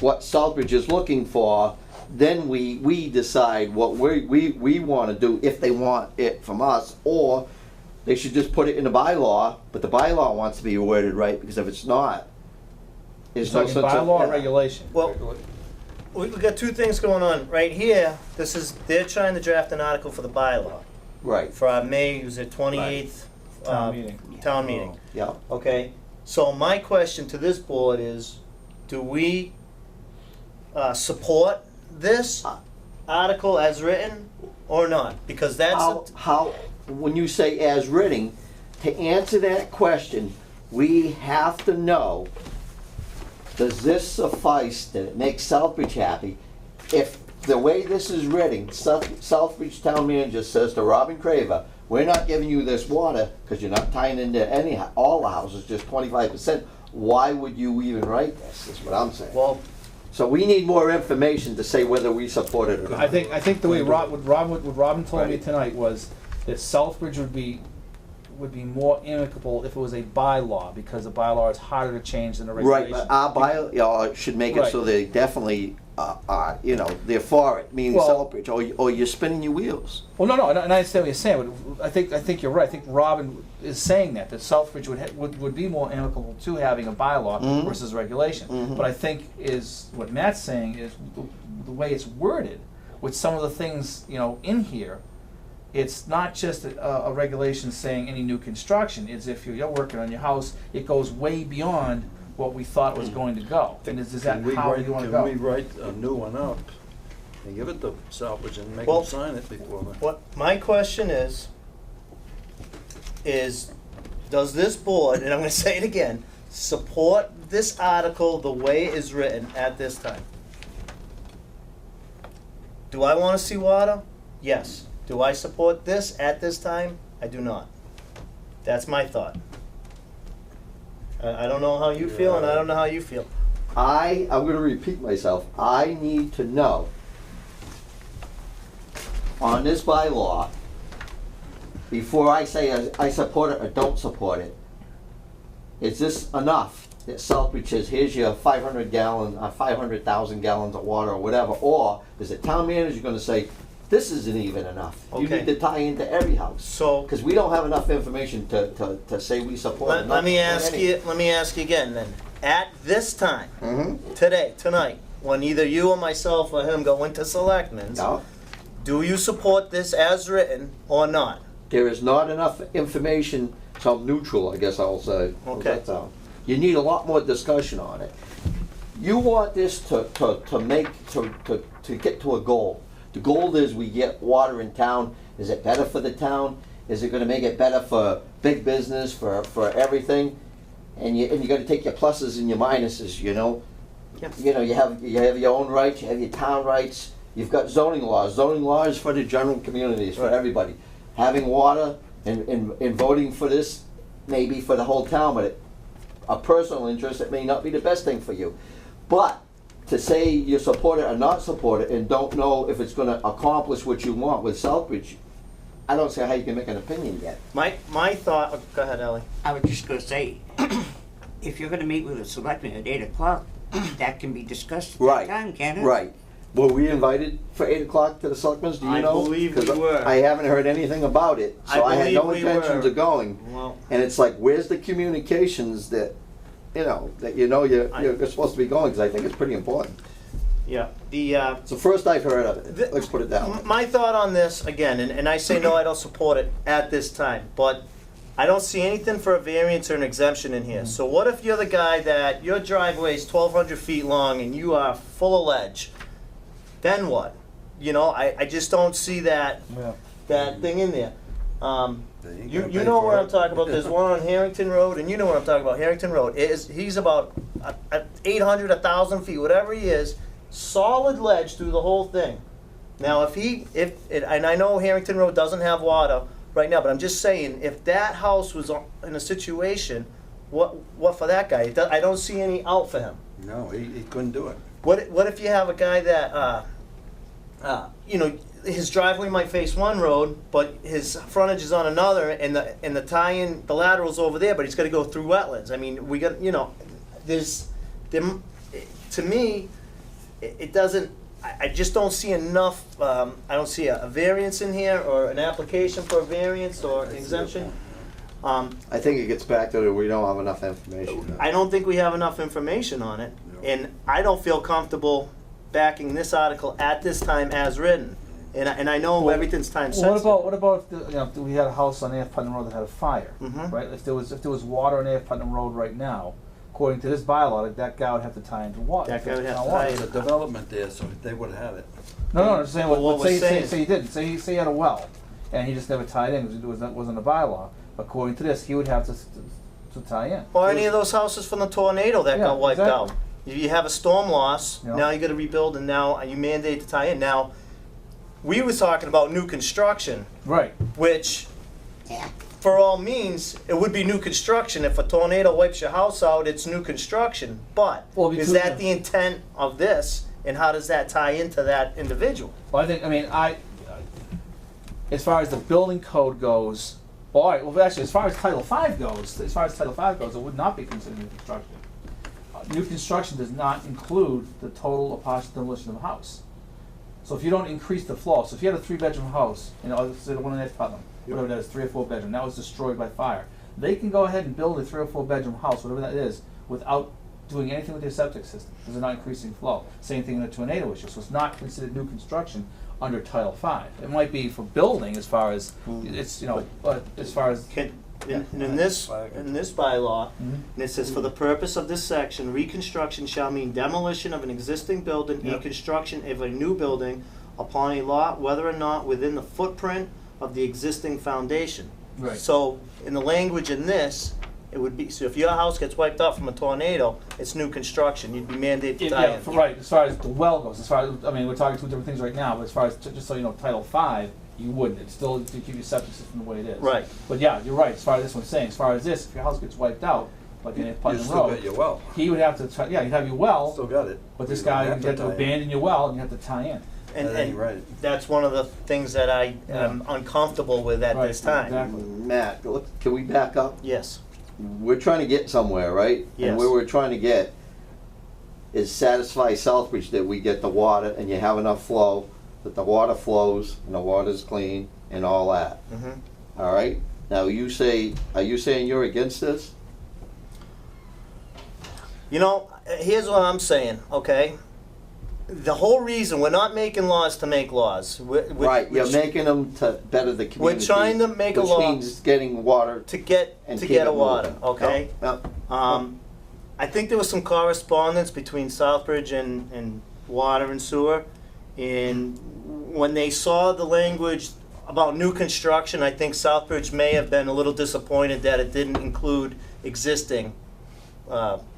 what Southbridge is looking for then we decide what we wanna do, if they want it from us, or they should just put it in the bylaw, but the bylaw wants to be worded right, because if it's not, there's no Talking sense of. bylaw or yeah. regulation? Well, we've got two things going on. Right here, they're trying to draft an article for the bylaw. Right. For our May, was it 28th? Town meeting. Town meeting. Yeah. Okay, so my question to this board is, do we support this article as written or not? Because that's, How, when you say as written, to answer that question, we have to know, does this suffice that make Southbridge happy? If the way this is written, Southbridge Town Manager says to Robin Craver, we're not giving you this water because you're not tying into all the houses, just 25%. Why would you even write this, is what I'm saying. well, So we need more information to say whether we support it or not. I think the way what Robin told me tonight was that Southbridge would be more amicable if it was a bylaw, because a bylaw is harder to change than a Right, regulation. but our bylaw should make it so Right. they definitely, they're for it, meaning Well- Southbridge, or you're spinning your wheels. Well, no, and I understand what you're saying, but I think you're right. I think Robin is saying that Southbridge would be more amicable to having a bylaw Mhm. versus regulation. Mhm. But I think is what Matt's saying is the way it's worded, with some of the things in here. It's not just a regulation saying any new construction. It's if you're working on your house, it goes way beyond what we thought it was going to go. And is that how you want to go? Can we write a new one up and give it to Southbridge and make Well, them sign it before the... what my question is does this board, and I'm gonna say it again, support this article the way it is written at this time? Do I wanna see water? Yes. Do I support this at this time? I do not. That's my thought. I don't know how you feel, and I don't know how you feel. I'm gonna repeat myself, I need to know on this bylaw, before I say I support it or don't support it, is this enough that Southbridge says, here's your 500,000 gallons of water or whatever, or is the town manager gonna say, this isn't even enough? You Okay. need to tie into every house. So, Because we don't have enough information to say we support it. let me ask you again then. At this time, Mm-hmm. today, tonight, when either you or myself or him go into selectmen's, No, do you support this as written or not? there is not enough information, so I'm neutral, I guess I'll say. How's Okay. that sound? You need a lot more discussion on it. You want this to get to a goal. The goal is we get water in town. Is it better for the town? Is it gonna make it better for big business, for everything? And you gotta take your pluses and your minuses, you know? Yep. You know, you have your own rights, you have your town rights, you've got zoning laws. Zoning laws for the general communities, for Right. everybody. Having water and voting for this, maybe for the whole town, but a personal interest, it may not be the best thing for you. But to say you support it or not support it and don't know if it's gonna accomplish what you want with Southbridge, I don't see how you can make an opinion yet. My thought, oh, go ahead, Ellie. I was just gonna say, if you're gonna meet with a selectman at 8 o'clock, that can be discussed at that Right, time, can't it? right. Were we invited for 8 o'clock to the selectmen's, do you I know? believe we 'Cause were. I haven't heard anything about it, so I had no believe we intentions were. of going. Well, And it's like, where's the communications that you're supposed to be going, because I think it's pretty important. yeah, It's the first I've heard of it, let's put it that way. my thought on this, again, and I say no, I don't support it at this time, but I don't see anything for a variance or an exemption in here. So what if you're the guy that your driveway is 1,200 feet long and you are full of ledge? Then what? You know, I just don't see that thing in there. You know where I'm talking about. There's one on Harrington Road, and you know what I'm talking about. Harrington Road. He's about 800, 1,000 feet, whatever he is, solid ledge through the whole thing. Now, and I know Harrington Road doesn't have water right now, but I'm just saying, if that house was in a situation, what for that guy? I don't see any out for him. No, he couldn't do it. What if you have a guy that, his driveway might face one road, but his frontage is on another, and the tie-in, the lateral's over there, but he's got to go through wetlands. I mean, to me, it doesn't. I just don't see enough, I don't see a variance in here, or an application for a variance or exemption. I think it gets back to that we don't have enough information. I don't think we have enough information on it, and I don't feel comfortable backing this article at this time as written. And I know everything's time sensitive. What about if if we had a house on A.F. Putnam Road that had a fire, right? If there was water on A.F. Putnam Road right now, according to this bylaw, that guy would have to tie into water. That guy would have to water. tie There's a development there, so they would have had it. No, I'm just saying. Well, what we're Say saying- he didn't. Say he had a well, and he just never tied in because it wasn't a bylaw. According to this, he would have to tie in. Or any of those houses from the tornado that Yeah, got wiped exactly. out. You have a storm loss, Yeah. now you gotta rebuild, and now you mandate to tie in. Now, we was talking about new construction, Right. which, for all means, it would be new construction. If a tornado wipes your house out, it's new construction. But, Well, is because- that the intent of this, and how does that tie into that individual? Well, as far as the building code goes, all right. Well, actually, as far as Title V goes, it would not be considered new construction. New construction does not include the total or partial demolition of a house. So if you don't increase the flow, so if you had a 3-bedroom house, let's say the one in East Putnam, whatever that is, 3 or 4 bedroom, that was destroyed by fire, they can go ahead and build a 3 or 4 bedroom house, whatever that is, without doing anything with their septic system, because they're not increasing flow. Same thing in a tornado issue, so it's not considered new construction under Title V. It might be for building as far as, it's, but as far as. In this bylaw, and it says, for the purpose of this section, reconstruction shall mean demolition of an existing building and construction of a new building upon a lot, whether or not within the footprint of the existing foundation. Right. So, in the language in this, it would be, so if your house gets wiped out from a tornado, it's new construction, you'd be mandated to tie in. Right, as far as the well goes, we're talking two different things right now, but as far as, just so you know, Title V, you wouldn't. It's still to keep your septic system the way it is. Right. But yeah, you're right. As far as this one's saying, as far as this, if your house gets wiped out, like in Putnam still Road, got your well. he would have to. You'd have your well. Still got it. But this You don't guy, have you to have to tie in. abandon your well, and you have to tie in. And that's one of the things that I am uncomfortable with at this time. Exactly. Matt, look, can we back up? Yes. We're trying to get somewhere, right? Yes. And where we're trying to get is satisfy Southbridge that we get the water and you have enough flow, that the water flows and the water's clean and all that. All right? Now are you saying you're against this? Here's what I'm saying, okay? The whole reason, we're not making laws to make laws. Right, you're making them to better the community. We're trying to make a law. Which means getting water. To get a water, okay? Yep. I think there was some correspondence between Southbridge and Water and Sewer. And when they saw the language about new construction, I think Southbridge may have been a little disappointed that it didn't include existing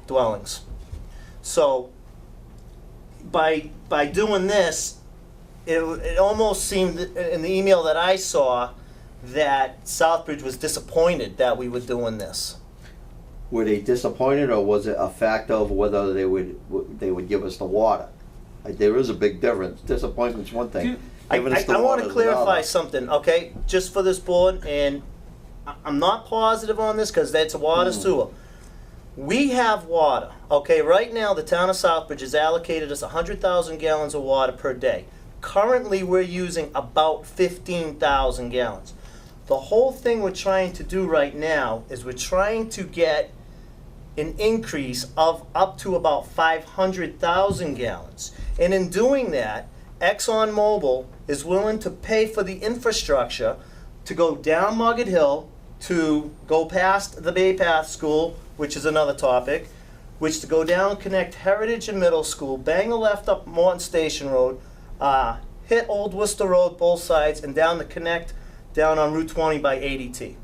dwellings. So by doing this, it almost seemed in the email that I saw that Southbridge was disappointed that we were doing this. Were they disappointed, or was it a fact of whether they would give us the water? There is a big difference. Disappointment's one thing. I Giving us the want water to is clarify another. something, okay, just for this board, and I'm not positive on this because that's a water sewer. We have water, okay, right now the town of Southbridge has allocated us 100,000 gallons of water per day. Currently, we're using about 15,000 gallons. The whole thing we're trying to do right now is we're trying to get an increase of up to about 500,000 gallons. And in doing that, ExxonMobil is willing to pay for the infrastructure to go down Muggett Hill, to go past the Bay Path School, which is another topic, which to go down, connect Heritage and Middle School, bang a left up Morton Station Road, hit Old Worcester Road both sides, and down the connect down on Route 20 by ADT.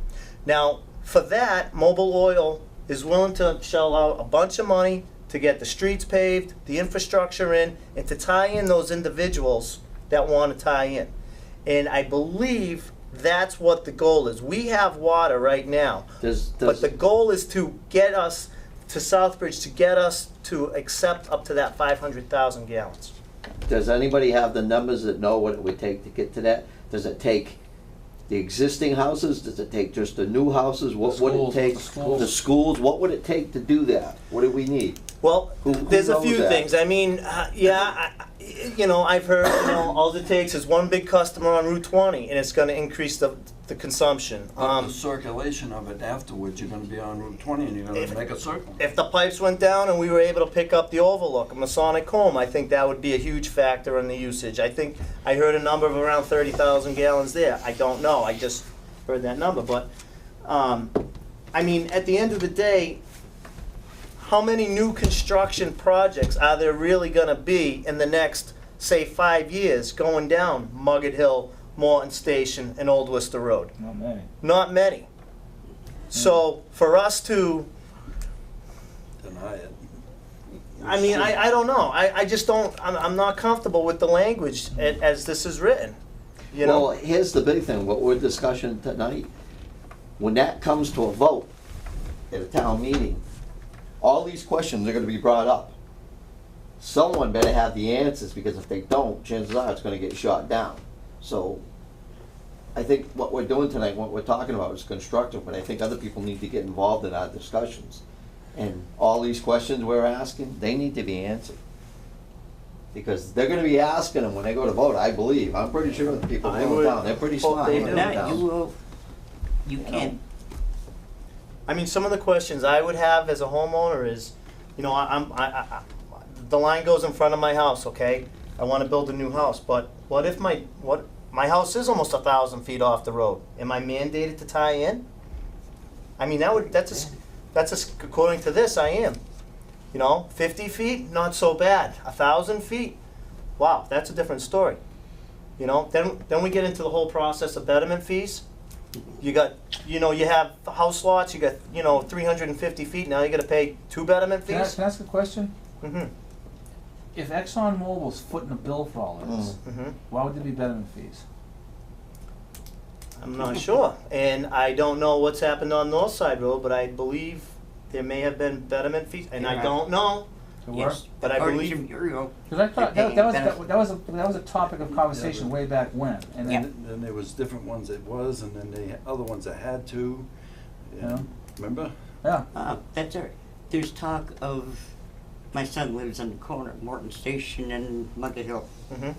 Now, for that, Mobil Oil is willing to shell out a bunch of money to get the streets paved, the infrastructure in, and to tie in those individuals that want to tie in. And I believe that's what the goal is. We have water right now, but the goal is to get us to Southbridge, to get us to accept up to that 500,000 gallons. Does anybody have the numbers that know what it would take to get to that? Does it take the existing houses? Does it take just the new houses? What would it take? The schools? What would it take to do that? What do we need? Well, Who there's a knows few that? things. I mean, I've heard, all it takes is one big customer on Route 20, and it's going to increase the consumption. But the circulation of it afterwards, you're gonna be on Route 20 and you're gonna make a circle. If the pipes went down and we were able to pick up the overlook of Masonic Home, I think that would be a huge factor in the usage. I think I heard a number of around 30,000 gallons there. I don't know. I just heard that number. But, I mean, at the end of the day, how many new construction projects are there really going to be in the next, say, 5 years going down Muggett Hill, Morton Station, and Old Worcester Road? Not many. Not many. So for us to, Deny it. I mean, I don't know. I just don't, I'm not comfortable with the language as this is written, you know? Well, here's the big thing, what we're discussing tonight, when that comes to a vote at a town meeting, all these questions are gonna be brought up. Someone better have the answers, because if they don't, chances are it's gonna get shot down. So, I think what we're doing tonight, what we're talking about is constructive, but I think other people need to get involved in our discussions. And all these questions we're asking, they need to be answered. Because they're gonna be asking them when they go to vote, I believe. I'm pretty sure the people I going would down, they're pretty hope smart. they when do. they're That down. you will, you can't. I mean, some of the questions I would have as a homeowner is, the line goes in front of my house, okay? I wanna build a new house, but what if my house is almost 1,000 feet off the road? Am I mandated to tie in? I mean, according to this, I am. 50 feet, not so bad. 1,000 feet, wow, that's a different story. Then we get into the whole process of betterment fees. You got, you have house lots, you got, 350 feet, now you gotta pay 2 betterment Can I fees? ask a question? Mm-hmm, If ExxonMobil's footing the bill for all of this, mm-hmm. why would there be betterment fees? I'm not sure, and I don't know what's happened on Northside Road, but I believe there may have been betterment fees, and I Yeah. don't know, There were? Yes, but I according believe. to Muriel, Because I thought they're that paying was a topic of conversation way back when, and And then, then there was different ones that was, and then they, other ones that had to. Yeah. Remember? yeah. that's all right. There's talk of, my son lives on the corner of Morton Station and Muggett Hill. Mhm.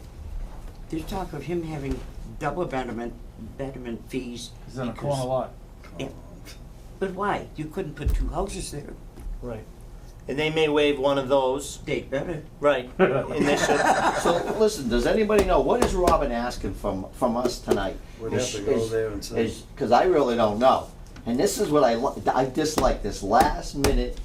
There's talk of him having double betterment fees. It's on a because- corner lot. Yeah. But why? You couldn't put 2 houses there. Right. And they may waive one of those, They better. right, and they should. So, listen, does anybody know, what is Robin asking from us tonight? We'd have to go there and say. Because I really don't know. And this is what I dislike, this last minute,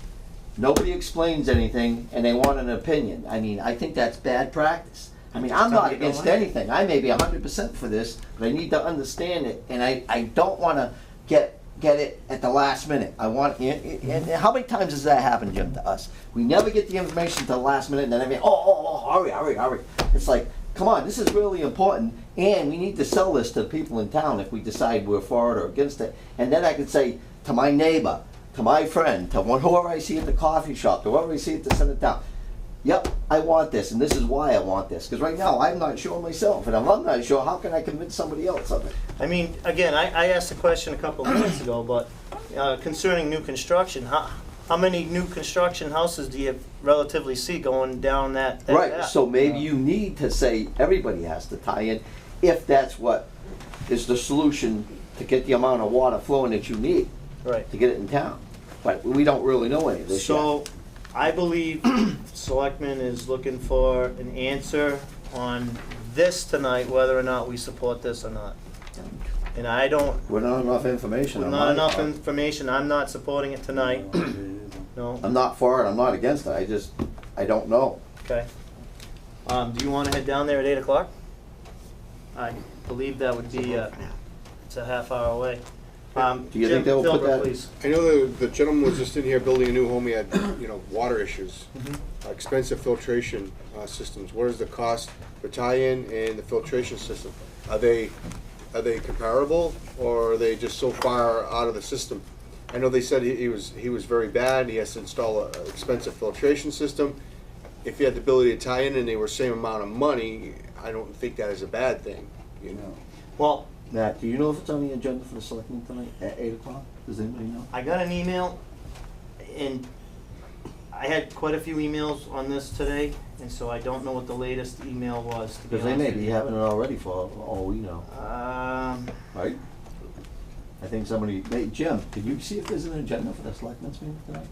nobody explains anything, and they want an opinion. I mean, I think that's bad practice. I mean, I'm not against anything, I may be 100% for this, but I need to understand it, and I don't wanna get it at the last minute. I want, and how many times does that happen, Jim, to us? We never get the information to the last minute, and then hurry. It's like, come on, this is really important, and we need to sell this to the people in town if we decide we're for it or against it. And then I could say to my neighbor, to my friend, to whoever I see at the coffee shop, to whoever I see at the center of town, yep, I want this, and this is why I want this. Because right now, I'm not sure myself, and if I'm not sure, how can I convince somebody else of it? I mean, again, I asked a question a couple of minutes ago, but concerning new construction, how many new construction houses do you relatively see going down that Right, path? so maybe you need to say everybody has to tie in, if that's what is the solution to get the amount of water flowing that you need Right. to get it in town. But we don't really know any of this yet. So, I believe Selectman is looking for an answer on this tonight, whether or not we support this or not. And I don't, We're not enough information with on not my enough part. information, I'm not supporting it tonight. No, I'm not for it, I'm not against it, I don't know. okay. Do you wanna head down there at 8 o'clock? I believe that would be, it's a half hour away. Do you think they'll put that- Please. I know the gentleman was just in here building a new home, he had, water issues. Expensive filtration systems. What is the cost for tie-in and the filtration system? Are they comparable, or are they just so far out of the system? I know they said he was very bad, he has to install an expensive filtration system. If he had the ability to tie in and they were same amount of money, I don't think that is a bad thing, Well, Matt, do you know if it's on the agenda for the selectmen tonight at 8 o'clock? Does anybody know? I got an email, and I had quite a few emails on this today, and so I don't know what the latest email was, to be Because they honest may with be you. having it already for all we know, right? I think somebody, hey, Jim, can you see if there's an agenda for the selectmen's meeting tonight?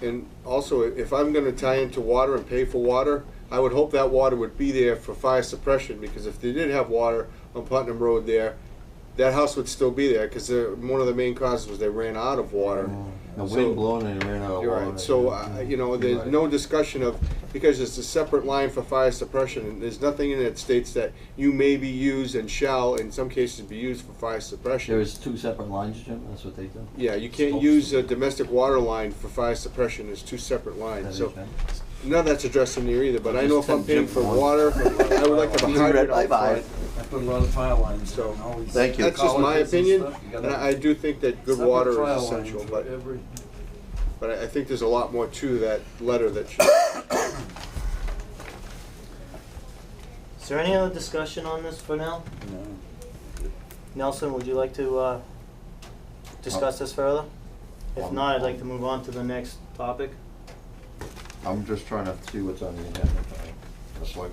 And also, if I'm gonna tie into water and pay for water, I would hope that water would be there for fire suppression, because if they did have water on Putnam Road there, that house would still be there, because one of the main causes was they ran out of water. The So- wind blowing and it ran out of You're water. right, so, you know, there's Right. no discussion of, because it's a separate line for fire suppression, and there's nothing in it that states that you may be used and shall, in some cases, be used for fire suppression. There's two separate lines, Jim, that's what they do? Yeah, you can't use a domestic water line for fire suppression, there's two separate lines, so. None of that's addressed in there either, but I know if I'm paying for water, I would like to have a hydrant out front. I put a lot of fire lines So, in, always. Thank you. That's just my Colleges and opinion, stuff, you and gotta- I do think that good separate water fire is lines essential, for but, every- but I think there's a lot more to that letter that should. Is there any other discussion on this for now? No. Nelson, would you like to discuss this further? If not, I'd like to move on to the next topic. I'm just trying to see what's on the agenda. That's like,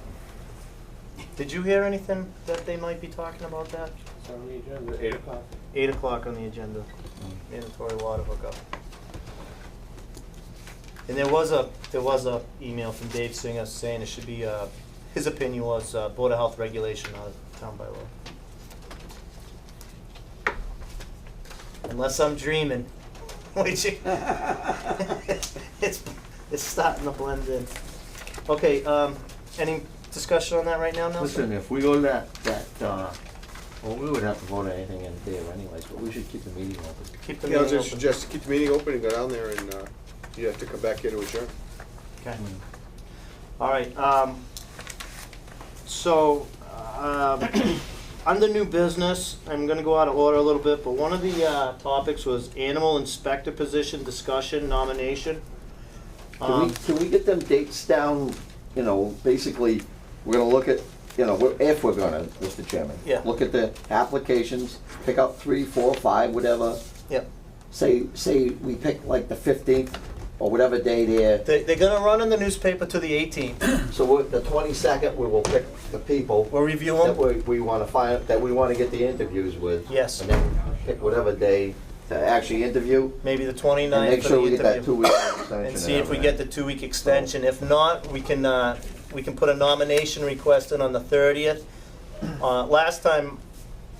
Did you hear anything that they might be talking about that? It's on the agenda, 8 o'clock. 8 o'clock on the agenda, mandatory water hookup. And there was a email from Dave Singer saying it should be, his opinion was Board of Health regulation, not town by law. Unless I'm dreaming, which it's starting to blend in. Okay, any discussion on that right now, Nelson? listen, if we go to that, well, we would have to vote anything in there anyways, but we should keep the meeting open. Keep the Yeah, I was meeting gonna open. suggest, keep the meeting open and go down there, and, you have to come back here to adjourn. Okay. All right, so, under new business, I'm gonna go out of order a little bit, but one of the, topics was animal inspector position discussion nomination. Can we get them dates down, you know, basically, we're gonna look at, you know, if we're gonna, Mr. Chairman. Yeah. Look at the applications, pick out 3, 4, 5, whatever. Yep. Say we pick like the 15th or whatever day there. They're gonna run in the newspaper to the 18th. So the 22nd, we will pick the people. We'll review That them. we wanna find, that we wanna get the interviews with. Yes. And then pick whatever day to actually interview. Maybe the And 29th make for sure the we get that interview. 2-week extension. And see if we everything. get the 2-week extension. If not, we can put a nomination request in on the 30th. Last time,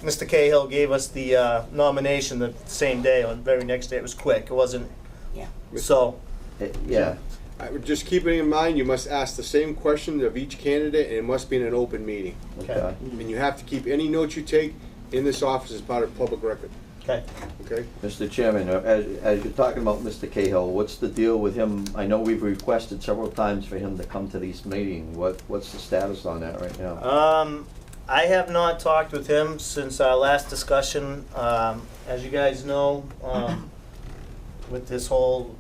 Mr. Cahill gave us the nomination the same day, on the very next day. It was quick. It wasn't, Yeah. so, Yeah. I would just keep it in mind, you must ask the same question of each candidate, and it must be in an open meeting. Okay. And you have to keep any notes you take in this office as part of public record, okay. okay? Mr. Chairman, as you're talking about Mr. Cahill, what's the deal with him? I know we've requested several times for him to come to these meetings. What's the status on that right now? I have not talked with him since our last discussion. As you guys know, with this whole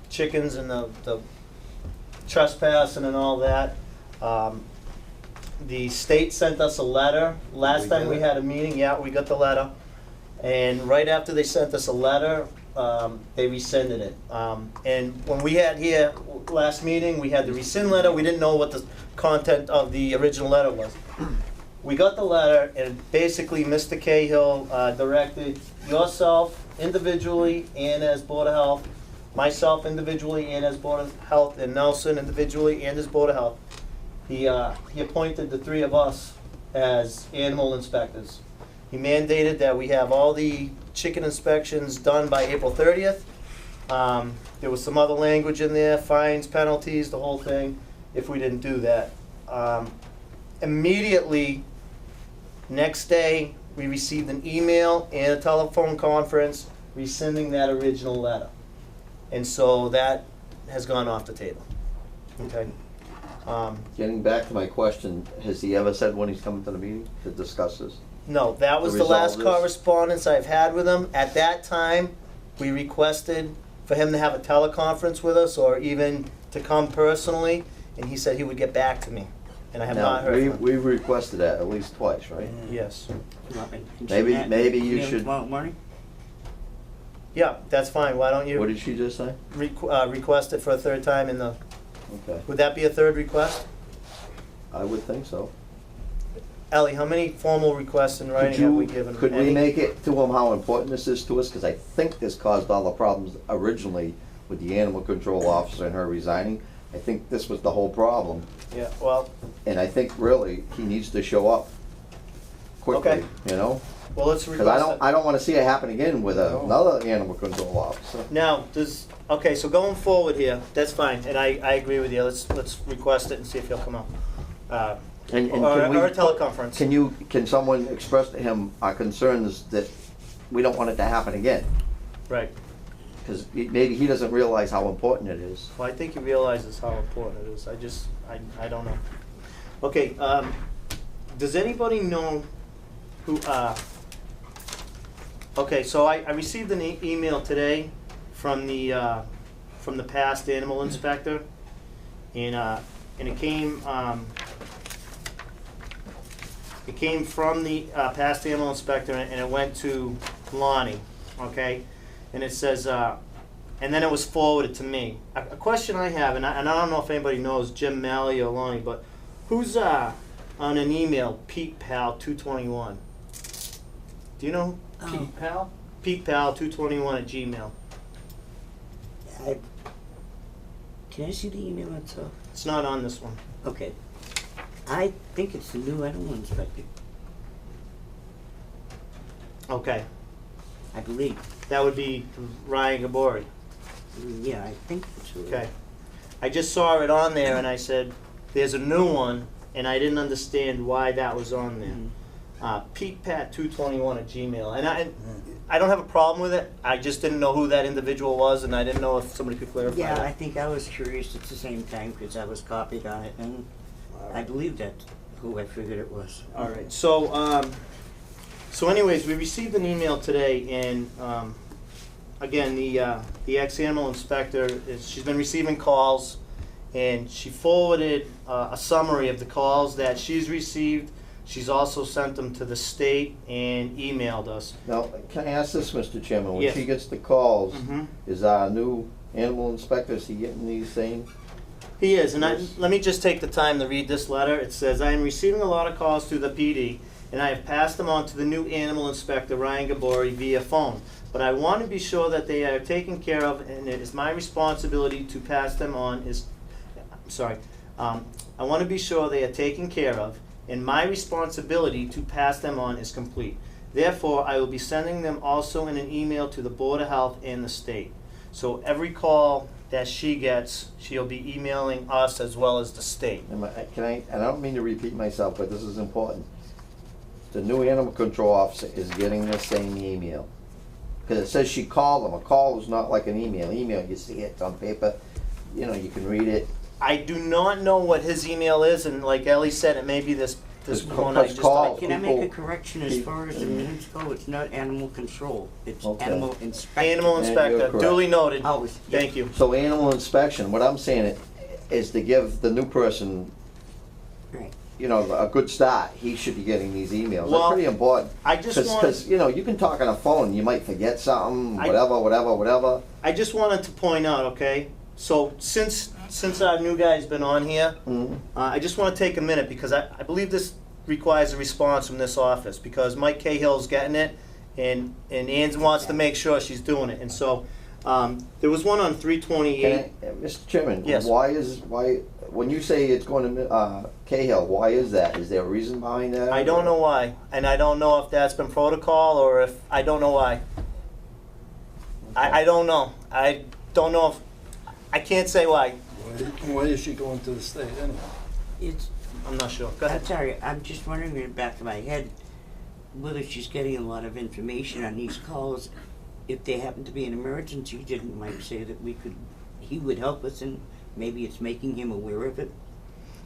chickens and the trespassing and all that, the state sent us a letter. Last time we had a meeting, yeah, we got the letter. And right after they sent us a letter, they rescinded it. And when we had here last meeting, we had the rescind letter. We didn't know what the content of the original letter was. We got the letter, and basically Mr. Cahill directed yourself individually and as Board of Health, myself individually and as Board of Health, and Nelson individually and as Board of Health. He appointed the 3 of us as animal inspectors. He mandated that we have all the chicken inspections done by April 30th. There was some other language in there, fines, penalties, the whole thing, if we didn't do that. Immediately, next day, we received an email and a telephone conference rescinding that original letter. And so that has gone off the table. Okay? Getting back to my question, has he ever said when he's coming to the meeting to discuss this? No, that was To the resolve last this? correspondence I've had with him. At that time, we requested for him to have a teleconference with us or even to come personally, and he said he would get back to me. And I have not heard from him. We've requested that at least twice, right? Yes. Maybe you should. Tomorrow morning? Yeah, that's fine, why don't you What did she just say? request it for a third time in the, Okay, would that be a third request? I would think so. Ellie, how many formal requests in Could writing have we given? Could we Any? make it to them how important this is to us? Because I think this caused all the problems originally with the animal control officer and her resigning. I think this was the whole problem, Yeah, well, and I think really he needs to show up quickly, Okay. you know? well, let's Because request it. I don't want to see it happen again with another animal control officer. Now, okay, so going forward here, that's fine, and I agree with you, let's request it and see if he'll come up. And Or can we, or a teleconference. can someone express to him our concerns that we don't want it to happen again? Right. Because maybe he doesn't realize how important it is. Well, I think he realizes how important it is. I don't know. Okay, does anybody know who, okay, so I received an email today from the past animal inspector, and it came from the past animal inspector, and it went to Lonnie, okay? And it says, and then it was forwarded to me. A question I have, and I don't know if anybody knows Jim Malley or Lonnie, but who's on an email, Pete Pal 221? Do you know Pete Pal? Pete Pal 221 at Gmail. Can I see the email itself? It's not on this one. Okay. I think it's the new animal inspector. Okay, I believe. that would be Ryan Gabori. Yeah, I think it's who. Okay. I just saw it on there and I said, there's a new one, and I didn't understand why that was on there. Pete Pat 221 at Gmail. And I don't have a problem with it. I just didn't know who that individual was, and I didn't know if somebody could clarify Yeah, that. I think I was curious at the same time because I was copied on it, and I believe that's who I figured it was. All right. So anyways, we received an email today, and again, the ex-animal inspector, she's been receiving calls, and she forwarded a summary of the calls that she's received. She's also sent them to the state and emailed us. Now, can I ask this, Mr. Chairman? When Yes. she gets the calls, Mhm. is our new animal inspector, is he getting these same? He is, and Yes. let me just take the time to read this letter. It says, I am receiving a lot of calls through the PD, and I have passed them on to the new animal inspector, Ryan Gabori, via phone. But I want to be sure that they are taken care of, and it is my responsibility to pass them on I want to be sure they are taken care of, and my responsibility to pass them on is complete. Therefore, I will be sending them also in an email to the Board of Health and the state. So every call that she gets, she'll be emailing us as well as the state. And I don't mean to repeat myself, but this is important. The new animal control officer is getting the same email. Because it says she called them. A call is not like an email. Email, you see it, it's on paper, you know, you can read it. I do not know what his email is, and like Ellie said, it may be this one I just typed. Can I make a correction as far as the minutes go? It's not animal control, it's animal inspector. Animal inspector, duly noted. Always. Thank you. So animal inspection, what I'm saying is to give the new person, Right. you know, a good start. He should be getting these emails. Well, They're pretty important. I just wanted- Because, you know, you can talk on a phone, you might forget something, I- whatever. I just wanted to point out, okay, so since our new guy's been on here, I just want to take a minute because I believe this requires a response from this office because Mike Cahill's getting it and Ann wants to make sure she's doing it. And so there was one on 328. Mr. Chairman, Yes. why, when you say it's going to Cahill, why is that? Is there a reason behind that? I don't know why, and I don't know if that's been protocol or if, I don't know why. I don't know. I don't know if, I can't say why. Why is she going to the state anyway? It's, I'm not sure. Go ahead. I'm sorry, I'm just wondering in the back of my head whether she's getting a lot of information on these calls. If they happen to be an emergency, didn't Mike say that he would help us and maybe it's making him aware of it?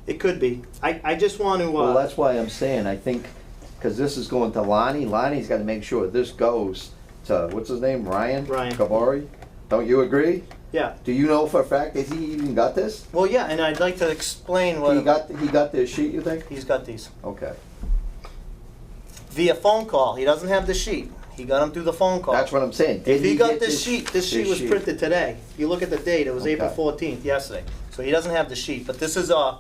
It could be. I just want to. Well, that's why I'm saying, I think, because this is going to Lonnie. Lonnie's got to make sure this goes to, what's his name, Ryan Gabori? Don't you agree? Yeah. Do you know for a fact that he even got this? Well, yeah, and I'd like to explain what. He got this sheet, you think? He's got these. Okay. Via phone call. He doesn't have the sheet. He got them through the phone call. That's what I'm saying. If Did he got get this sheet was printed today. If you look at the date, it was April Okay. 14th, yesterday. So he doesn't have the sheet, but this is a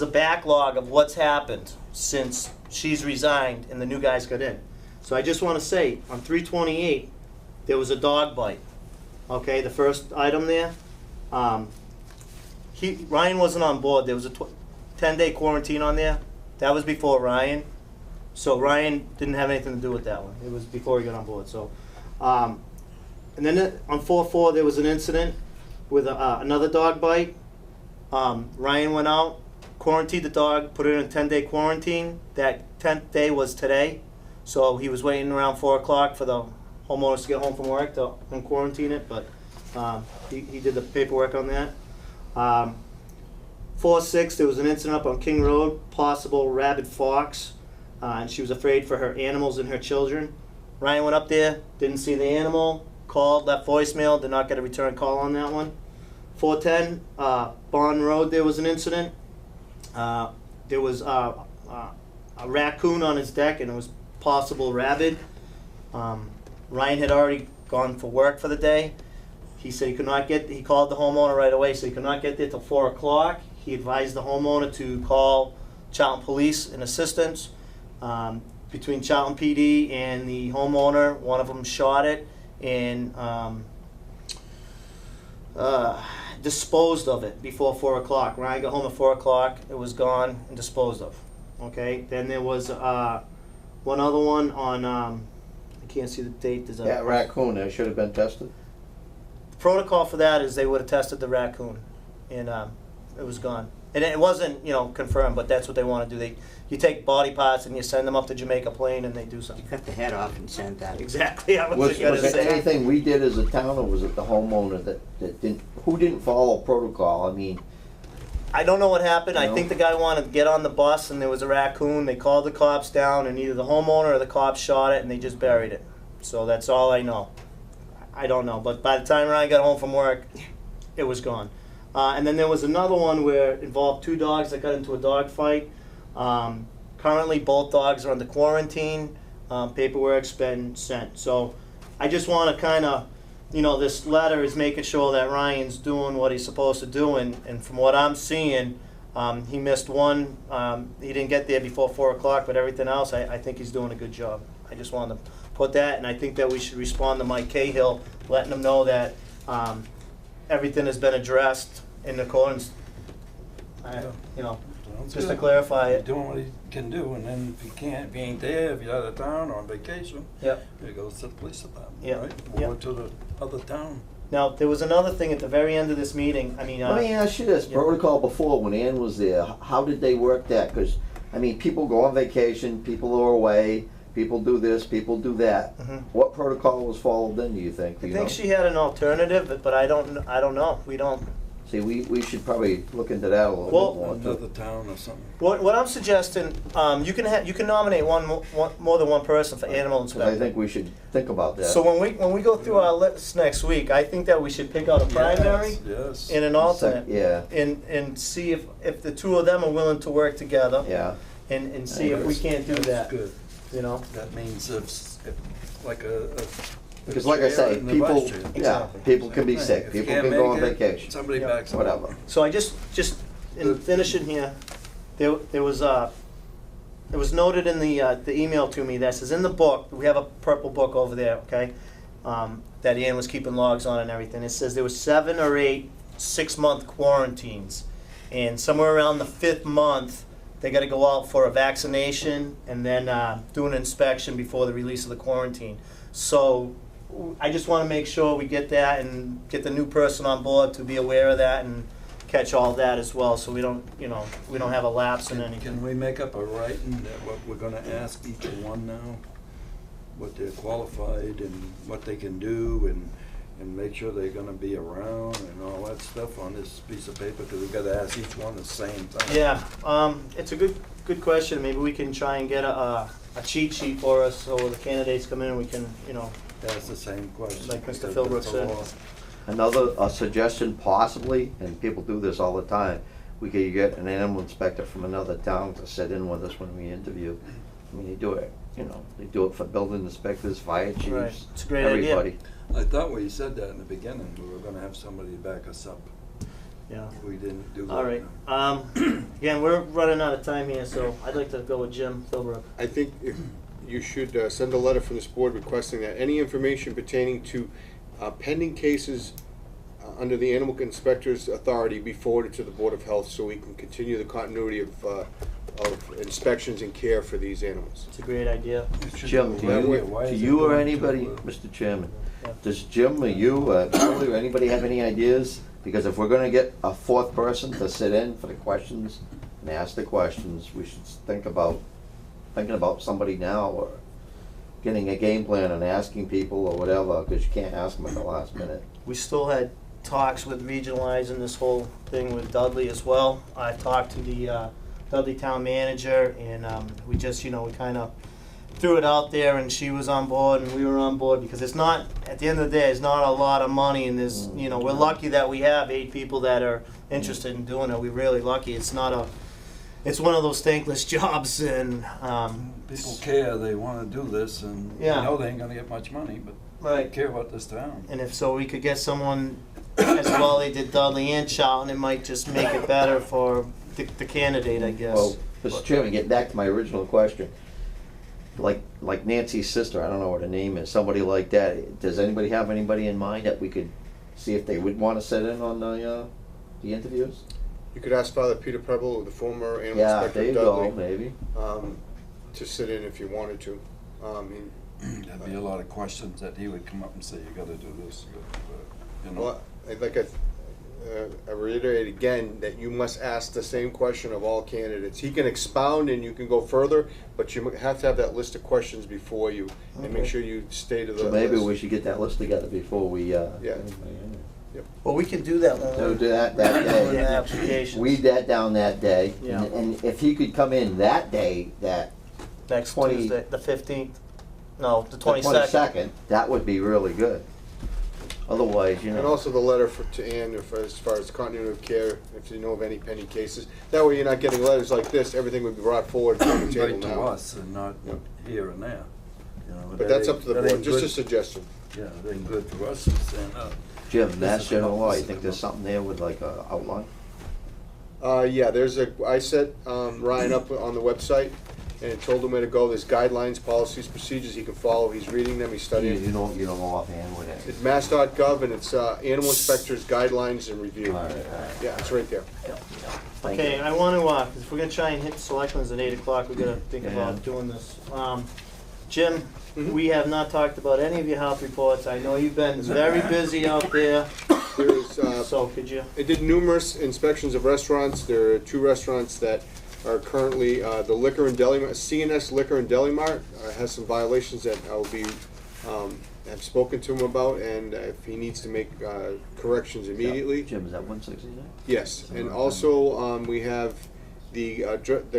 backlog of what's happened since she's resigned and the new guys got in. So I just want to say, on 3/28, there was a dog bite. Okay, the first item there. Ryan wasn't on board. There was a 10-day quarantine on there. That was before Ryan. So Ryan didn't have anything to do with that one. It was before he got on board. So, and then on 4/4 there was an incident with another dog bite. Ryan went out, quarantined the dog, put it in a 10-day quarantine. That 10th day was today. So he was waiting around 4 o'clock for the homeowners to get home from work to quarantine it, but he did the paperwork on that. 4/6 there was an incident up on King Road, possible rabid fox. And she was afraid for her animals and her children. Ryan went up there, didn't see the animal, called, left voicemail, did not get a return call on that one. 410, Bond Road, there was an incident. There was a raccoon on his deck and it was possible rabid. Ryan had already gone for work for the day. He said he called the homeowner right away, so he could not get there till 4 o'clock. He advised the homeowner to call Charlton Police and assistance. Between Charlton PD and the homeowner, one of them shot it and disposed of it before 4 o'clock. Ryan got home at 4 o'clock, it was gone and disposed of. Okay, then there was one other one on, I can't see the date. There's That raccoon, that should have been tested. The protocol for that is they would have tested the raccoon and it was gone. And it wasn't, confirmed, but that's what they want to do. You take body parts and you send them up to Jamaica Plain and they do something. You cut the head off and send that. Exactly. I Was gonna it say. anything we did as a town, or was it the homeowner that didn't, who didn't follow protocol? I mean, I don't know what happened. I No? think the guy wanted to get on the bus and there was a raccoon. They called the cops down and either the homeowner or the cops shot it and they just buried it. So that's all I know. I don't know. But by the time Ryan got home from work, it was gone. And then there was another one where it involved 2 dogs that got into a dog fight. Currently, both dogs are under quarantine. Paperwork's been sent. So I just want to kind of, this letter is making sure that Ryan's doing what he's supposed to do. And from what I'm seeing, he missed one. He didn't get there before 4 o'clock, but everything else, I think he's doing a good job. I just wanted to put that, and I think that we should respond to Mike Cahill, letting him know that everything has been addressed in accordance, Sounds just to good. clarify He's it. doing what he can do, and then if he ain't there, if you're out of town or on vacation, Yep. he goes to the police department, Yep. right? Yep. Or to the other town. Now, there was another thing at the very end of this meeting, let me ask you this, yeah. protocol before, when Ann was there, how did they work that? Because, people go on vacation, people are away, people do this, people do that. Mhm. What protocol was followed then, do you think? Do I you think know? she had an alternative, but I don't know. We don't. See, we should probably look into that a little Well- bit more. too. Another town or something. What I'm suggesting, you can nominate more than one person for animal 'Cause inspector. I think we should think about that. So when we go through our list next week, I think that we should pick out a primary Yes. and an alternate. Yeah, And see if the two of them are willing to work together. yeah. And see if we can't do that. That's good. That means if like a Because like I chair say, and the people, vice chair. yeah, Exactly. people can be Same sick, thing. If you people can't can go on make it, vacation, Somebody Yeah. backs up. whatever. So I just in finishing here, there was it was noted in the email to me that says in the book, we have a purple book over there, okay, that Ann was keeping logs on and everything. It says there was 7 or 8 6-month quarantines, and somewhere around the 5th month, they got to go out for a vaccination and then do an inspection before the release of the quarantine. So I just want to make sure we get that and get the new person on board to be aware of that and catch all that as well, so we don't have a lapse in anything. Can we make up a writing that what we're gonna ask each one now? What they're qualified and what they can do and make sure they're gonna be around and all that stuff on this piece of paper, because we've gotta ask each one the same thing. Yeah, it's a good question. Maybe we can try and get a cheat sheet for us, so when the candidates come in and we can, That's the same question. Like Mr. because Philbrook it's a said. law. A suggestion possibly, and people do this all the time, we could get an animal inspector from another town to sit in with us when we interview. You do it you know, they do it for building inspectors, fire Right. chiefs, It's a great idea. everybody. I thought we said that in the beginning, we were gonna have somebody back us up. Yeah. We didn't do that. All right. Again, we're running out of time here, so I'd like to go with Jim Philbrook. I think if you should send a letter from this board requesting that any information pertaining to pending cases under the animal inspector's authority be forwarded to the Board of Health so we can continue the continuity of inspections and care for these animals. It's a great idea. Jim, do you or anybody, Mr. Chairman, does Jim or you, Charlie, or anybody have any ideas? Because if we're gonna get a fourth person to sit in for the questions and ask the questions, we should thinking about somebody now, or getting a game plan and asking people or whatever, because you can't ask them at the last minute. We still had talks with regionalizing this whole thing with Dudley as well. I talked to the Dudley town manager, and we just, we kind of threw it out there, and she was on board and we were on board, because it's not, at the end of the day, it's not a lot of money, and there's, we're lucky that we have 8 people that are interested in doing it. We're really lucky. It's one of those thankless jobs, and People care, they wanna do this, and you Yeah. know they ain't gonna get much money, but Right. they care about this town. and if so, we could get someone as well. They did Dudley and Charlton. It might just make it better for the candidate, I guess. Well, Mr. Chairman, get back to my original question. Like Nancy's sister, I don't know what her name is, somebody like that, does anybody have anybody in mind that we could see if they would wanna sit in on the interviews? You could ask Father Peter Preble, the former animal Yeah, inspector there you of Dudley. go, maybe. To sit in if you wanted to. There'd be a lot of questions that he would come up and say, you gotta do this, you know. Well, I'd like I reiterate again that you must ask the same question of all candidates. He can expound and you can go further, but you have to have that list of questions before you, and make Okay. sure you stay to the So list. maybe we should get that list together before we, Yeah. Well, we could do that when So we're do that doing the day. applications. Weed that down that day. Yeah. And if he could come in that day, that Next 20 Tuesday, the 15th. No, the the 22nd. 22nd, that would be really good. Otherwise, And also the letter to Ann as far as continuity of care, if you know of any pending cases. That way you're not getting letters like this, everything would be brought forward from the table Right to now. us and not here and there, you know. But that that's ain't- up to the that board, ain't just a good. suggestion. Yeah, it ain't good for us to stand up. Jim, This Mass is General Law, you opposite think of there's us. something there with like a outline? Yeah, I set Ryan up on the website and told him where to go. There's guidelines, policies, procedures he can follow. He's reading them, he's You studying. don't know offhand with it? It's mass.gov and it's Animal Inspectors Guidelines and Review. All right. Yeah, it's right there. Thank Okay, you. I want to, because if we're gonna try and hit selectmen's at 8 o'clock, we gotta think Yeah. about doing this. Jim, Mhm. we have not talked about any of your health reports. I know you've been very busy out there, There's, so could you? I did numerous inspections of restaurants. There are 2 restaurants that are currently, the Liquor and Deli Mart, CNS Liquor and Deli Mart, has some violations that I'll be, have spoken to him about, and if he needs to make corrections immediately. Jim, is that 169? Yes, and also, we have the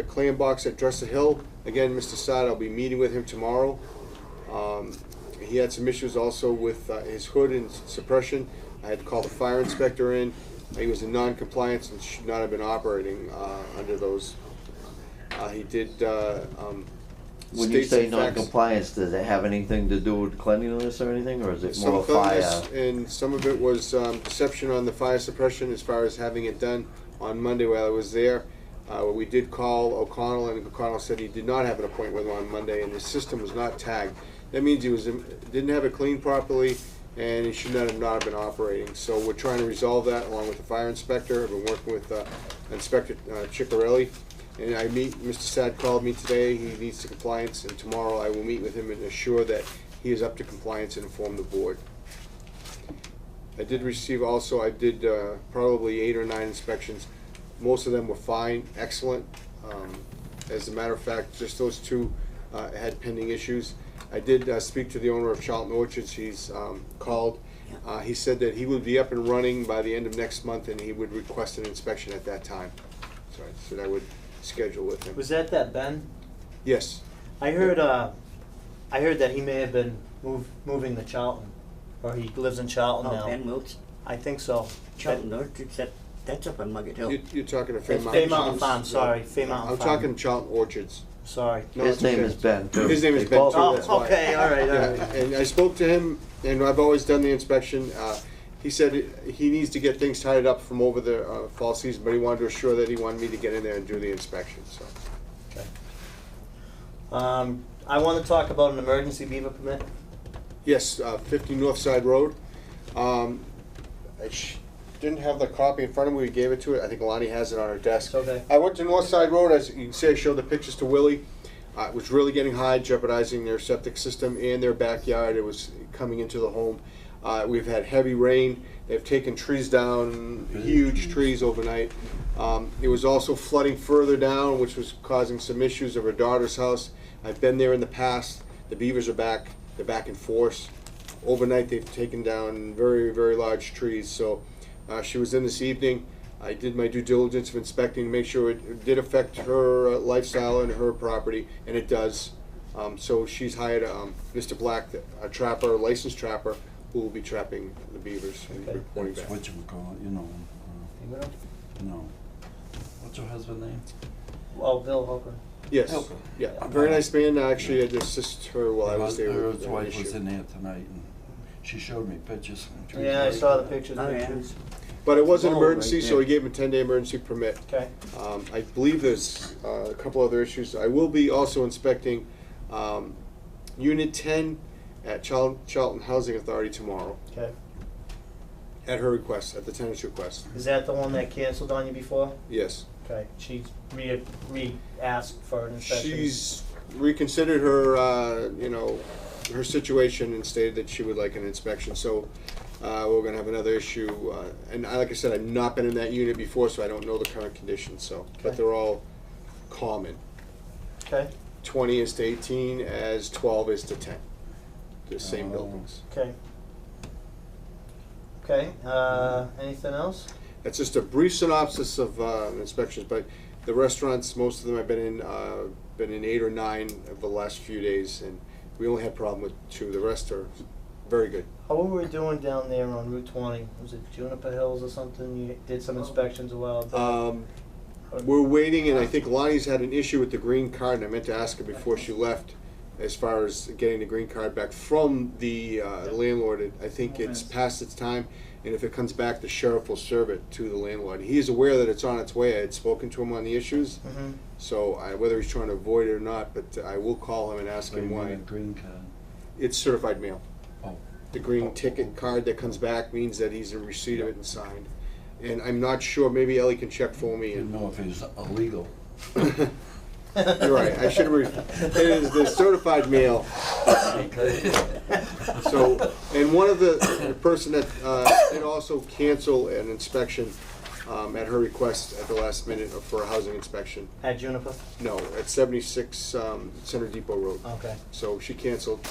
clam box at Dresser Hill. Again, Mr. Sad, I'll be meeting with him tomorrow. He had some issues also with his hood and suppression. I had to call the fire inspector in. He was in non-compliance and should not have been operating under those. He did When you state say some facts. non-compliance, does it have anything to do with cleanliness or anything, or is it Some more fire? cleanliness, and some of it was deception on the fire suppression as far as having it done on Monday while I was there. We did call O'Connell, and O'Connell said he did not have an appointment with him on Monday, and his system was not tagged. That means he didn't have it cleaned properly, and he should not have been operating. So we're trying to resolve that along with the fire inspector. I've been working with Inspector Ciccarelli. And Mr. Sad called me today, he needs to compliance, and tomorrow I will meet with him and assure that he is up to compliance and inform the board. I did receive also, I did probably 8 or 9 inspections. Most of them were fine, excellent. As a matter of fact, just those 2 had pending issues. I did speak to the owner of Charlton Orchards, he's called. He said that he would be up and running by the end of next month and he would request an inspection at that time. So I said I would schedule with him. Was that Ben? Yes. I heard that he may have been moving to Charlton, or he lives in Charlton now. Ben Wilson, I think so. Charlton Orchards, that's up on Nugget Hill. You're talking to Fay It's Mountain Fay Mountain Farms. Farms, sorry, Fay Mountain I'm Farm. talking Charlton Orchards. Sorry. No, His it's name okay. is Ben, too. His name is They Ben, both- too, Oh, that's why. okay, all right, all right. Yeah, and I spoke to him, and I've always done the inspection. He said he needs to get things tied up from over the fall season, but he wanted to assure that he wanted me to get in there and do the inspection, so. Okay. I want to talk about an emergency beaver permit. Yes, 50 North Side Road. I didn't have the copy in front of me, we gave it to it, I think Lonnie has it on her desk. Okay. I went to North Side Road, as you can see, I showed the pictures to Willie. It was really getting high, jeopardizing their septic system and their backyard, it was coming into the home. We've had heavy rain, they've taken trees down, huge trees overnight. It was also flooding further down, which was causing some issues of her daughter's house. I've been there in the past, the beavers are back, they're back in force. Overnight, they've taken down very, very large trees, so she was in this evening. I did my due diligence of inspecting to make sure it did affect her lifestyle and her property, and it does. So she's hired Mr. Black, a trapper, a licensed trapper, who will be trapping the beavers and reporting That's back. what you would call it, you know. No. What's her husband's name? Oh, Bill Hooker. Yes, Hilker. yeah, very nice man. Actually, I had to assist her while I was there. Her with the wife was issue. in there tonight, and she showed me pictures. Yeah, I saw the pictures. Oh, yeah. But it was an Oh, emergency, right so there. we gave him a 10-day emergency permit. Okay. I believe there's a couple other issues. I will be also inspecting Unit 10 at Charlton Housing Authority tomorrow, Okay. at her request, at the tenant's request. Is that the one that canceled on you before? Yes. Okay. She's re-asked for an inspection. She's reconsidered her, her situation and stated that she would like an inspection. So we're going to have another issue. And like I said, I've not been in that unit before, so I don't know the current conditions. So, but Okay. they're all common. Okay. 20 is to 18, as 12 is to 10. The same buildings. Okay. Okay. Anything else? That's just a brief synopsis of inspections, but the restaurants, most of them I've been in 8 or 9 of the last few days, and we only had a problem with 2. The rest are very good. How were we doing down there on Route 20? Was it Juniper Hills or something? You did some inspections a while back. We're waiting, and I think Lonnie's had an issue with the green card, and I meant to ask her before she left, as far as getting the green card back from the landlord. I think it's past its time, and if it comes back, the sheriff will serve it to the landlord. He is aware that it's on its way. I had spoken to him on the issues, so whether he's trying to avoid it or not, but I will call him and ask him why. Green card. It's certified mail. Oh. The green ticket card that comes back means that he's in receipt of it and signed. And I'm not sure, maybe Ellie can check for me. Didn't know if it was illegal. You're right, I should have, it is the certified mail. So, and one of the person that did also cancel an inspection at her request at the last minute for a housing inspection. At Juniper? No, at 76 Center Depot Road. Okay. So she canceled.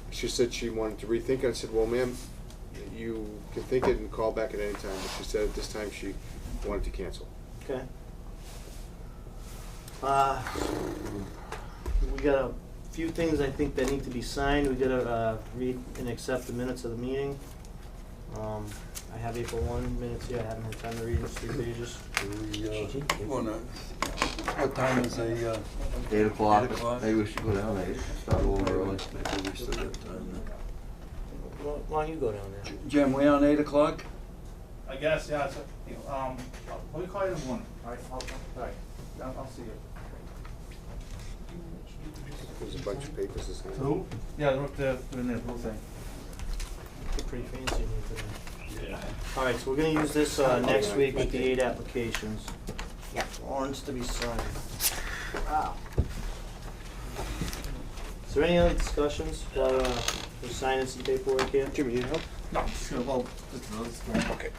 She said she wanted to rethink it. I said, well, ma'am, you can think it and call back at any time. But she said at this time she wanted to cancel. Okay. We got a few things I think that need to be signed. We gotta read and accept the minutes of the meeting. I have April 1 minutes here. I haven't had time to read it. It's 3 pages. What time is a? 8 o'clock. 8 o'clock? Maybe we should go down there. Start a little early. Maybe we still got time then. Why don't you go down there? Jim, we on 8 o'clock? I guess, yeah, it's, let me call you in the morning, all right? I'll see you. There's a bunch of papers. This Who? Yeah, look, they're in there, whole thing. You're pretty fancy in here today. All right, so we're gonna use this next week with the 8 applications. Yep. Warrants to be signed. Wow. Is there any other discussions while we're signing some paperwork here? Jimmy, you need help? No, sure, well, Okay.